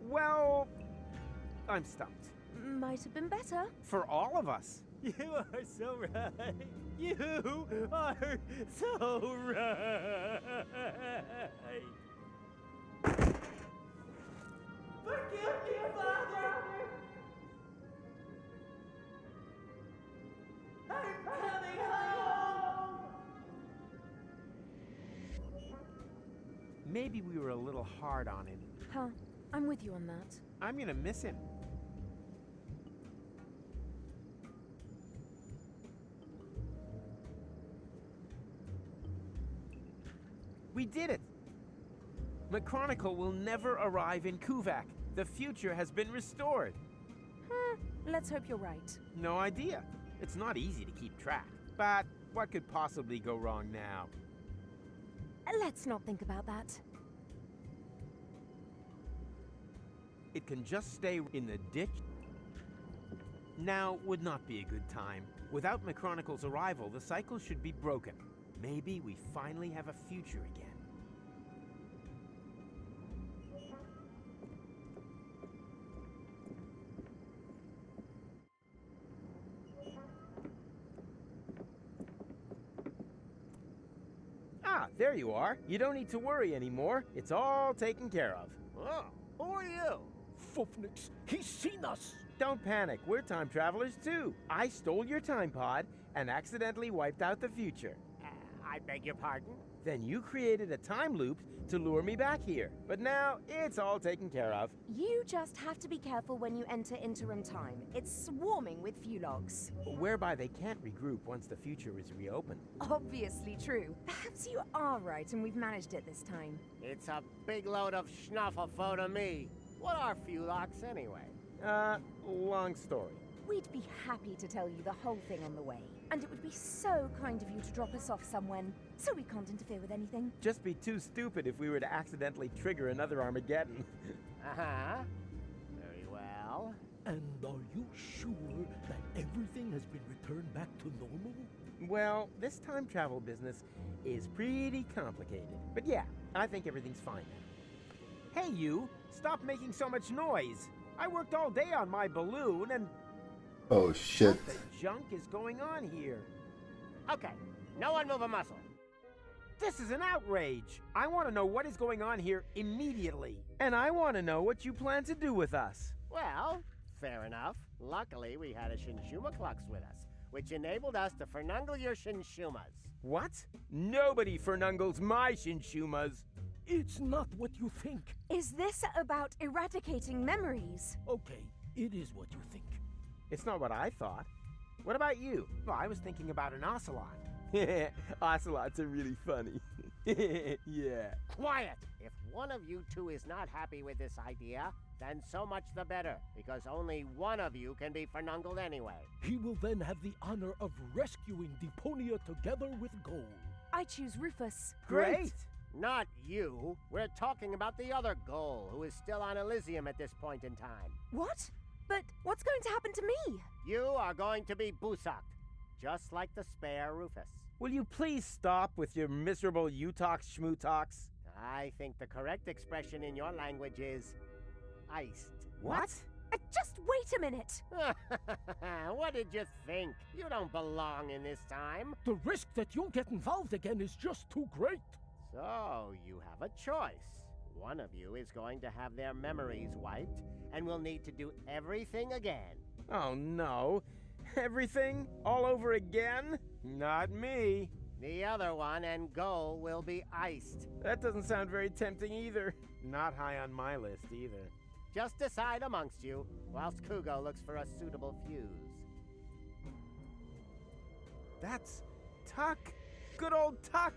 Well, I'm stumped. Might have been better. For all of us. You are so right. You are so right. Forgive me, Father! I'm coming home! Maybe we were a little hard on him. Huh. I'm with you on that. I'm gonna miss him. We did it! McChronicle will never arrive in Kuvak. The future has been restored. Let's hope you're right. No idea. It's not easy to keep track. But what could possibly go wrong now? Let's not think about that. It can just stay in the ditch. Now would not be a good time. Without McChronicle's arrival, the cycle should be broken. Maybe we finally have a future again. Ah, there you are. You don't need to worry anymore. It's all taken care of. Oh, who are you? Fufnix. He's seen us. Don't panic. We're time travelers too. I stole your time pod and accidentally wiped out the future. I beg your pardon? Then you created a time loop to lure me back here. But now it's all taken care of. You just have to be careful when you enter interim time. It's swarming with Fulogs. Whereby they can't regroup once the future is reopened. Obviously true. Perhaps you are right and we've managed it this time. It's a big load of schnufflefo to me. What are Fulox anyway? Long story. We'd be happy to tell you the whole thing on the way. And it would be so kind of you to drop us off somewhere, so we can't interfere with anything. Just be too stupid if we were to accidentally trigger another Armageddon. Uh-huh. Very well. And are you sure that everything has been returned back to normal? Well, this time travel business is pretty complicated. But yeah, I think everything's fine now. Hey you, stop making so much noise. I worked all day on my balloon and... Oh shit. What the junk is going on here? Okay, no one move a muscle. This is an outrage. I want to know what is going on here immediately. And I want to know what you plan to do with us. Well, fair enough. Luckily, we had a Shinshuma Klux with us, which enabled us to fernungle your Shinshumas. What? Nobody fernungles my Shinshumas. It's not what you think. Is this about eradicating memories? Okay, it is what you think. It's not what I thought. What about you? Well, I was thinking about an ocelot. Ocelots are really funny. Yeah. Quiet! If one of you two is not happy with this idea, then so much the better, because only one of you can be fernungled anyway. He will then have the honor of rescuing Deponia together with Goal. I choose Rufus. Great! Not you. We're talking about the other Goal, who is still on Elysium at this point in time. What? But what's going to happen to me? You are going to be busaked, just like the spare Rufus. Will you please stop with your miserable you-talks, schmoo-talks? I think the correct expression in your language is iced. What? Just wait a minute. What did you think? You don't belong in this time. The risk that you'll get involved again is just too great. So, you have a choice. One of you is going to have their memories wiped and will need to do everything again. Oh no. Everything? All over again? Not me. The other one and Goal will be iced. That doesn't sound very tempting either. Not high on my list either. Just decide amongst you, whilst Kugo looks for a suitable fuse. That's Tuck. Good old Tuck.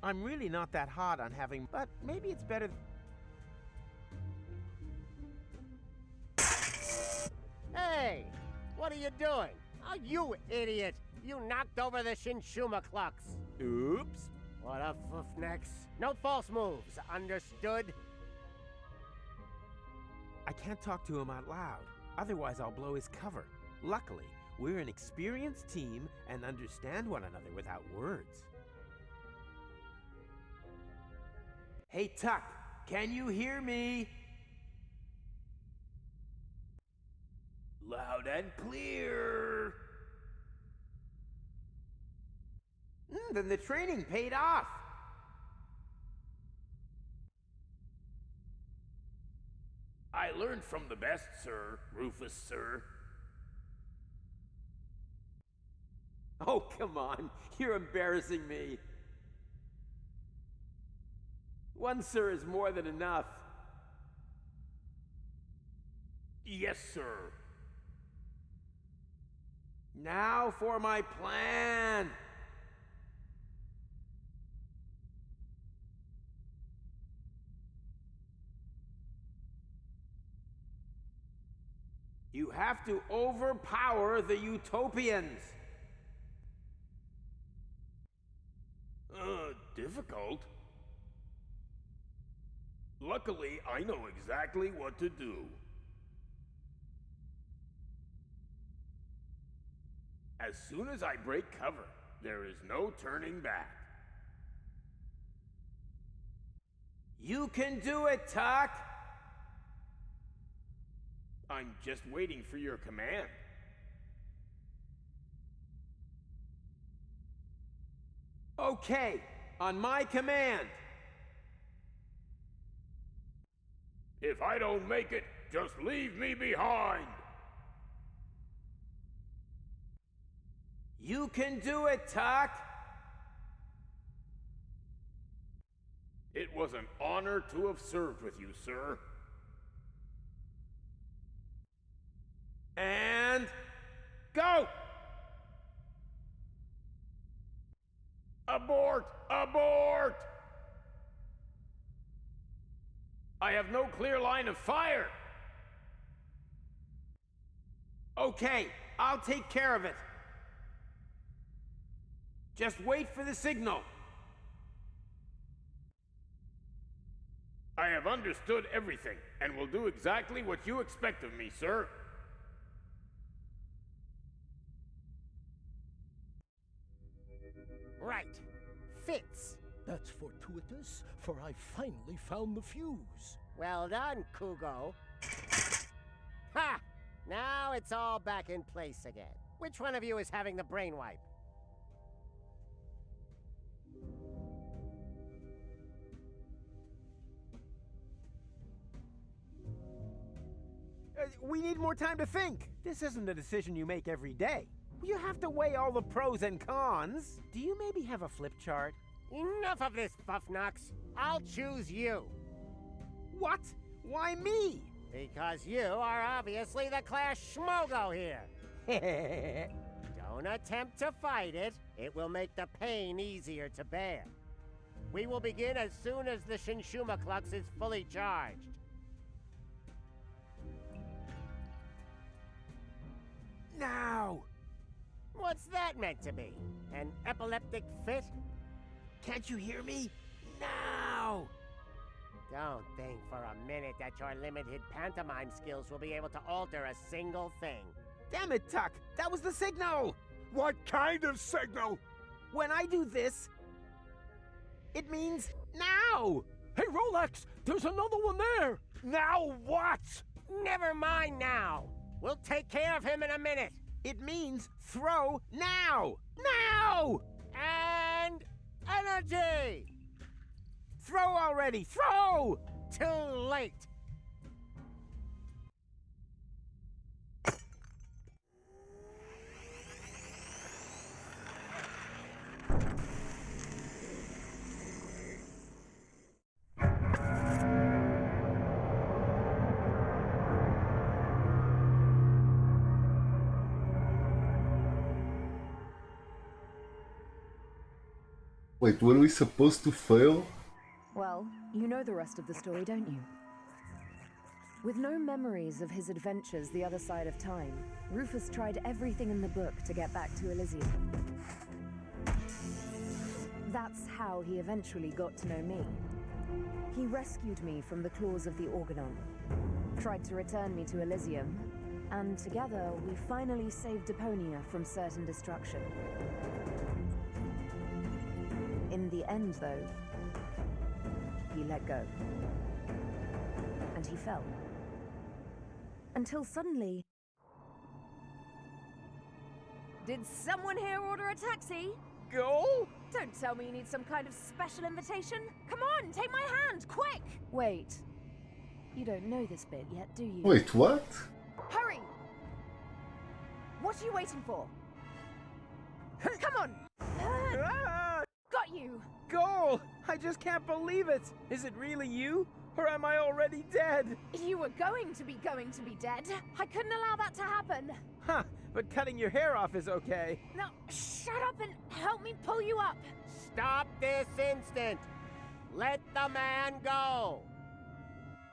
I'm really not that hot on having, but maybe it's better. Hey! What are you doing? Oh, you idiot! You knocked over the Shinshuma Klux. Oops. What a foofnex. No false moves, understood? I can't talk to him out loud. Otherwise, I'll blow his cover. Luckily, we're an experienced team and understand one another without words. Hey, Tuck, can you hear me? Loud and clear. Then the training paid off. I learned from the best, sir. Rufus, sir. Oh, come on. You're embarrassing me. One sir is more than enough. Yes, sir. Now for my plan. You have to overpower the Utopians. Difficult? Luckily, I know exactly what to do. As soon as I break cover, there is no turning back. You can do it, Tuck! I'm just waiting for your command. Okay, on my command. If I don't make it, just leave me behind. You can do it, Tuck! It was an honor to have served with you, sir. And go! Abort! Abort! I have no clear line of fire! Okay, I'll take care of it. Just wait for the signal. I have understood everything, and will do exactly what you expect of me, sir. Right. Fits. That's fortuitous, for I finally found the fuse. Well done, Kugo. Ha! Now it's all back in place again. Which one of you is having the brain wipe? We need more time to think. This isn't a decision you make every day. You have to weigh all the pros and cons. Do you maybe have a flip chart? Enough of this, Fuffnox. I'll choose you. What? Why me? Because you are obviously the class schmogo here. Don't attempt to fight it. It will make the pain easier to bear. We will begin as soon as the Shinshuma Klux is fully charged. Now! What's that meant to be? An epileptic fit? Can't you hear me? Now! Don't think for a minute that your limited pantomime skills will be able to alter a single thing. Damn it, Tuck! That was the signal! What kind of signal? When I do this, it means now! Hey, Rolex! There's another one there! Now what? Never mind now! We'll take care of him in a minute! It means throw now! Now! And energy! Throw already! Throw! Too late! Wait, were we supposed to fail? Well, you know the rest of the story, don't you? With no memories of his adventures the other side of time, Rufus tried everything in the book to get back to Elysium. That's how he eventually got to know me. He rescued me from the claws of the Organon, tried to return me to Elysium, and together we finally saved Deponia from certain destruction. In the end, though, he let go. And he fell. Until suddenly... Did someone here order a taxi? Go? Don't tell me you need some kind of special invitation. Come on, take my hand, quick! Wait. You don't know this bit yet, do you? Wait, what? Hurry! What are you waiting for? Come on! Got you! Goal! I just can't believe it! Is it really you? Or am I already dead? You were going to be dead. I couldn't allow that to happen. Huh, but cutting your hair off is okay. Now, shut up and help me pull you up. Stop this instant! Let the man go!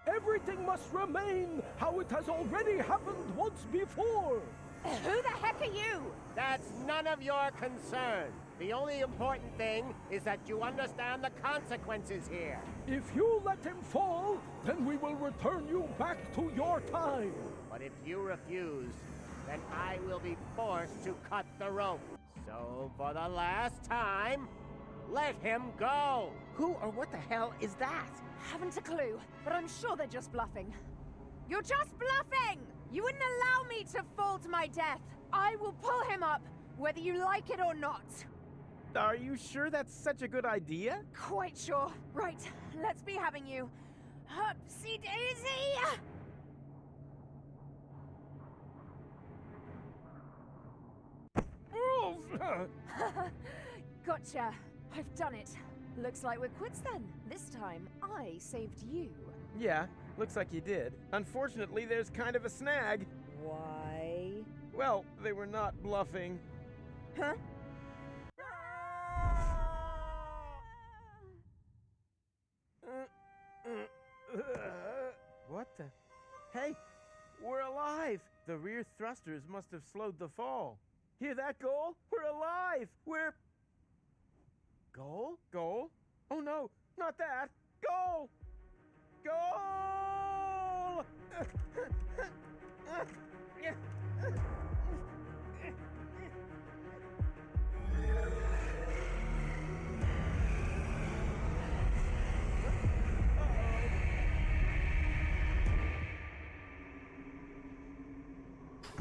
Everything must remain how it has already happened once before. Who the heck are you? That's none of your concern. The only important thing is that you understand the consequences here. If you let him fall, then we will return you back to your time. But if you refuse, then I will be forced to cut the rope. So for the last time, let him go! Who or what the hell is that? Haven't a clue, but I'm sure they're just bluffing. You're just bluffing! You wouldn't allow me to fall to my death. I will pull him up, whether you like it or not. Are you sure that's such a good idea? Quite sure. Right, let's be having you. Upsy daisy! Gotcha. I've done it. Looks like we're quits then. This time, I saved you. Yeah, looks like you did. Unfortunately, there's kind of a snag. Why? Well, they were not bluffing. Huh? What the? Hey, we're alive! The rear thrusters must have slowed the fall. Hear that, Goal? We're alive! We're... Goal? Goal? Oh no, not that! Goal! Goal!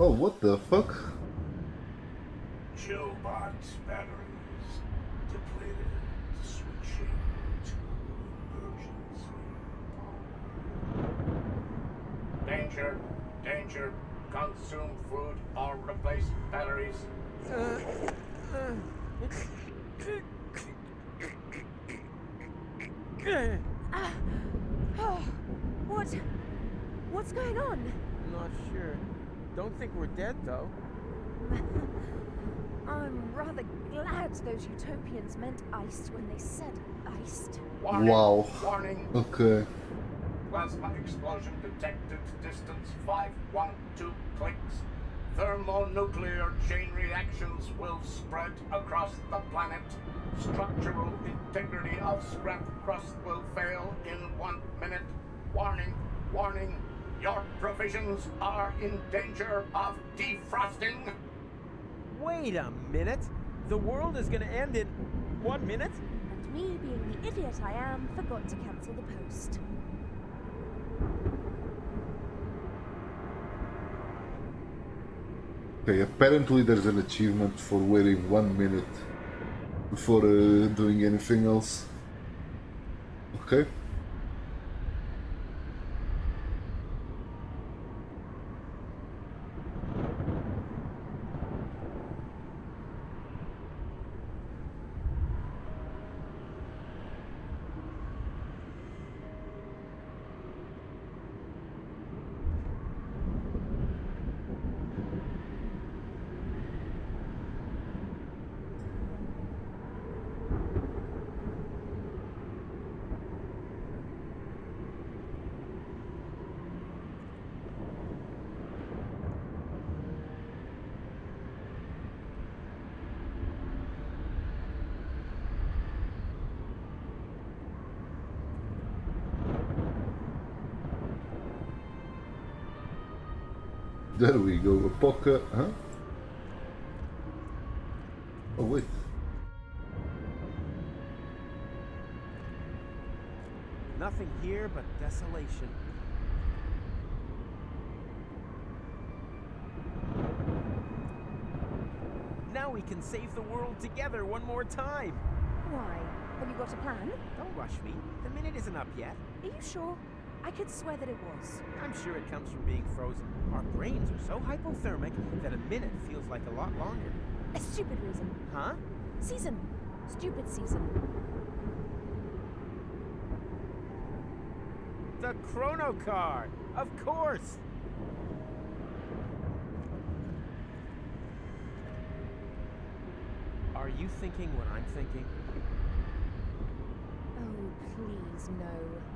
Oh, what the fuck? Not batteries. Depleted. Switching to emergency. Danger. Danger. Consume food or replace batteries. What's going on? Not sure. Don't think we're dead, though. I'm rather glad those utopians meant iced when they said iced. Warning. Wow. Warning. Okay. Plasma explosion detected. Distance 512 clicks. Thermonuclear chain reactions will spread across the planet. Structural integrity of scrap crust will fail in 1 minute. Warning. Warning. Your provisions are in danger of defrosting. Wait a minute. The world is gonna end in 1 minute? And me, being the idiot I am, forgot to cancel the post. Okay, apparently there's an achievement for waiting 1 minute before doing anything else. Okay. There we go, a pocket, huh? Oh wait. Nothing here but desolation. Now we can save the world together one more time. Why? Have you got a plan? Don't rush me. The minute isn't up yet. Are you sure? I could swear that it was. I'm sure it comes from being frozen. Our brains are so hypothermic that a minute feels like a lot longer. A stupid reason. Huh? Season. Stupid season. The chrono car! Of course! Are you thinking what I'm thinking? Oh, please, no.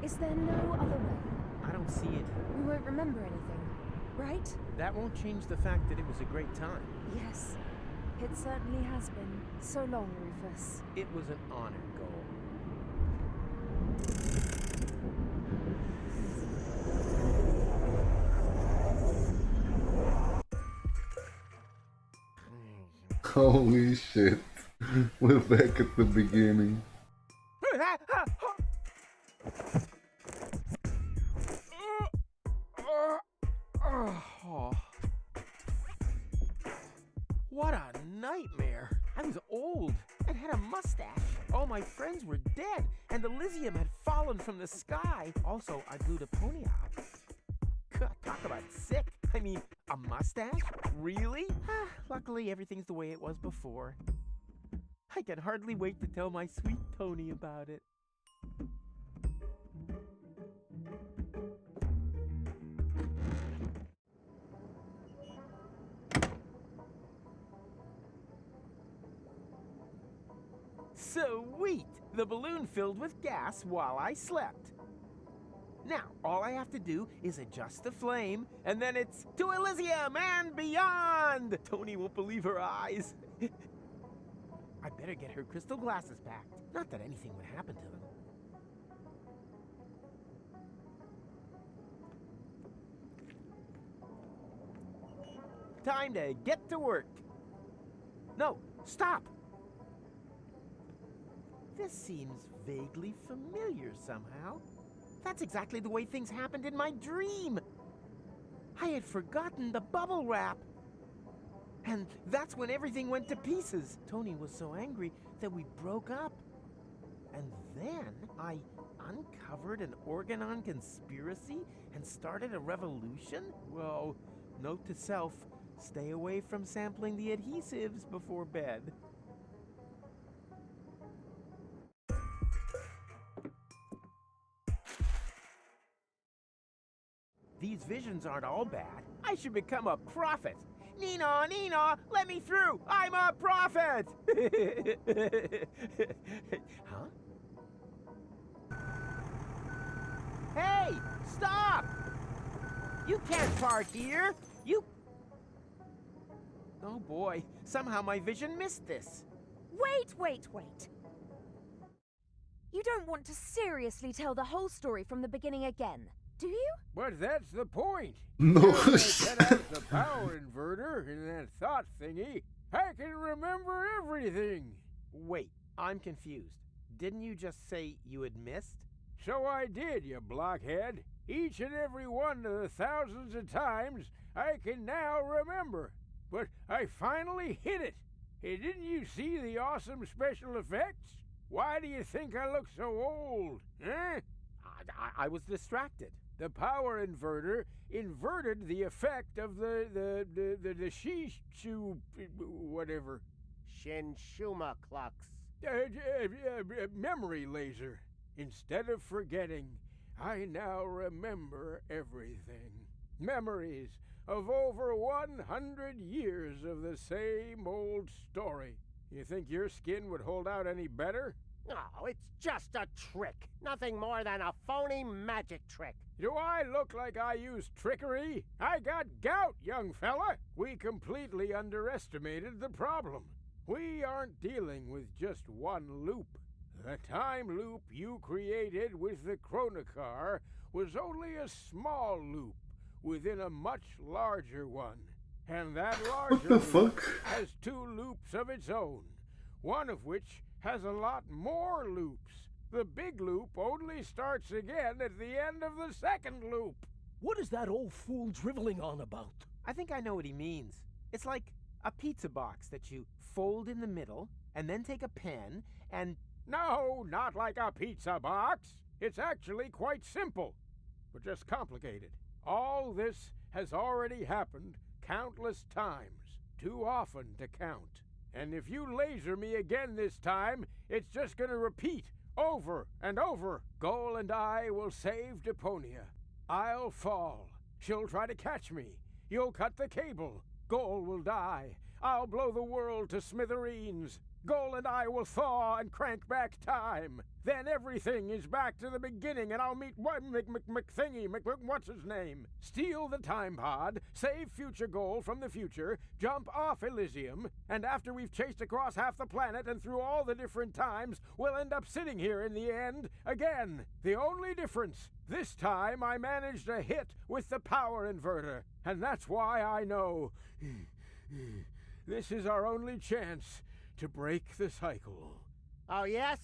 Is there no other way? I don't see it. We won't remember anything, right? That won't change the fact that it was a great time. Yes. It certainly has been. So long, Rufus. It was an honor, Goal. Holy shit. We're back at the beginning. What a nightmare! I was old and had a mustache. All my friends were dead, and Elysium had fallen from the sky. Also, I blew Deponia up. God, talk about sick. I mean, a mustache? Really? Luckily, everything's the way it was before. I can hardly wait to tell my sweet Tony about it. Sweet! The balloon filled with gas while I slept. Now, all I have to do is adjust the flame, and then it's to Elysium and beyond! Tony won't believe her eyes. I better get her crystal glasses back. Not that anything would happen to them. Time to get to work. No, stop! This seems vaguely familiar somehow. That's exactly the way things happened in my dream. I had forgotten the bubble wrap. And that's when everything went to pieces. Tony was so angry that we broke up. And then I uncovered an Organon conspiracy and started a revolution? Well, note to self, stay away from sampling the adhesives before bed. These visions aren't all bad. I should become a prophet. Nina, Nina, let me through! I'm a prophet! Huh? Hey, stop! You can't park here! Oh boy, somehow my vision missed this. Wait. You don't want to seriously tell the whole story from the beginning again, do you? But that's the point. No. Now that I set out the power inverter in that thought thingy, I can remember everything. Wait, I'm confused. Didn't you just say you had missed? So I did, you blockhead. Each and every one of the thousands of times I can now remember. But I finally hit it. Hey, didn't you see the awesome special effects? Why do you think I look so old? Huh? I was distracted. The power inverter inverted the effect of the Shishu whatever. Shinshuma Klux. Memory laser. Instead of forgetting, I now remember everything. Memories of over 100 years of the same old story. You think your skin would hold out any better? Oh, it's just a trick. Nothing more than a phony magic trick. Do I look like I use trickery? I got gout, young fella. We completely underestimated the problem. We aren't dealing with just one loop. The time loop you created with the Chronocar was only a small loop within a much larger one. And that larger loop has two loops of its own, one of which has a lot more loops. The big loop only starts again at the end of the second loop. What is that old fool driveling on about? I think I know what he means. It's like a pizza box that you fold in the middle and then take a pen and... No, not like a pizza box. It's actually quite simple, but just complicated. All this has already happened countless times, too often to count. And if you laser me again this time, it's just gonna repeat over and over. Goal and I will save Deponia. I'll fall. She'll try to catch me. You'll cut the cable. Goal will die. I'll blow the world to smithereens. Goal and I will thaw and crank back time. Then everything is back to the beginning, and I'll meet McThingy, what's his name? Steal the time pod, save future Goal from the future, jump off Elysium, and after we've chased across half the planet and through all the different times, we'll end up sitting here in the end again. The only difference, this time I managed a hit with the power inverter, and that's why I know this is our only chance to break the cycle. Oh, yes?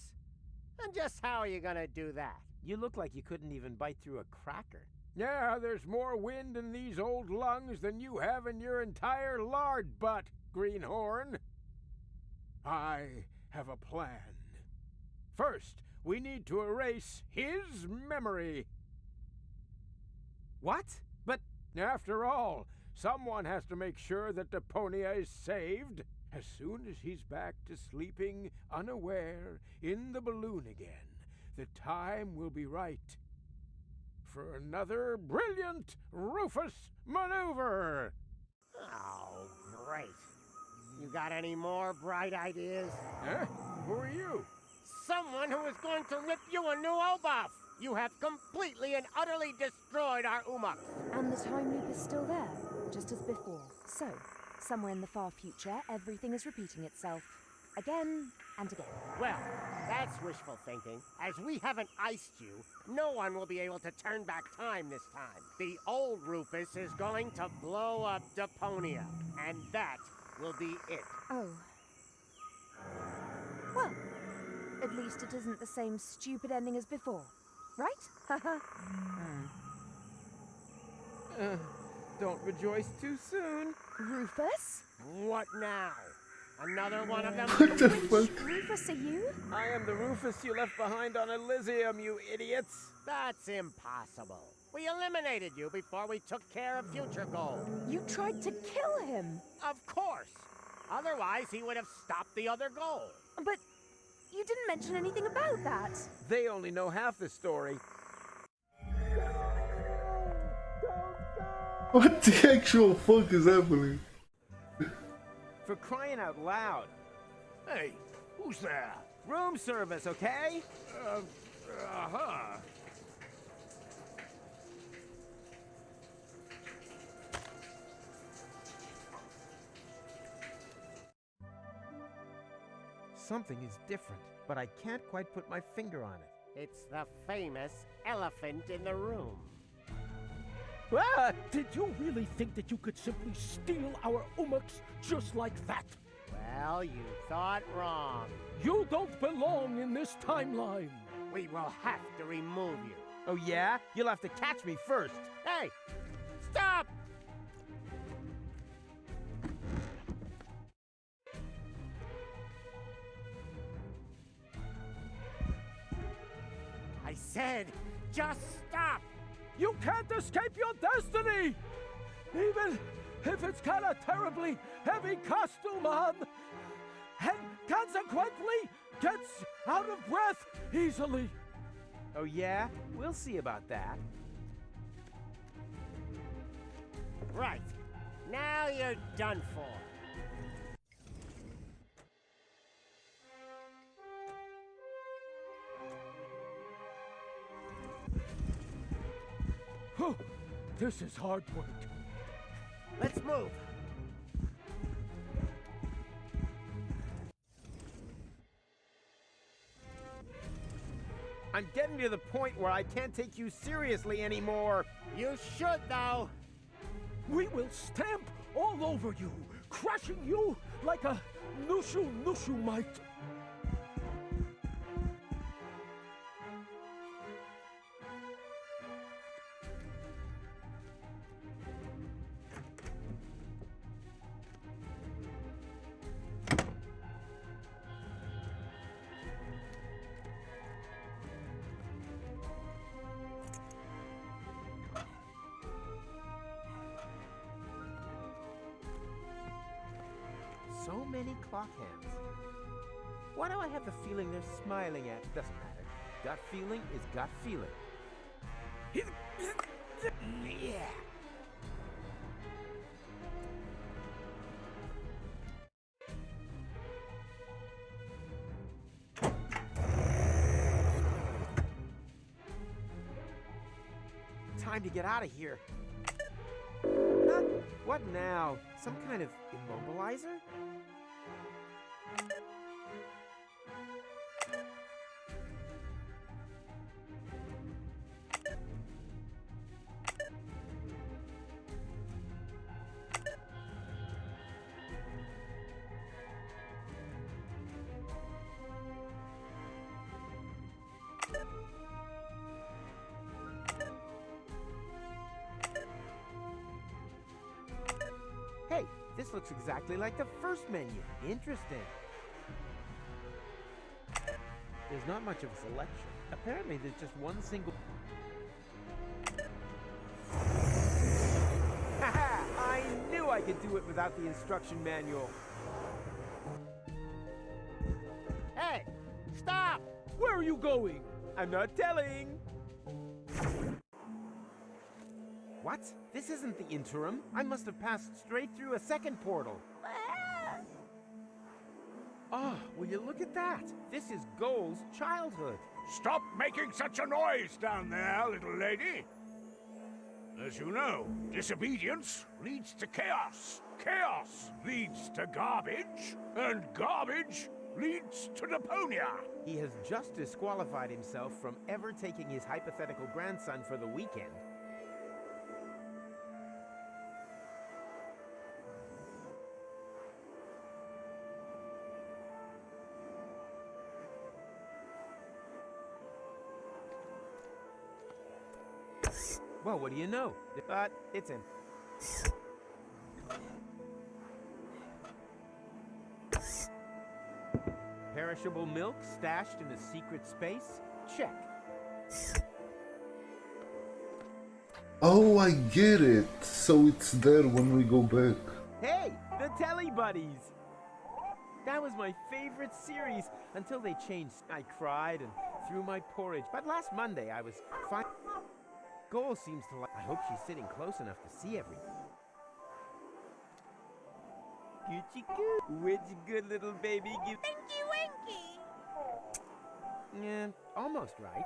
And just how are you gonna do that? You look like you couldn't even bite through a cracker. Yeah, there's more wind in these old lungs than you have in your entire lard butt, Greenhorn. I have a plan. First, we need to erase his memory. What? But after all, someone has to make sure that Deponia is saved. As soon as he's back to sleeping unaware in the balloon again, the time will be right for another brilliant Rufus maneuver. Oh, great. You got any more bright ideas? Huh? Who are you? Someone who is going to rip you a new obuff. You have completely and utterly destroyed our Umux. And the time loop is still there, just as before. So, somewhere in the far future, everything is repeating itself. Again and again. Well, that's wishful thinking. As we haven't iced you, no one will be able to turn back time this time. The old Rufus is going to blow up Deponia, and that will be it. Oh. Well, at least it isn't the same stupid ending as before, right? Haha. don't rejoice too soon. Rufus? What now? Another one of them? What the fuck? Rufus, are you? I am the Rufus you left behind on Elysium, you idiots. That's impossible. We eliminated you before we took care of future gold. You tried to kill him. Of course. Otherwise, he would have stopped the other goal. But you didn't mention anything about that. They only know half the story. What the actual fuck is happening? For crying out loud. Hey, who's there? Room service, okay? Uh-huh. Something is different, but I can't quite put my finger on it. It's the famous elephant in the room. Ah, did you really think that you could simply steal our umaks just like that? Well, you thought wrong. You don't belong in this timeline. We will have to remove you. Oh yeah? You'll have to catch me first. Hey! Stop! I said, just stop! You can't escape your destiny! Even if it's got a terribly heavy costume on, and consequently gets out of breath easily. Oh yeah? We'll see about that. Right. Now you're done for. Whew, this is hard work. Let's move. I'm getting to the point where I can't take you seriously anymore. You should, though. We will stamp all over you, crushing you like a Nushu might. So many clock hands. Why do I have the feeling they're smiling at? Doesn't matter. Gut feeling is gut feeling. Yeah. Time to get out of here. Huh? What now? Some kind of immobilizer? Hey, this looks exactly like the first menu. Interesting. There's not much of a selection. Apparently there's just one single... Haha! I knew I could do it without the instruction manual. Hey! Stop! Where are you going? I'm not telling! What? This isn't the interim. I must have passed straight through a second portal. Oh, will you look at that? This is Goal's childhood. Stop making such a noise down there, little lady. As you know, disobedience leads to chaos. Chaos leads to garbage, and garbage leads to Deponia. He has just disqualified himself from ever taking his hypothetical grandson for the weekend. Well, what do you know? It's him. Perishable milk stashed in a secret space? Check. Oh, I get it. So it's there when we go back. Hey, the Telly Buddies! That was my favorite series until they changed. I cried and threw my porridge, but last Monday I was fine. Goal seems to like. I hope she's sitting close enough to see everything. Gucci goo. Which good little baby give. Winky winky! Yeah, almost right.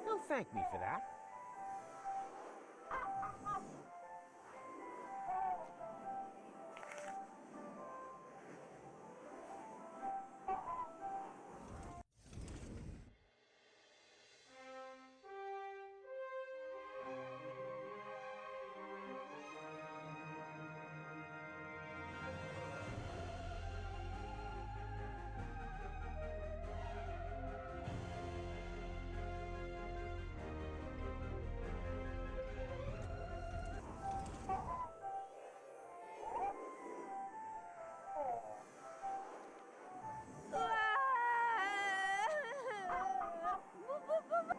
Don't thank me for that.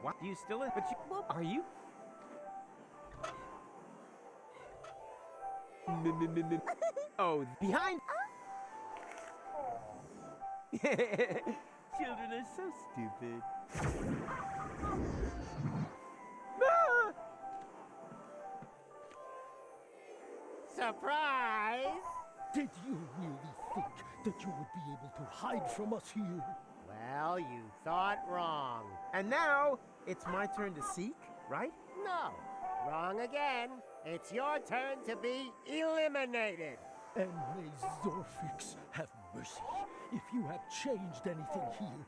What? Do you still in? But you are you? Oh, behind. Children are so stupid. Ah! Surprise! Did you really think that you would be able to hide from us here? Well, you thought wrong. And now it's my turn to seek, right? No, wrong again. It's your turn to be eliminated. And may Zorfix have mercy if you have changed anything here.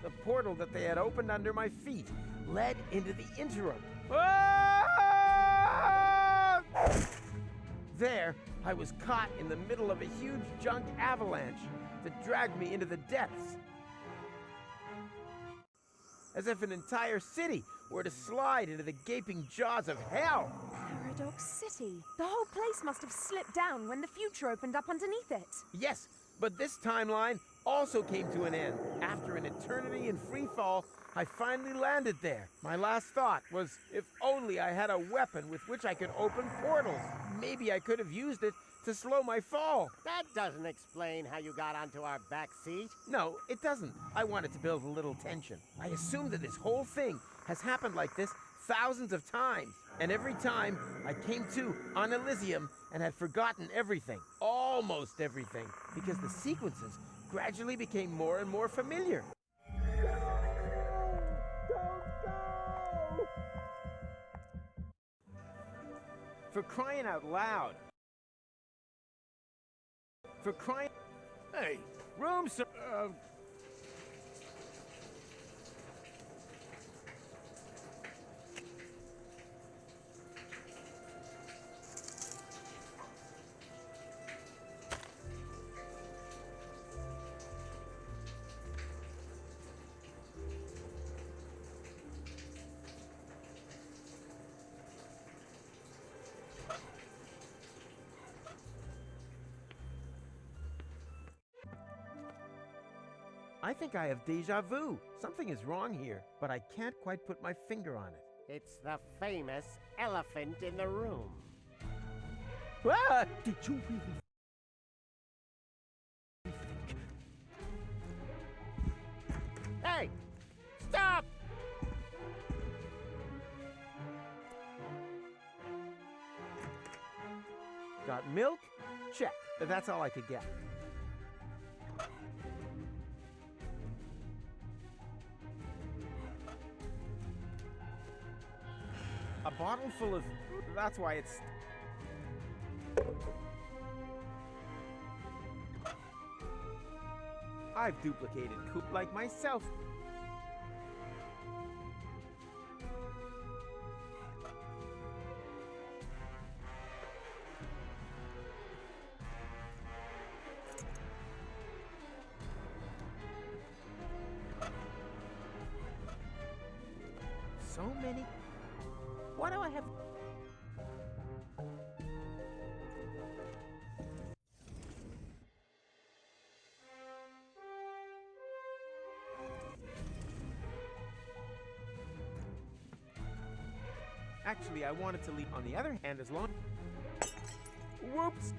The portal that they had opened under my feet led into the interim. There, I was caught in the middle of a huge junk avalanche that dragged me into the depths. As if an entire city were to slide into the gaping jaws of hell. Paradox City. The whole place must have slipped down when the future opened up underneath it. Yes, but this timeline also came to an end. After an eternity in free fall, I finally landed there. My last thought was, if only I had a weapon with which I could open portals. Maybe I could have used it to slow my fall. That doesn't explain how you got onto our back seat. No, it doesn't. I wanted to build a little tension. I assume that this whole thing has happened like this thousands of times. And every time I came to on Elysium and had forgotten everything, almost everything, because the sequences gradually became more and more familiar. For crying out loud. For crying... Hey, room sir... I think I have deja vu. Something is wrong here, but I can't quite put my finger on it. It's the famous elephant in the room. Ah! Did you really think? Hey! Stop! Got milk? Check. That's all I could get. A bottle full of... That's why it's... I've duplicated Coop like myself. so many. Why do I have... Actually, I wanted to leave. On the other hand, as long... Whoops!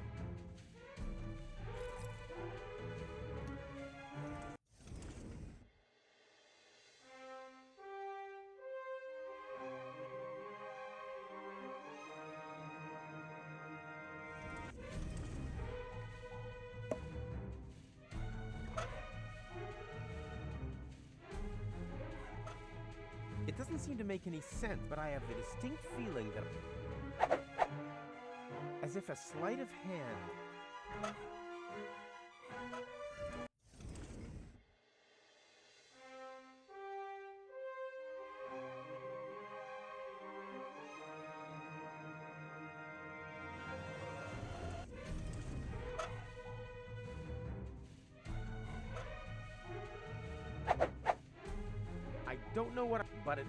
It doesn't seem to make any sense, but I have the distinct feeling that... as if a sleight of hand... I don't know what, but it...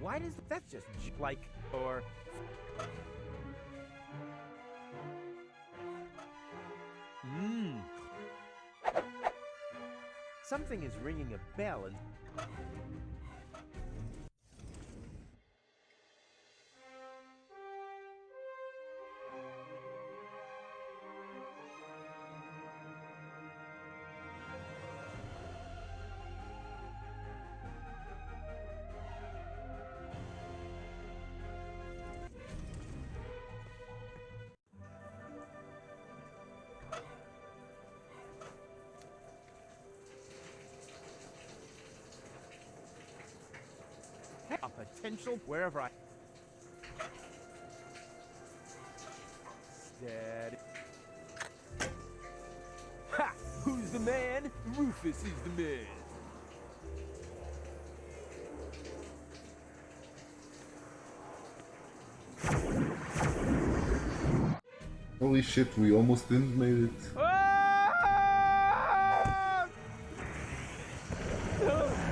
Why does... That's just like... or... Something is ringing a bell and... a potential wherever I... Steady. Ha! Who's the man? Rufus is the man. Holy shit, we almost didn't make it.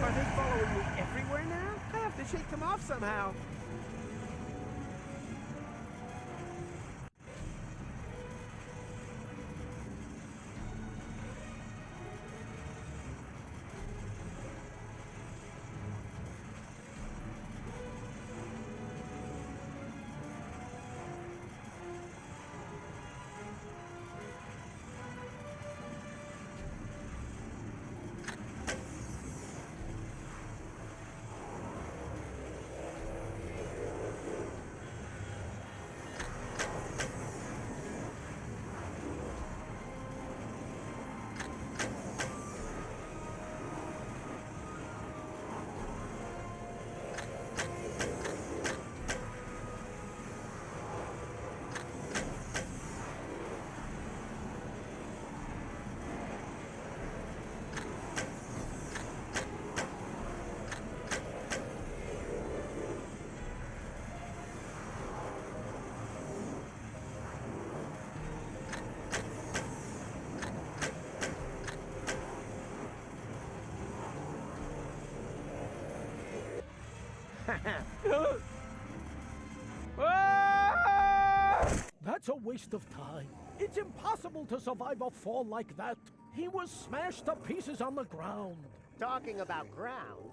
Are they following me everywhere now? I have to shake them off somehow. That's a waste of time. It's impossible to survive a fall like that. He was smashed to pieces on the ground. Talking about ground,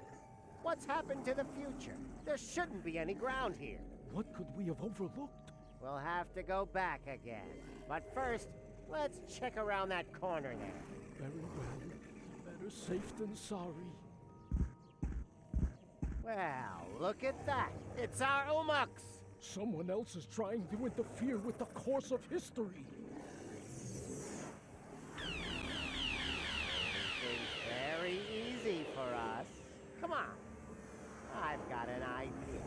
what's happened to the future? There shouldn't be any ground here. What could we have overlooked? We'll have to go back again. But first, let's check around that corner there. Very well. Better safe than sorry. Well, look at that. It's our Umux. Someone else is trying to interfere with the course of history. Everything's very easy for us. Come on. I've got an idea.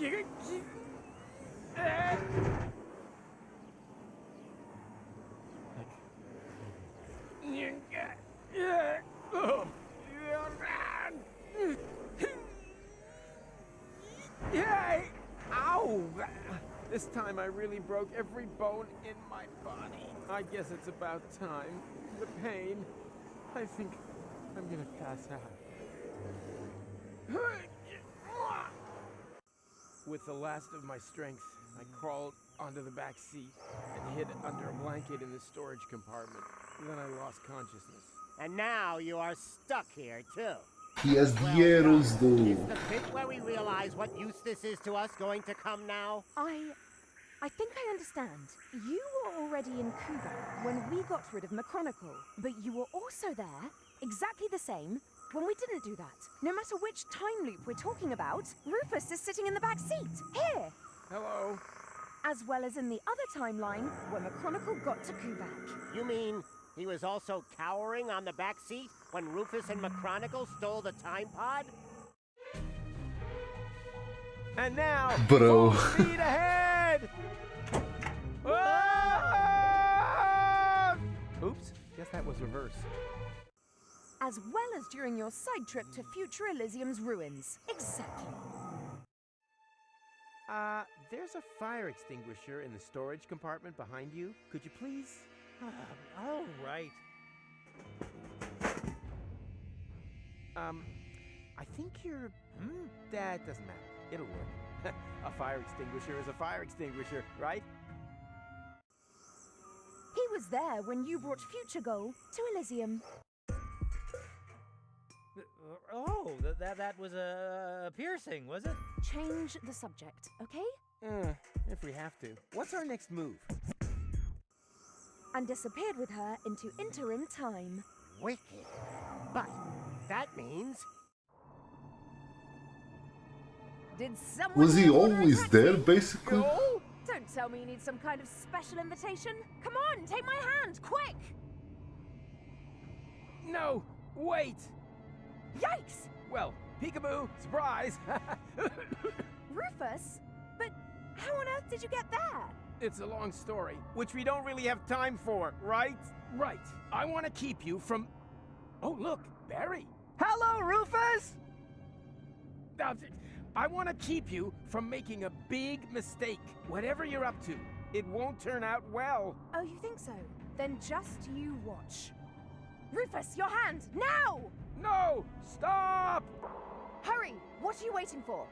Yay! Ow! This time I really broke every bone in my body. I guess it's about time. The pain. I think I'm gonna pass out. With the last of my strength, I crawled onto the back seat and hid under a blanket in the storage compartment. Then I lost consciousness. And now you are stuck here, too. He has the arrows Is though. the bit where we realize what use this is to us going to come now? I think I understand. You were already in Kuva when we got rid of McChronicle, but you were also there, exactly the same, when we didn't do that. No matter which time loop we're talking about, Rufus is sitting in the back seat, here! Hello? As well as in the other timeline, where McChronicle got to Kuvak. You mean he was also cowering on the back seat when Rufus and McChronicle stole the time pod? And now, Bro. full speed ahead! Ah! Oops, guess that was reverse. As well as during your side trip to future Elysium's ruins. Exactly. There's a fire extinguisher in the storage compartment behind you. Could you please? All right. I think you're... that doesn't matter. It'll work. A fire extinguisher is a fire extinguisher, right? He was there when you brought Future Goal to Elysium. Oh, that was a piercing, was it? Change the subject, okay? If we have to. What's our next move? And disappeared with her into interim time. Wicked. But that means... Did someone... Was he here order a always taxi? there, basically? No? Don't tell me you need some kind of special invitation. Come on, take my hand, quick! No! Wait! Yikes! Well, peekaboo, surprise! Rufus? But how on earth did you get there? It's a long story, which we don't really have time for, right? Right. I want to keep you from... Oh, look, Barry. Hello, Rufus! I want to keep you from making a big mistake. Whatever you're up to, it won't turn out well. Oh, you think so? Then just you watch. Rufus, your hand, now! No! Stop! Hurry! What are you waiting for?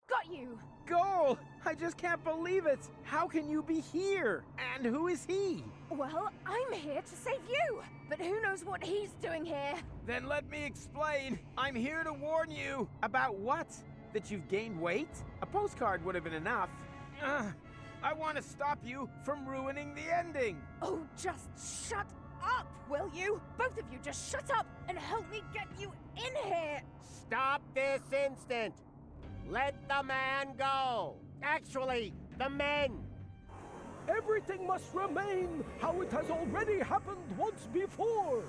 Got you! Goal! I just can't believe it! How can you be here? And who is he? Well, I'm here to save you! But who knows what he's doing here? Then let me explain. I'm here to warn you. About what? That you've gained weight? A postcard would have been enough. I want to stop you from ruining the ending. Oh, just shut up, will you? Both of you just shut up and help me get you in here! Stop this instant! Let the man go! Actually, the men! Everything must remain how it has already happened once before!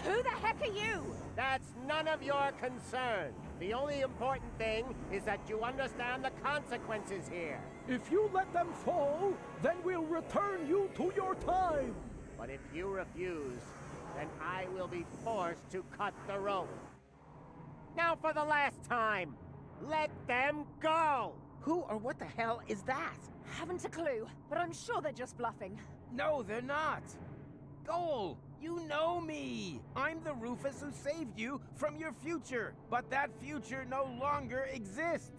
Who the heck are you? That's none of your concern. The only important thing is that you understand the consequences here. If you let them fall, then we'll return you to your time! But if you refuse, then I will be forced to cut the rope. Now for the last time, let them go! Who or what the hell is that? Haven't a clue, but I'm sure they're just bluffing. No, they're not. Goal, you know me. I'm the Rufus who saved you from your future, but that future no longer exists.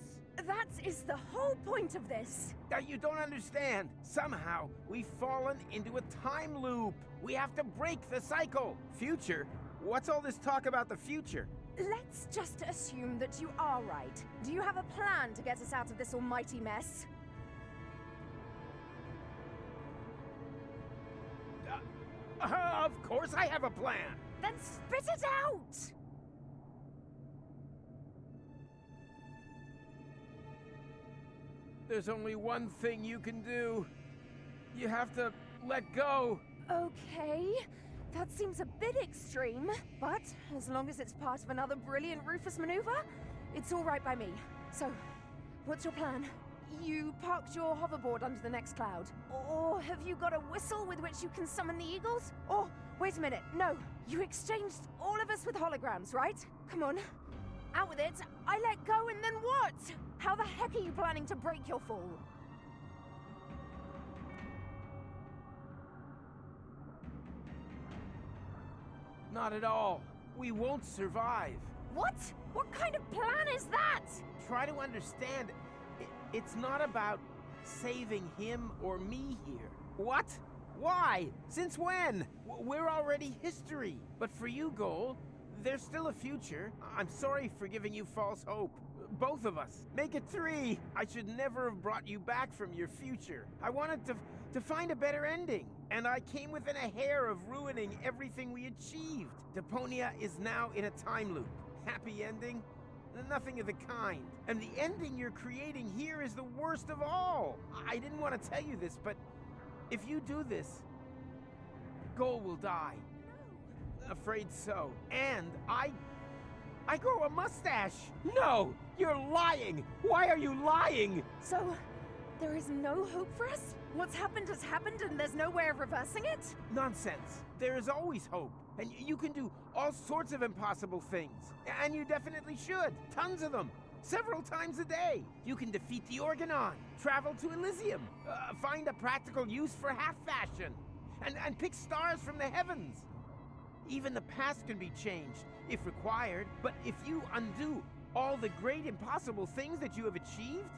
That is the whole point of this. Now you don't understand. Somehow, we've fallen into a time loop. We have to break the cycle. Future? What's all this talk about the future? Let's just assume that you are right. Do you have a plan to get us out of this almighty mess? Of course I have a plan. Then spit it out! There's only one thing you can do. You have to let go. Okay. That seems a bit extreme, but as long as it's part of another brilliant Rufus maneuver, it's all right by me. So, what's your plan? You parked your hoverboard under the next cloud. Or have you got a whistle with which you can summon the eagles? Or, wait a minute, no. You exchanged all of us with holograms, right? Come on. Out with it. I let go and then what? How the heck are you planning to break your fall? Not at all. We won't survive. What? What kind of plan is that? Try to understand. It's not about saving him or me here. What? Why? Since when? We're already history. But for you, Goal, there's still a future. I'm sorry for giving you false hope. Both of us. Make it 3. I should never have brought you back from your future. I wanted to find a better ending. And I came within a hair of ruining everything we achieved. Deponia is now in a time loop. Happy ending? Nothing of the kind. And the ending you're creating here is the worst of all. I didn't want to tell you this, but if you do this, Goal will die. Afraid so. And I grow a mustache. No, you're lying. Why are you lying? So, there is no hope for us? What's happened has happened and there's no way of reversing it? Nonsense. There is always hope. And you can do all sorts of impossible things. And you definitely should. Tons of them. Several times a day. You can defeat the Organon, travel to Elysium, find a practical use for half-fashion, and pick stars from the heavens. Even the past can be changed, if required. But if you undo all the great impossible things that you have achieved,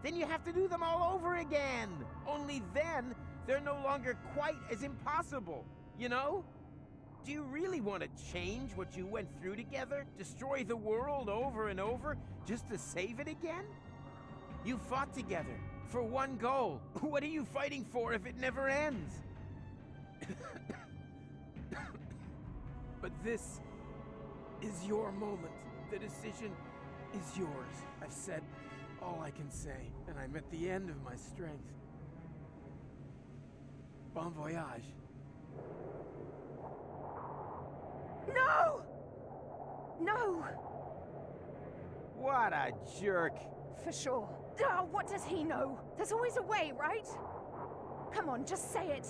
then you have to do them all over again. Only then, they're no longer quite as impossible, you know? Do you really want to change what you went through together? Destroy the world over and over just to save it again? You fought together for one goal. What are you fighting for if it never ends? But this is your moment. The decision is yours. I've said all I can say, and I'm at the end of my strength. Bon voyage. No! No! What a jerk. For sure. Oh, what does he know? There's always a way, right? Come on, just say it.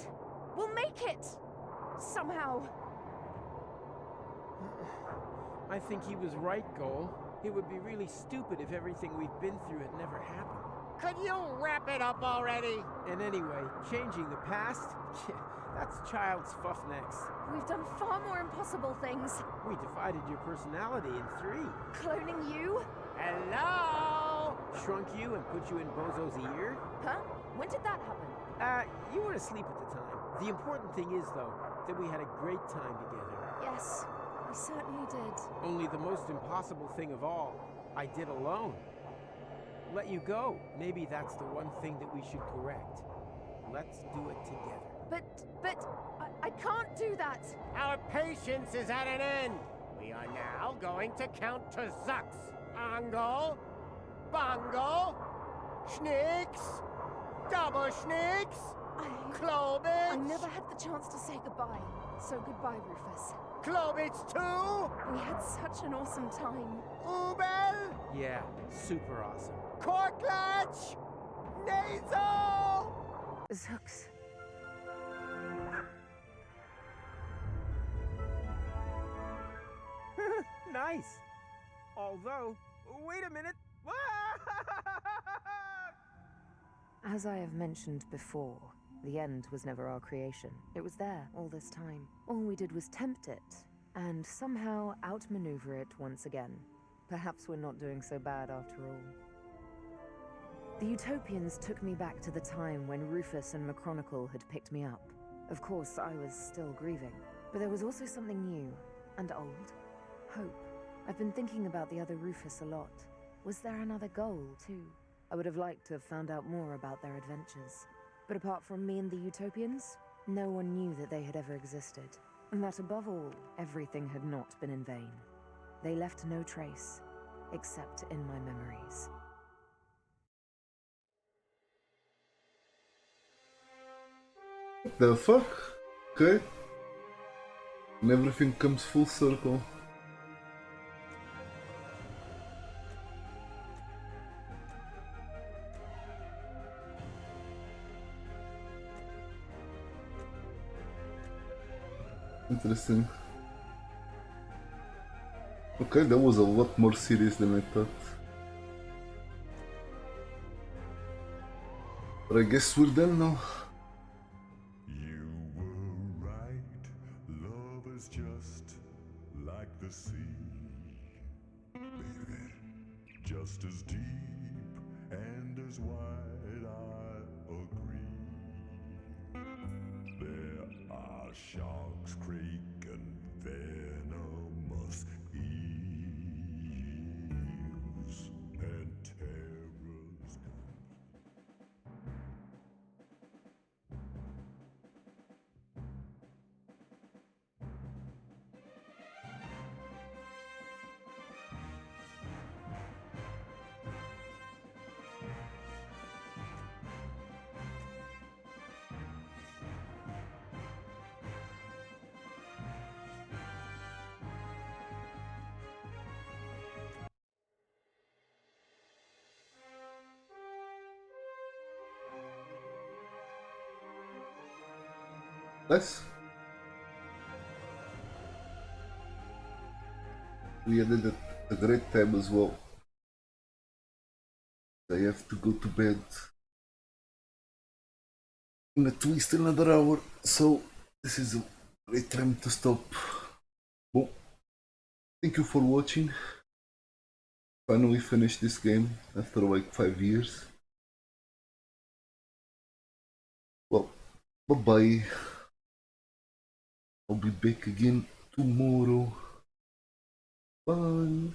We'll make it. Somehow. I think he was right, Goal. It would be really stupid if everything we've been through had never happened. Could you wrap it up already? And anyway, changing the past? That's child's fuff next. We've done far more impossible things. We divided your personality in 3. Cloning you? Hello? Shrunk you and put you in Bozo's ear? Huh? When did that happen? You were asleep at the time. The important thing is, though, that we had a great time together. Yes, we certainly did. Only the most impossible thing of all, I did alone. Let you go. Maybe that's the one thing that we should correct. Let's do it together. But I can't do that. Our patience is at an end. We are now going to count to Zux. Angle, Bongo, Schnicks, Double Schnicks, Klobitz. I never had the chance to say goodbye. So goodbye, Rufus. Klobitz too. We had such an awesome time. Ubel. Yeah, super awesome. Korklatch. Nasal. Zux. Nice. Although, wait a minute. As I have mentioned before, the end was never our creation. It was there all this time. All we did was tempt it, and somehow outmaneuver it once again. Perhaps we're not doing so bad after all. The Utopians took me back to the time when Rufus and McChronicle had picked me up. Of course, I was still grieving, but there was also something new and old. Hope. I've been thinking about the other Rufus a lot. Was there another goal, too? I would have liked to have found out more about their adventures. But apart from me and the Utopians, no one knew that they had ever existed. And that above all, everything had not been in vain. They left no trace, except in my memories. The fuck? Okay. And everything comes full circle. Interesting. Okay, that was a lot more serious than I thought. But I guess we're done now. You were right. Love is just like the sea, baby. Just as deep and as wide, I agree. There are sharks, crake, and venomous eels, and terrors. Nice. We had a great time as well. I have to go to bed in at least another hour, so this is a great time to stop. Well, thank you for watching. Finally finished this game after like 5 years. Well, bye bye. I'll be back again tomorrow. Bye.